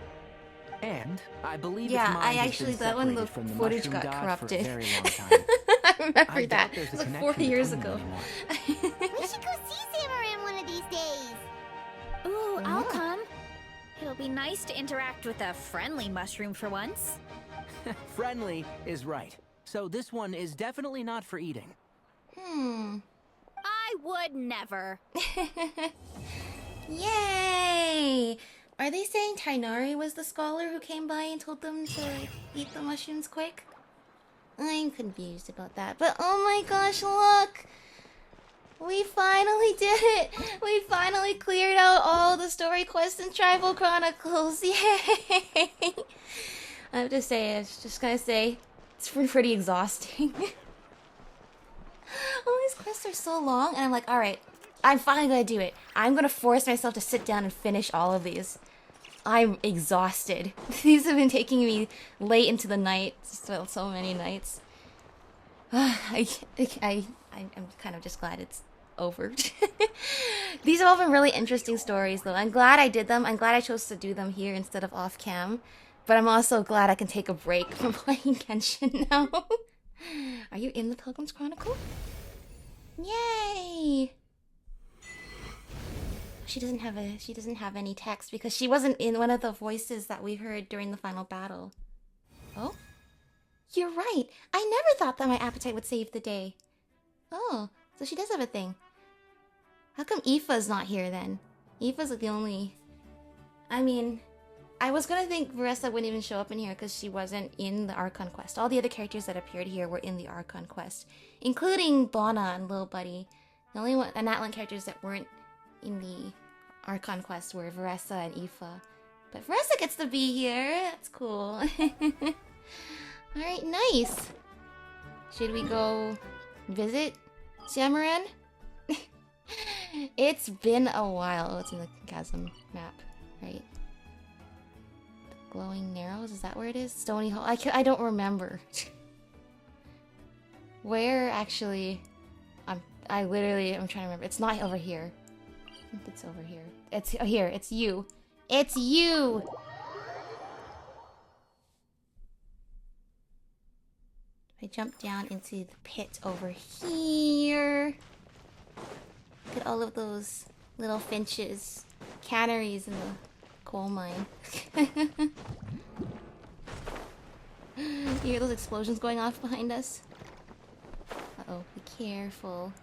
And I believe Yeah, its mind I has actually been that when the separated from the footage mushroom got god corrupted. for a very long time. I remember I that. doubt It there's was a like 4 connection years between ago. them anymore. We should go see Zamaran one of these days. Ooh, I'll come. It'll be nice to interact with a friendly mushroom for once. Friendly is right. So this one is definitely not for eating. I would never. Yay! Are they saying Tainari was the scholar who came by and told them to eat the mushrooms quick? I'm confused about that, but oh my gosh, look! We finally did it! We finally cleared out all the story quests in Tribal Chronicles! Yay! I have to say, it's been pretty exhausting. All these quests are so long, and I'm like, alright, I'm finally gonna do it. I'm gonna force myself to sit down and finish all of these. I'm exhausted. These have been taking me late into the night, so many nights. I'm kind of just glad it's over. These have all been really interesting stories, though. I'm glad I did them. I'm glad I chose to do them here instead of off cam. But I'm also glad I can take a break from playing Genshin now. Are you in the Pilgrim's Chronicle? Yay! She doesn't have any text because she wasn't in one of the voices that we heard during the final battle. Oh? You're right. I never thought that my appetite would save the day. Oh, so she does have a thing. How come Aoife's not here then? Aoife's the only... I mean, I was gonna think Varesa wouldn't even show up in here because she wasn't in the Archon quest. All the other characters that appeared here were in the Archon quest, including Bona and Lil Buddy. The only one, and Natlan characters that weren't in the Archon quest were Varesa and Aoife. But Varesa gets to be here. That's cool. Alright, nice. Should we go visit Shamaran? It's been a while. Oh, it's in the chasm map, right? The glowing narrows, is that where it is? Stony Hall. I don't remember. Where actually? I'm trying to remember. It's not over here. I think it's over here. It's here. It's you. It's you. I jump down into the pit over here. Look at all of those little finches, canaries in the coal mine. You hear those explosions going off behind us? Uh-oh, be careful.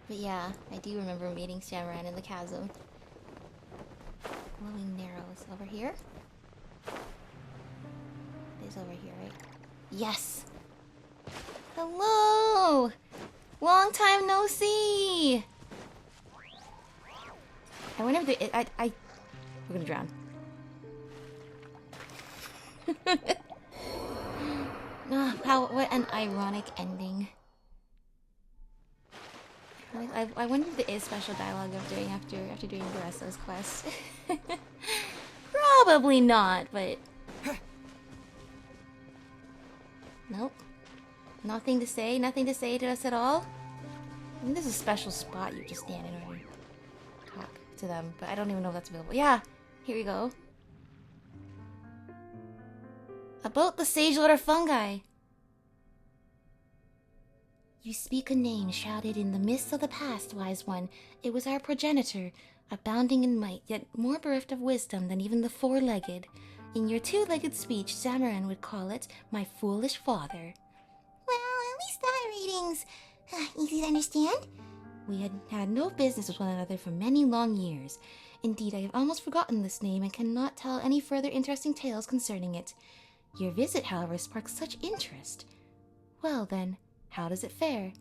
Be But yeah, I do remember meeting Shamran in the chasm. Glowing narrows. Over here? It is over here, right? Yes! Hello! Long time no see! I wonder if we're gonna drown. What an ironic ending. I wonder if there is special dialogue of doing after doing Varesa's quest. Probably not, but nope. Nothing to say to us at all. I mean, there's a special spot you just stand in order to talk to them, but I don't even know if that's available. Yeah, here we go. About the Sage Lord of Fungi. You speak a name shrouded in the mists of the past, wise one. It was our progenitor, abounding in might, yet more bereft of wisdom than even the four-legged. In your two-legged speech, Zamaran would call it my foolish father. Well, at least that reading's easy to understand. We had had no business with one another for many long years. Indeed, I have almost forgotten this name and cannot tell any further interesting tales concerning it. Your visit, however, sparks such interest. Well then, how does it fare?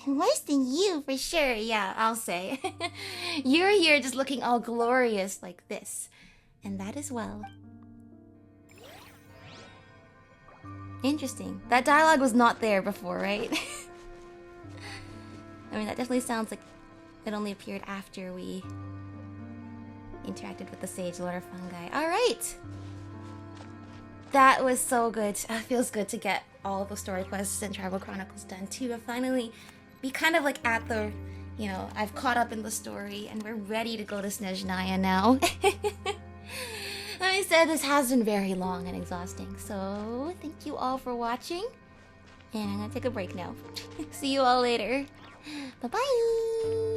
Worse than you, for sure. Yeah, I'll say. You're here just looking all glorious like this. And that as well. Interesting. That dialogue was not there before, right? I mean, that definitely sounds like it only appeared after we interacted with the Sage Lord of Fungi. Alright! That was so good. It feels good to get all the story quests and Tribal Chronicles done too. To finally be kind of like at the, you know, I've caught up in the story and we're ready to go to Snezhnaya now. Like I said, this has been very long and exhausting. So thank you all for watching. And I'm gonna take a break now. See you all later. Bye-bye!